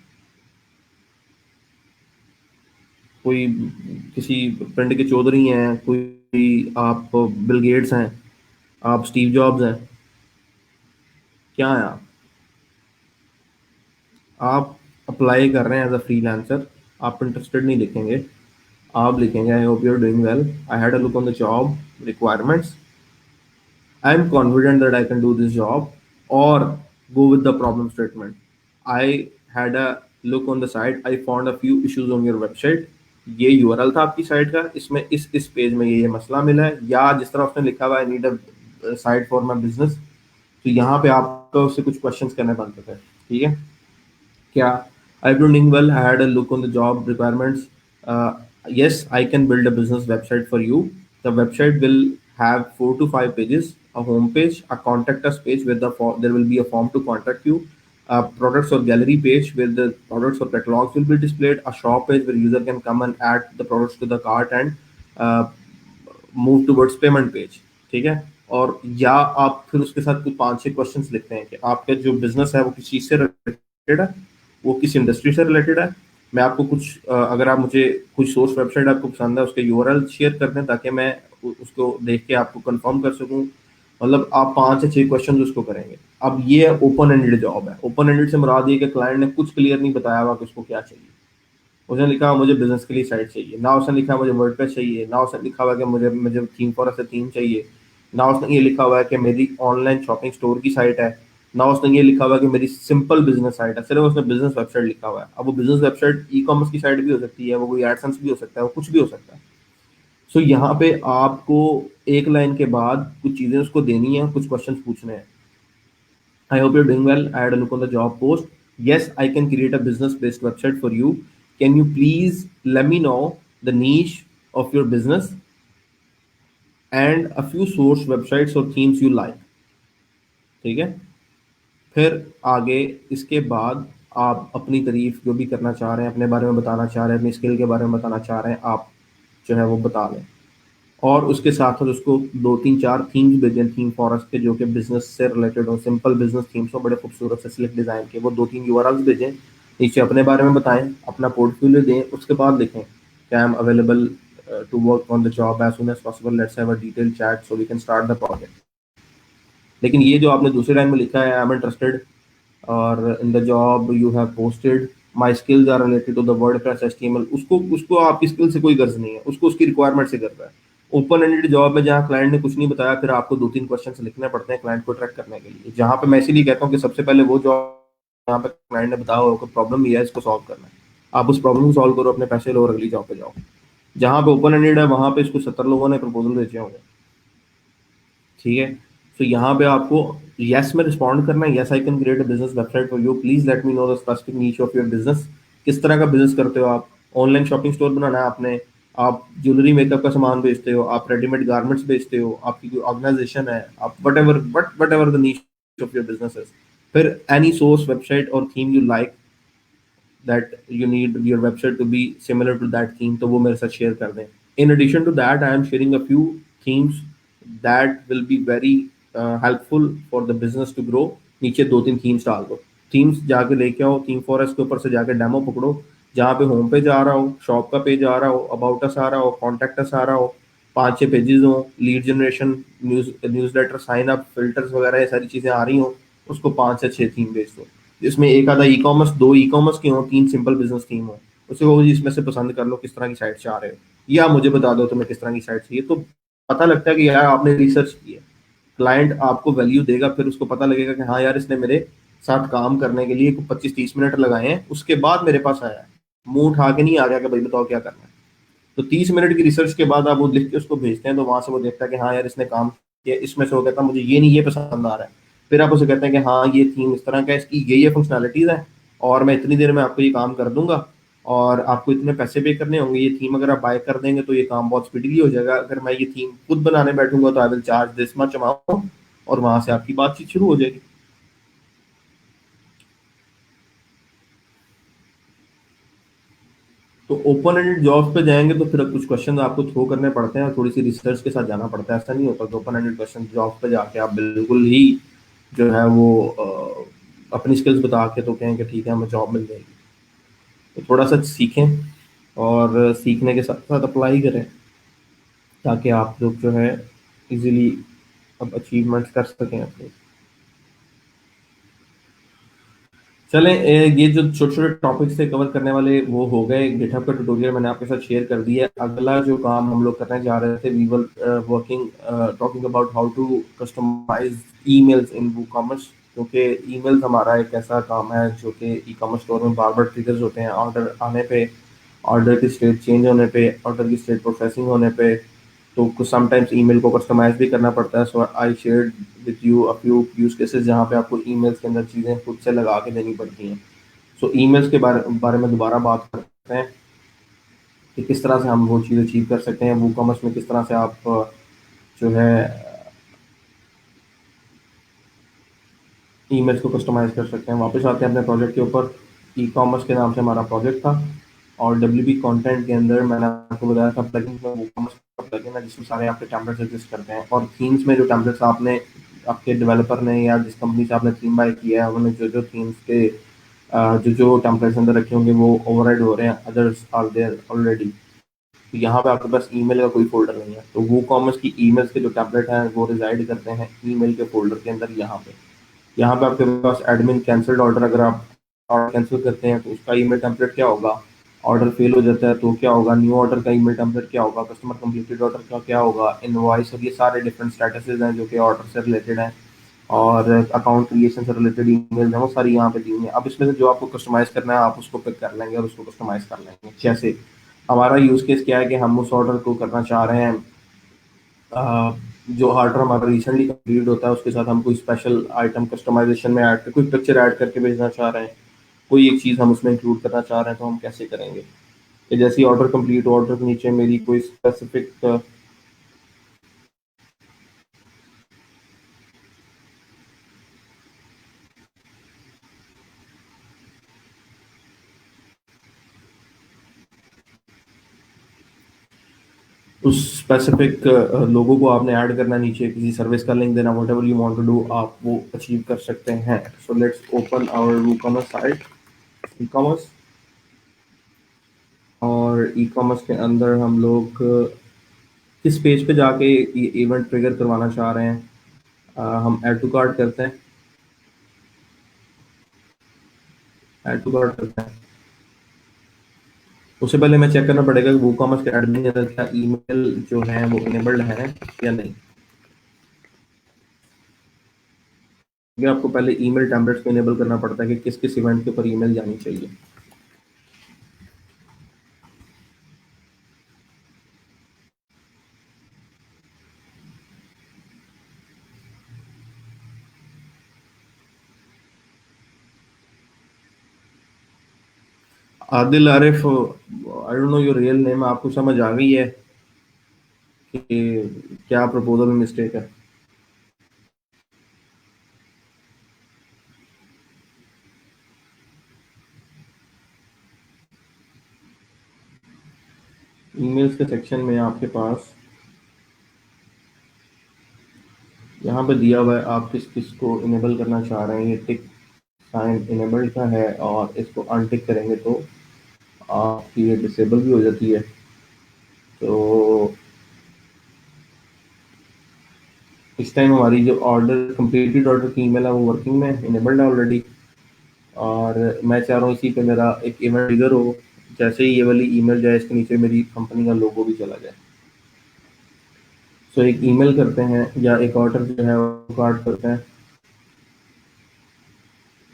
कोई किसी पिंड के चौधरी हैं, कोई आप बिल गेट्स हैं, आप स्टीव जॉब्स हैं? क्या है आप अप्लाई कर रहे हैं एज अ फ्रीलांसर, आप इंटरेस्टेड नहीं लिखेंगे। आप लिखेंगे I hope you are doing well, I had a look on the job requirements, I am confident that I can do this job, और go with the problem statement. I had a look on the site, I found a few issues on your website. ये URL था आपकी site का, इसमें इस page में ये मसला मिला है, या जिस तरह उसने लिखा हुआ है I need a site for my business. तो यहाँ पे आपको उससे कुछ क्वेश्चंस करने बनते थे। ठीक है? क्या I've been doing well. I had a look on the job requirements. Yes, I can build a business website for you. The website will have 4 to 5 pages: a home page, a contact us page where there will be a form to contact you, a products or gallery page where the products or catalogs will be displayed, a shop page where user can come and add the products to the cart and uh, move towards payment page. ठीक है? और या आप फिर उसके साथ कुछ 5-6 questions लिखते हैं कि आपका जो बिजनेस है वो किस चीज़ से रिलेटेड है, वो किस इंडस्ट्री से रिलेटेड है। मैं आपको कुछ अगर आप मुझे कुछ सोर्स वेबसाइट आपको पसंद है उसके यूआरएल शेयर कर दें ताकि मैं उसको देख के आपको कंफर्म कर सकूं। मतलब आप 5 से 6 क्वेश्चन उसको करेंगे। अब ये ओपन एंडेड जॉब है। ओपन एंडेड से मुराद ये कि क्लाइंट ने कुछ क्लियर नहीं बताया हुआ कि उसको क्या चाहिए। उसने लिखा मुझे बिजनेस के लिए साइट चाहिए, ना उसने लिखा मुझे वर्डप्रेस चाहिए, ना उसने लिखा हुआ कि मुझे मुझे थीम फॉरेस्ट से थीम चाहिए, ना उसने ये लिखा हुआ है कि मेरी ऑनलाइन शॉपिंग स्टोर की साइट है, ना उसने ये लिखा हुआ है कि मेरी सिंपल बिजनेस साइट है। सिर्फ उसने बिजनेस वेबसाइट लिखा हुआ है। अब वो बिजनेस वेबसाइट ई कॉमर्स की साइट भी हो सकती है, वो कोई एडसेंस भी हो सकता है, वो कुछ भी हो सकता है। सो यहाँ पे आपको एक लाइन के बाद कुछ चीजें उसको देनी है, कुछ क्वेश्चन पूछने हैं। I hope you're doing well. I had a look on the job post. Yes, I can create a business based website for you. Can you please let me know the niche of your business and a few source websites or themes you like? ठीक है? फिर आगे इसके बाद आप अपनी तारीफ जो भी करना चाह रहे हैं, अपने बारे में बताना चाह रहे हैं, अपनी स्किल के बारे में बताना चाह रहे हैं, आप जो है वो बता लें। और उसके साथ साथ उसको 2-3-4 थीम्स भेजें, थीम फॉरेस्ट के, जो कि बिजनेस से रिलेटेड हो, सिंपल बिजनेस थीम्स हो, बड़े खूबसूरत से स्लिक डिजाइन के। वो 2-3 यूआरएल्स भेजें, नीचे अपने बारे में बताएं, अपना पोर्टफोलियो दें, उसके बाद लिखें कि I am available to work on the job as soon as possible, let's have a detail chat so we can start the project. लेकिन ये जो आपने दूसरे लाइन में लिखा है आई एम इंटरेस्टेड और in the job you have posted my skills are related to the WordPress HTML, उसको उसको आपकी स्किल से कोई गर्ज नहीं है, उसको उसकी रिक्वायरमेंट से गर्ज है। ओपन एंडेड जॉब में जहाँ क्लाइंट ने कुछ नहीं बताया, फिर आपको 2-3 क्वेश्चन लिखने पड़ते हैं क्लाइंट को अट्रैक्ट करने के लिए। जहाँ पे मैं इसीलिए कहता हूँ कि सबसे पहले वो जॉब जहाँ पे क्लाइंट ने बताया होगा प्रॉब्लम ये है, इसको सॉल्व करना है, आप उस प्रॉब्लम को सॉल्व करो, अपने पैसे लो और अगली जॉब पे जाओ। जहाँ पे ओपन एंडेड है वहां पे इसको 70 लोगों ने प्रपोजल भेजे होंगे। ठीक है। तो यहाँ पे आपको यस में रिस्पॉन्ड करना है, yes I can create a business website for you, please let me know the specific नीच ऑफ योर बिजनेस। किस तरह का बिजनेस करते हो आप? ऑनलाइन शॉपिंग स्टोर बनाना है आपने, आप ज्वेलरी मेकअप का सामान बेचते हो, आप रेडीमेड गारमेंट्स बेचते हो, आपकी कोई ऑर्गेनाइजेशन है, आप वट एवर द नीच ऑफ योर बिजनेस इज। फिर एनी सोर्स वेबसाइट और theme you like that you need your website to be similar to that theme, तो वो मेरे साथ शेयर कर दें। In addition to that, I am sharing a few themes that will be very helpful for the business to grow। नीचे दो तीन themes डाल दो, themes जाके लेके आओ, थीम फॉरेस्ट के ऊपर से जाके डेमो पकड़ो, जहाँ पे होम पेज आ रहा हो, शॉप का पेज आ रहा हो, अबाउट अस आ रहा हो, कॉन्टेक्ट अस आ रहा हो, पांच छह पेजेस हो, lead generation, newsletter, sign up, filters वगैरह ये सारी चीजें आ रही हो, उसको पांच से छह थीम भेज दो। जिसमें एक आधा ई कॉमर्स, दो ई कॉमर्स की हो, तीन सिंपल बिजनेस थीम हो। उसे वो जी इसमें से पसंद कर लो किस तरह की साइट चाह रहे हो, या मुझे बता दो तुम्हें किस तरह की साइट चाहिए। तो पता लगता है कि यार आपने रिसर्च की है। क्लाइंट आपको वैल्यू देगा, फिर उसको पता लगेगा कि हाँ यार इसने मेरे साथ काम करने के लिए 25-30 मिनट लगाए हैं, उसके बाद मेरे पास आया है, मुंह उठा के नहीं आ गया कि भाई बताओ क्या करना है। तो 30 मिनट की रिसर्च के बाद आप वो लिख के उसको भेजते हैं, तो वहां से वो देखता है कि हाँ यार इसने काम किया, इसमें से वो कहता है मुझे ये नहीं ये पसंद आ रहा है। फिर आप उसे कहते हैं कि हाँ ये थीम इस तरह का है, इसकी ये फंक्शनैलिटीज है, और मैं इतनी देर में आपको ये काम कर दूंगा, और आपको इतने पैसे पे करने होंगे। ये थीम अगर आप बाय कर देंगे तो ये काम बहुत स्पीडली हो जाएगा। अगर मैं ये थीम खुद बनाने बैठूंगा तो I will charge this much amount, और वहां से आपकी बातचीत शुरू हो जाएगी। तो ओपन एंडेड जॉब्स पे जाएंगे तो फिर कुछ क्वेश्चन आपको थ्रो करने पड़ते हैं और थोड़ी सी रिसर्च के साथ जाना पड़ता है। ऐसा नहीं होता कि ओपन एंडेड क्वेश्चन जॉब पे जाके आप बिल्कुल ही जो है वो अपनी स्किल्स बता के तो कहें कि ठीक है हमें जॉब मिल जाएगी। तो थोड़ा सा सीखें, और सीखने के साथ साथ अप्लाई करें, ताकि आप लोग जो है इजीली अब अचीवमेंट्स कर सकें अपने। चलें, ये जो छोटे छोटे टॉपिक्स थे कवर करने वाले वो हो गए। गिटहब का ट्यूटोरियल मैंने आपके साथ शेयर कर दिया है। अगला जो काम हम लोग करने जा रहे थे, we were working talking about how to customise emails in WooCommerce. क्योंकि ईमेल्स हमारा एक ऐसा काम है जो कि ई कॉमर्स स्टोर में बार बार ट्रिगर्स होते हैं, ऑर्डर आने पे, ऑर्डर की स्टेट चेंज होने पे, ऑर्डर की स्टेट प्रोसेसिंग होने पे, तो कुछ समटाइम्स ईमेल को कस्टमाइज भी करना पड़ता है। So I shared with you a few use cases जहाँ पे आपको ईमेल्स के अंदर चीज़ें खुद से लगा के देनी पड़ती हैं। सो ईमेल्स के बारे में दोबारा बात करते हैं कि किस तरह से हम वो चीज़ अचीव कर सकते हैं वो कॉमर्स में, किस तरह से आप जो है ईमेल्स को कस्टमाइज कर सकते हैं। वापस आते हैं अपने प्रोजेक्ट के ऊपर। ई कॉमर्स के नाम से हमारा प्रोजेक्ट था, और डब्ल्यू बी कॉन्टेंट के अंदर मैंने आपको बताया था प्लगइन में वो कॉमर्स का प्लगइन है जिसमें सारे आपके टेम्पलेट्स एग्जिस्ट करते हैं। और थीम्स में जो टेम्पलेट्स आपने आपके डेवलपर ने या जिस कंपनी से आपने थीम बाय किया है उन्होंने जो जो थीम्स के जो जो टेम्पलेट्स अंदर रखे होंगे वो ओवरराइड हो रहे हैं, अदर्स आर देयर ऑलरेडी। तो यहाँ पे आपके पास ईमेल का कोई फोल्डर नहीं है, तो वो कॉमर्स की ईमेल्स के जो टेम्पलेट हैं वो रिजाइड करते हैं ईमेल के फोल्डर के अंदर। यहाँ पे आपके पास एडमिन कैंसल्ड ऑर्डर, अगर आप ऑर्डर कैंसिल करते हैं तो उसका ईमेल टेम्पलेट क्या होगा, ऑर्डर फेल हो जाता है तो क्या होगा, न्यू ऑर्डर का ईमेल टेम्पलेट क्या होगा, कस्टमर कंप्लीटेड ऑर्डर का क्या होगा, इनवॉइस, और ये सारे डिफरेंट स्टेटसेस हैं जो कि ऑर्डर से रिलेटेड हैं, और अकाउंट क्रिएशन से रिलेटेड ईमेल है वो सारी यहाँ पे दी हुई हैं। अब इसमें से जो आपको कस्टमाइज करना है आप उसको पिक कर लेंगे और उसको कस्टमाइज कर लेंगे। जैसे हमारा यूज केस क्या है कि हम उस ऑर्डर को करना चाह रहे हैं, जो ऑर्डर हमारा रिसेंटली कंप्लीट होता है उसके साथ हम कोई स्पेशल आइटम कस्टमाइजेशन में ऐड, कोई पिक्चर ऐड करके भेजना चाह रहे हैं, कोई एक चीज़ हम उसमें इंक्लूड करना चाह रहे हैं, तो हम कैसे करेंगे। कि जैसे ही ऑर्डर कंप्लीट, ऑर्डर के नीचे मेरी कोई स्पेसिफिक उस स्पेसिफिक लोगो को आपने ऐड करना, नीचे किसी सर्विस का लिंक देना, whatever you want to do आप वो अचीव कर सकते हैं। So let's open our e commerce site, e commerce. और ई कॉमर्स के अंदर हम लोग किस पेज पे जाके इवेंट ट्रिगर करवाना चाह रहे हैं, हम ऐड टू कार्ट करते हैं, ऐड टू कार्ट करते हैं। उससे पहले मैं चेक करना पड़ेगा कि वूकॉमर्स के एडमिन के अंदर क्या ईमेल जो है वो इनेबल्ड है या नहीं। क्योंकि आपको पहले ईमेल टेम्पलेट्स को इनेबल करना पड़ता है कि किस किस इवेंट के ऊपर ईमेल जानी चाहिए। आदिल आरिफ, आई don't know your real name, आपको समझ आ गई है कि क्या प्रपोजल में मिस्टेक है? ईमेल्स के सेक्शन में आपके पास यहाँ पे दिया हुआ है, आप किस किस को इनेबल करना चाह रहे हैं। ये टिक साइन इनेबल्ड का है, और इसको अनटिक करेंगे तो आपकी ये डिसेबल भी हो जाती है। तो इस टाइम हमारी जो ऑर्डर कंप्लीटेड ऑर्डर की ईमेल है वो वर्किंग में इनेबल्ड है ऑलरेडी। और मैं चाह रहा हूँ इसी पे मेरा एक इवेंट ट्रिगर हो, जैसे ही ये वाली ईमेल जाए इसके नीचे मेरी कंपनी का लोगो भी चला जाए। सो एक ईमेल करते हैं, या एक ऑर्डर जो है वो कार्ड करते हैं,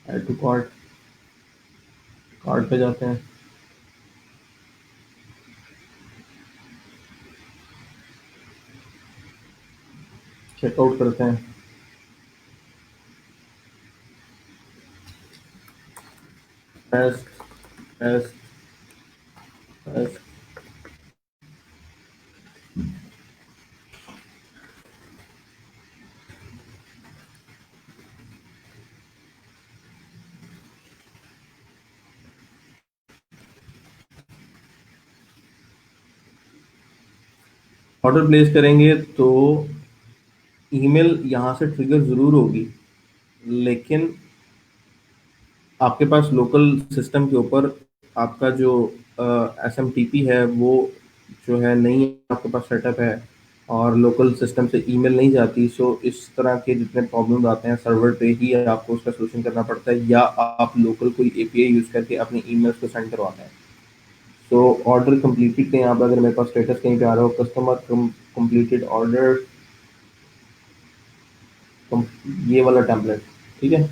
ऐड टू कार्ड, कार्ड पे जाते हैं, चेकआउट करते हैं, test test test. Order place करेंगे तो ईमेल यहाँ से ट्रिगर ज़रूर होगी, लेकिन आपके पास लोकल सिस्टम के ऊपर आपका जो एस एम टी पी है वो जो है नहीं आपके पास सेटअप है, और लोकल सिस्टम से ईमेल नहीं जाती। सो इस तरह के जितने प्रॉब्लम आते हैं सर्वर पे ही आपको उसका सोल्यूशन करना पड़ता है, या आप लोकल कोई एपीआई यूज़ करके अपनी ईमेल्स को सेंड करवाते हैं। सो ऑर्डर कंप्लीटेड के यहाँ पर अगर मेरे पास स्टेटस कहीं पे आ रहा हो, कस्टमर कंप्लीटेड ऑर्डर, ये वाला टेम्पलेट, ठीक है।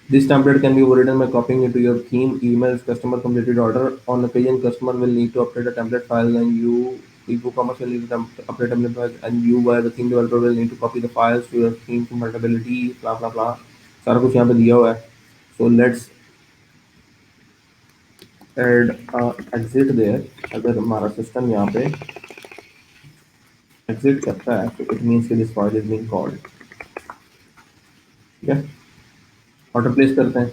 This template can be written by copying into your theme, emails, customer completed order. On occasion, customer will need to update a template file, and e-commerce will need to update template files, and you, via the theme developer, will need to copy the files to your theme compatibility. Blah blah blah. सारा कुछ यहाँ पे दिया हुआ है। So let's add exit there। अगर हमारा system यहाँ पे exit करता है तो it means कि this file is being called। ठीक है, ऑर्डर प्लेस करते हैं।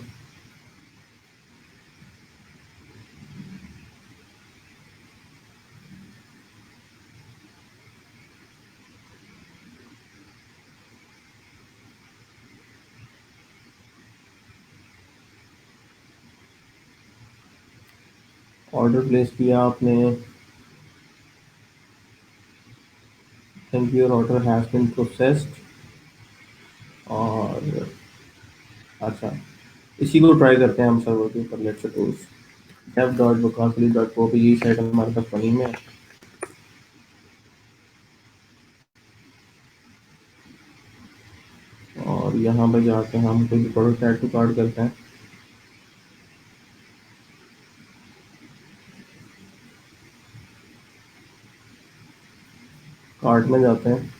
ऑर्डर प्लेस किया आपने, think your order has been processed. और अच्छा, इसी को ट्राई करते हैं हम सर्वर के ऊपर। लेट्स सपोज dev.vocabulary.co पे यही साइट हमारे पास बनी में है। और यहाँ पे जाके हम कोई प्रोडक्ट ऐड टू कार्ट करते हैं, कार्ट में जाते हैं,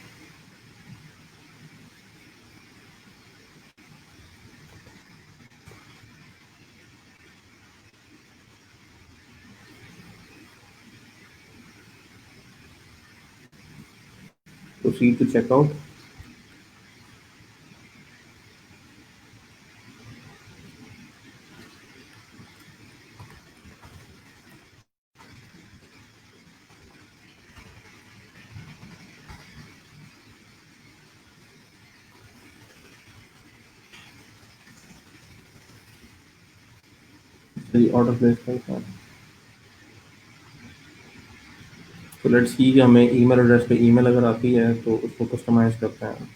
proceed to checkout. Order place करते हैं। तो लेट्स सी कि हमें ईमेल एड्रेस पे ईमेल अगर आती है तो उसको कस्टमाइज करते हैं।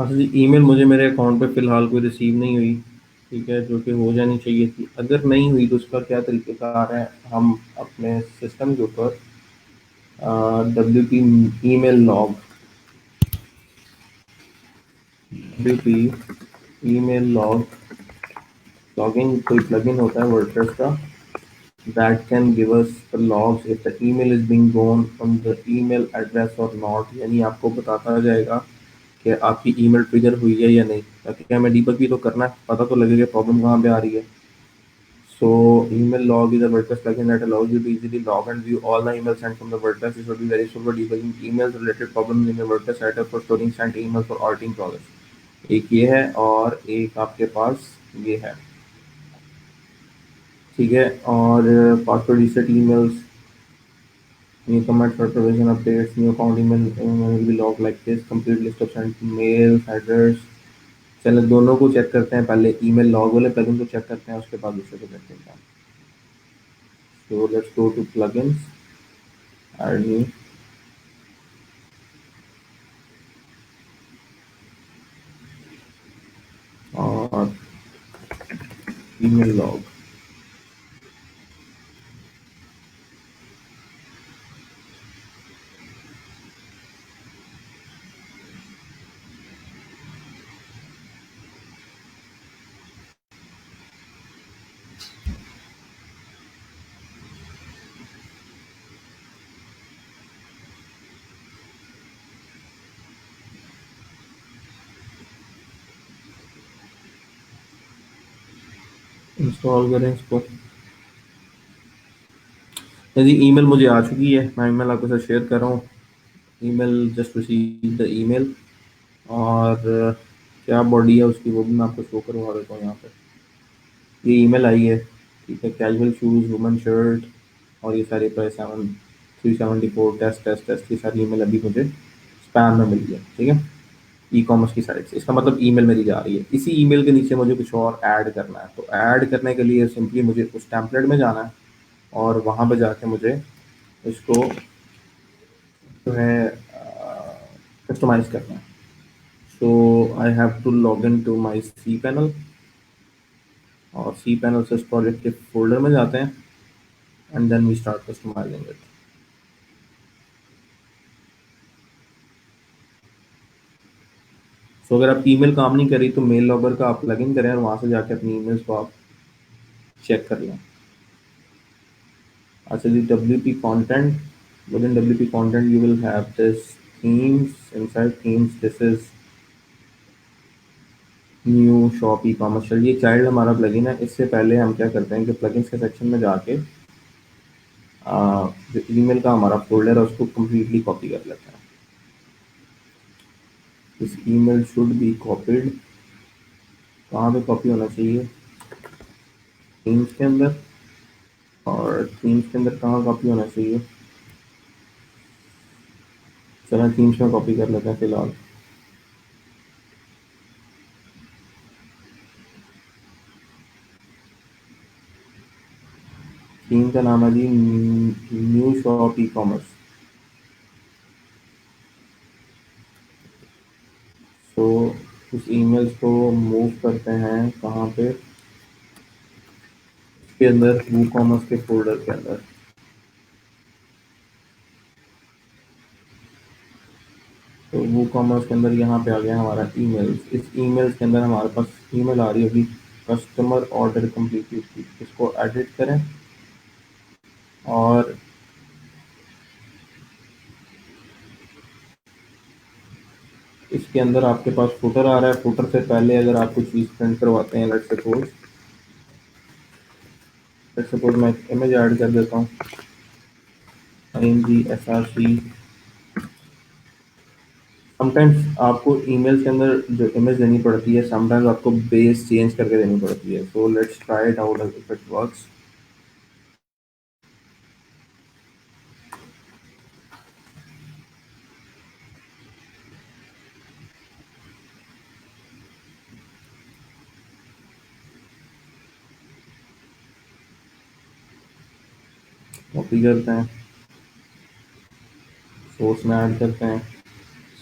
अच्छा जी, ईमेल मुझे मेरे अकाउंट पे फ़िलहाल कोई रिसीव नहीं हुई, ठीक है, जो कि हो जानी चाहिए थी। अगर नहीं हुई तो उसका क्या तरीक़ेकार है, हम अपने सिस्टम के ऊपर WP email log WP email logging कोई प्लगइन होता है वर्डप्रेस का, that can give us the logs if the email is being gone from the email address or not, यानी आपको बताता जाएगा कि आपकी ईमेल ट्रिगर हुई है या नहीं, ताकि हमें डीबग भी तो करना है, पता तो लगेगा प्रॉब्लम कहाँ पे आ रही है। So email log is a WordPress plugin that allows you to easily log and view all the emails sent from the WordPress. This will be very useful for debugging emails related problems in your WordPress setup, for storing sent emails, for auditing progress. एक ये है और एक आपके पास ये है, ठीक है। और password reset emails, new command for provision updates, new account email will be logged like this, complete list of sent mails, headers। चलो दोनों को चेक करते हैं, पहले ईमेल लॉग वाले प्लगइन को चेक करते हैं, उसके बाद दूसरे को चेक करते हैं। So let's go to plugins, add new, और ईमेल लॉग। इंस्टॉल करें इसको। जी ईमेल मुझे आ चुकी है, मैं ईमेल आपके साथ शेयर कर रहा हूँ। Email just receive the email, और क्या बॉडी है उसकी वो भी मैं आपको शो करवा देता हूँ यहाँ पे। ये ईमेल आई है, ठीक है, कैजुअल शूज़ वुमन शर्ट, और ये सारे प्राइस 374 टेस्ट टेस्ट टेस्ट, ये सारी ईमेल अभी मुझे स्पैम में मिली है, ठीक है, ई कॉमर्स की साइट से। इसका मतलब ईमेल मेरी जा रही है। इसी ईमेल के नीचे मुझे कुछ और ऐड करना है, तो ऐड करने के लिए सिंपली मुझे उस टेम्पलेट में जाना है और वहाँ पे जाके मुझे इसको जो है कस्टमाइज़ करना है। So I have to log in to my C panel, और सी पैनल से इस प्रोजेक्ट के फोल्डर में जाते हैं, and then we start customising it. So अगर आप ईमेल काम नहीं करी तो मेल लॉगर का आप प्लगइन करें और वहाँ से जाके अपनी ईमेल्स को आप चेक कर लें। अच्छा जी, WP content, within WP content you will have this themes, inside themes this is new shop e commerce. चलिए चाइल्ड हमारा प्लगइन है, इससे पहले हम क्या करते हैं कि प्लगइन्स के सेक्शन में जाके जो ईमेल का हमारा फोल्डर है उसको कम्प्लीटली कॉपी कर लेते हैं। This email should be copied, कहाँ पे कॉपी होना चाहिए, थीम्स के अंदर, और थीम्स के अंदर कहाँ कॉपी होना चाहिए, चलो थीम्स में कॉपी कर लेते हैं फिलहाल। थीम का नाम है जी न्यू शॉप ई कॉमर्स। तो उस ईमेल्स को मूव करते हैं कहाँ पे, इसके अंदर वू कॉमर्स के फोल्डर के अंदर। तो वो कॉमर्स के अंदर यहाँ पे आ गया हमारा ईमेल्स। इस ईमेल्स के अंदर हमारे पास ईमेल आ रही होगी कस्टमर ऑर्डर कम्प्लीटेड की, इसको एडिट करें, और इसके अंदर आपके पास फुटर आ रहा है। फुटर से पहले अगर आप कुछ चीज़ प्रिंट करवाते हैं, लेट्स सपोज मैं इमेज ऐड कर देता हूँ, IMG SRC। समटाइम्स आपको ईमेल के अंदर जो इमेज देनी पड़ती है, समटाइम्स आपको बेस चेंज करके देनी पड़ती है। So let's try it out if it works. Copy करते हैं, सोर्स में ऐड करते हैं,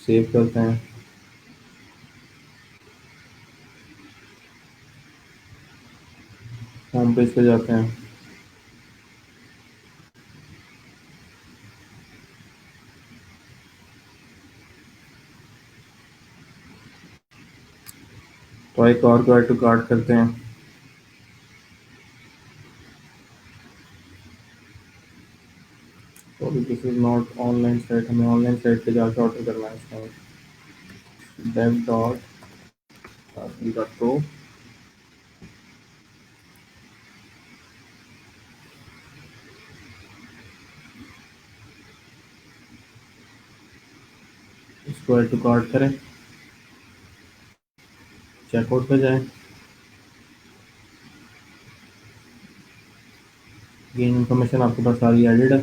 सेव करते हैं, होम पेज पे जाते हैं। तो एक और को ऐड टू कार्ट करते हैं। तो this is not online site, हमें ऑनलाइन साइट पे जाकर ऑर्डर करना है इसका। dev dot dot pro. इसको ऐड टू कार्ट करें, चेकआउट पे जाएं। ये इन्फॉर्मेशन आपके पास सारी एडिड है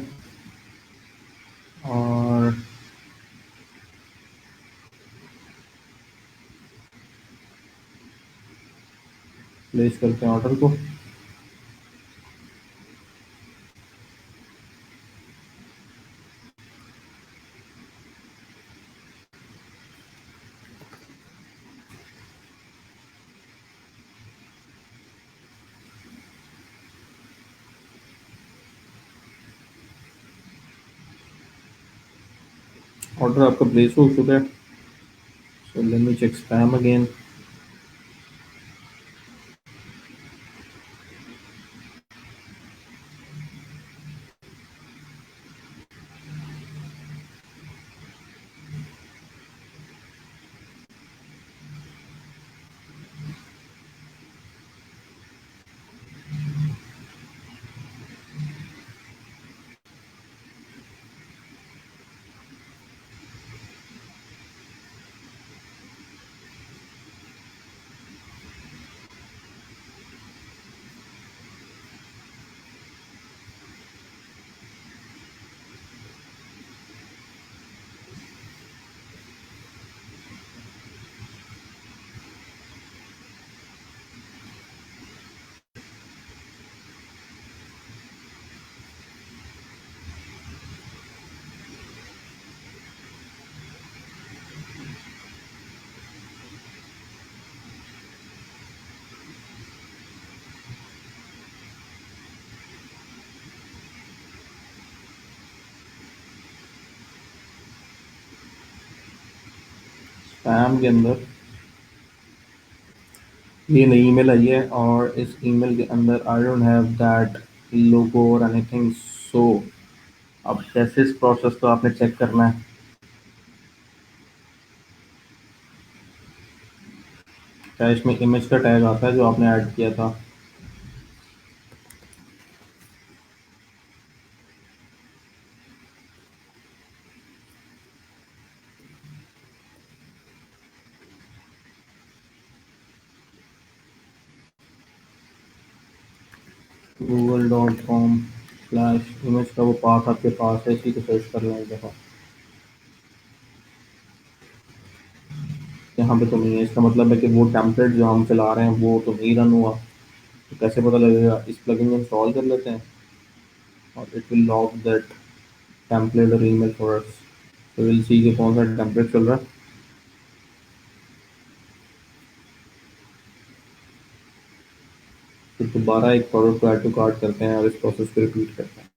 और प्लेस करते हैं ऑर्डर को। ऑर्डर आपका प्लेस हो चुका है। So let me check spam again. Spam के अंदर ये नई ईमेल आई है और इस ईमेल के अंदर आई डोंट हैव दैट लोगो और एनीथिंग। सो अब कैसे इस प्रोसेस को आपने चेक करना है। क्या इसमें इमेज का टैग आता है जो आपने ऐड किया था। google.com/इमेज का वो पाथ आपके पास है, इसी को सर्च कर लें एक दफ़ा। यहाँ पे तो नहीं है, इसका मतलब है कि वो टेम्पलेट जो हम चला रहे हैं वो तो नहीं रन हुआ। तो कैसे पता लगेगा, इस प्लगइन को इंस्टॉल कर लेते हैं और it will log that template और ईमेल फॉर अस। तो विल सी कि कौन सा टेम्पलेट चल रहा है। फिर दोबारा एक प्रोडक्ट को ऐड टू कार्ट करते हैं और इस प्रोसेस को रिपीट करते हैं।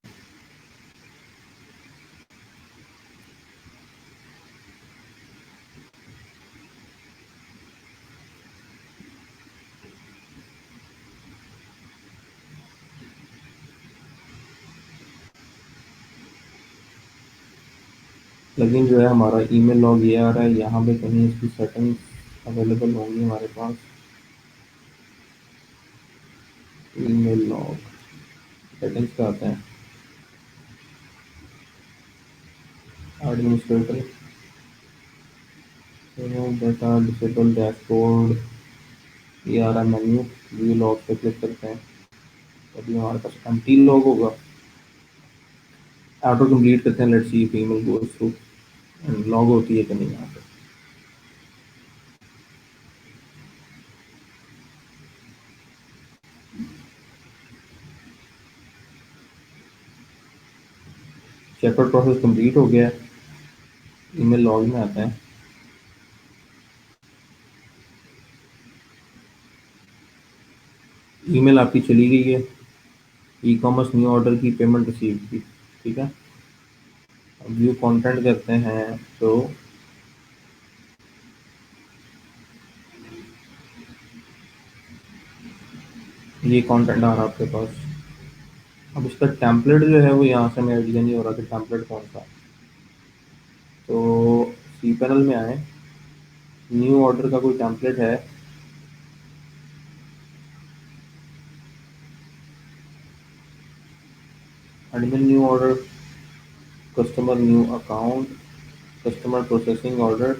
प्लगइन जो है हमारा ईमेल लॉग ये आ रहा है, यहाँ पे कहीं इसकी सेटिंग्स अवेलेबल होंगी हमारे पास। ईमेल लॉग सेटिंग्स पे आते हैं, एडमिनिस्ट्रेटर, डेटा डिसेबल डैशबोर्ड, ये आ रहा है मेन्यू। व्यू लॉग पे क्लिक करते हैं, तभी हमारे पास एम्प्टी लॉग होगा। ऑटो कंप्लीट करते हैं, let's see if email goes through and log होती है कि नहीं यहाँ पे। चेकआउट प्रोसेस कंप्लीट हो गया है, ईमेल लॉग में आते हैं। ईमेल आपकी चली गई है, ई कॉमर्स न्यू ऑर्डर की पेमेंट रिसीव की, ठीक है। अब व्यू कंटेंट करते हैं तो ये कंटेंट आ रहा है आपके पास। अब इसका टेम्पलेट जो है वो यहाँ से हमें आइडिया नहीं हो रहा कि टेम्पलेट कौन सा है। तो सी पैनल में आए, न्यू ऑर्डर का कोई टेम्पलेट है? Admin new order, customer new account, customer processing order.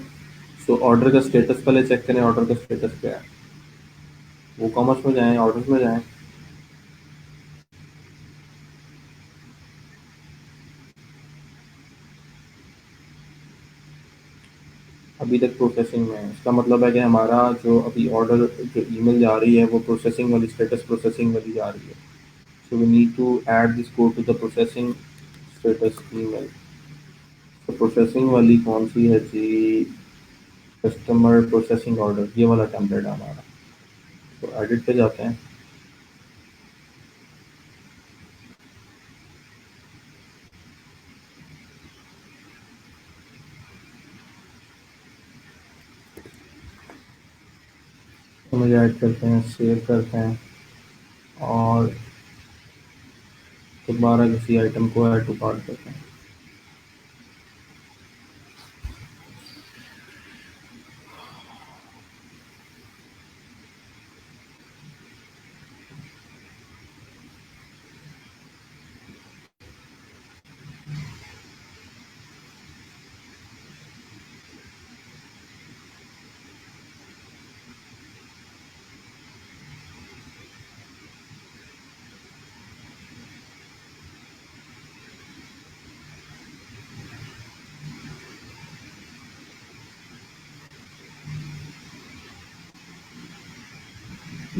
So order का स्टेटस पहले चेक करें, ऑर्डर का स्टेटस क्या है। वो कॉमर्स में जाएं, ऑर्डर्स में जाएं। अभी तक प्रोसेसिंग में है, इसका मतलब है कि हमारा जो अभी ऑर्डर, जो ईमेल जा रही है वो प्रोसेसिंग वाली, स्टेटस प्रोसेसिंग वाली जा रही है। So we need to add this code to the processing status email. तो प्रोसेसिंग वाली कौन सी है जी? कस्टमर प्रोसेसिंग ऑर्डर, ये वाला टेम्पलेट है हमारा। तो एडिट पे जाते हैं। तो मुझे ऐड करते हैं, सेव करते हैं, और दोबारा किसी आइटम को ऐड टू कार्ट करते हैं।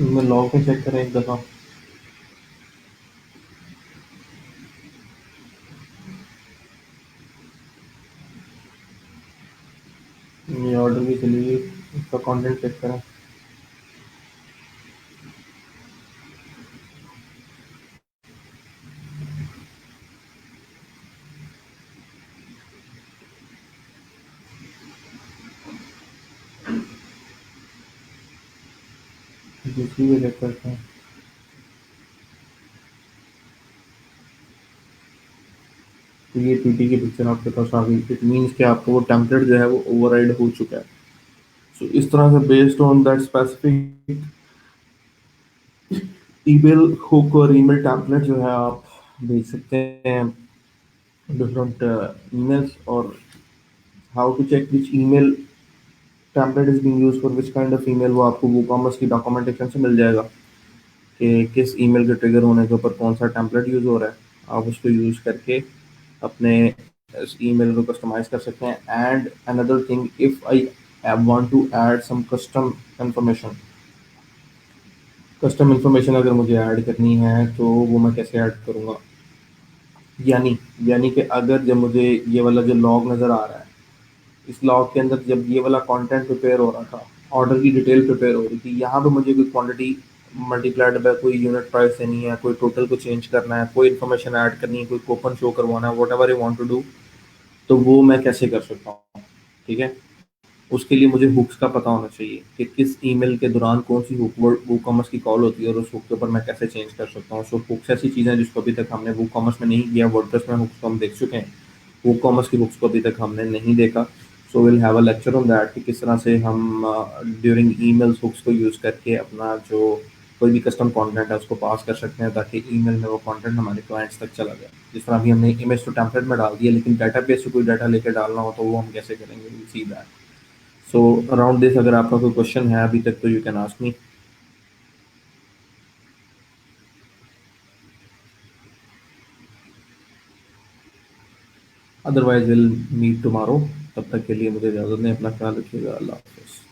मैं लॉग में चेक करें एक दफ़ा। ये ऑर्डर की चली गई, इसका कंटेंट चेक करें। दूसरी को चेक करते हैं। तो ये पीटी की पिक्चर आपके पास आ गई, इट मीन्स कि आपका वो टेम्पलेट जो है वो ओवरराइड हो चुका है। सो इस तरह से based on that specific email hook और ईमेल टेम्पलेट जो है आप भेज सकते हैं डिफरेंट emails, और how to check which email template is being used for which kind of email, वो आपको वूकॉमर्स की डॉक्यूमेंटेशन से मिल जाएगा कि किस ईमेल के ट्रिगर होने के ऊपर कौन सा टेम्पलेट यूज़ हो रहा है। आप उसको यूज़ करके अपने इस ईमेल को कस्टमाइज कर सकते हैं। And another thing, if I want to add some information custom information अगर मुझे ऐड करनी है तो वो मैं कैसे ऐड करूँगा? यानी यानी कि अगर जब मुझे ये वाला जो लॉग नज़र आ रहा है, इस लॉग के अंदर जब ये वाला कंटेंट प्रिपेयर हो रहा था, ऑर्डर की डिटेल प्रिपेयर हो रही थी, यहाँ पे मुझे कोई क्वांटिटी मल्टीप्लाइड बाय कोई यूनिट प्राइस देनी है, कोई टोटल को चेंज करना है, कोई इन्फॉर्मेशन ऐड करनी है, कोई कूपन शो करवाना है, whatever I want to do, तो वो मैं कैसे कर सकता हूँ? ठीक है। उसके लिए मुझे हुक्स का पता होना चाहिए कि किस ईमेल के दौरान कौन सी हुक वर्ड वू कॉमर्स की कॉल होती है, और उस हुक के ऊपर मैं कैसे चेंज कर सकता हूँ। सो हुक्स ऐसी चीज़ें हैं जिसको अभी तक हमने वू कॉमर्स में नहीं किया। वर्डप्रेस में हुक्स को हम देख चुके हैं, वू कॉमर्स की हुक्स को अभी तक हमने नहीं देखा। So will have a lecture on that कि किस तरह से हम ड्यूरिंग ईमेल्स हुक्स को यूज़ करके अपना जो कोई भी कस्टम कंटेंट है उसको पास कर सकते हैं, ताकि ईमेल में वो कंटेंट हमारे क्लाइंट्स तक चला जाए। जिस तरह अभी हमने इमेज तो टेम्पलेट में डाल दिया, लेकिन डेटाबेस से कोई डाटा लेकर डालना हो तो वो हम कैसे करेंगे? We see that. So around this अगर आपका कोई क्वेश्चन है अभी तक तो you can ask me, otherwise will meet tomorrow. तब तक के लिए मुझे इजाज़त दें, अपना ख्याल रखिएगा। अल्लाह हाफ़िज़।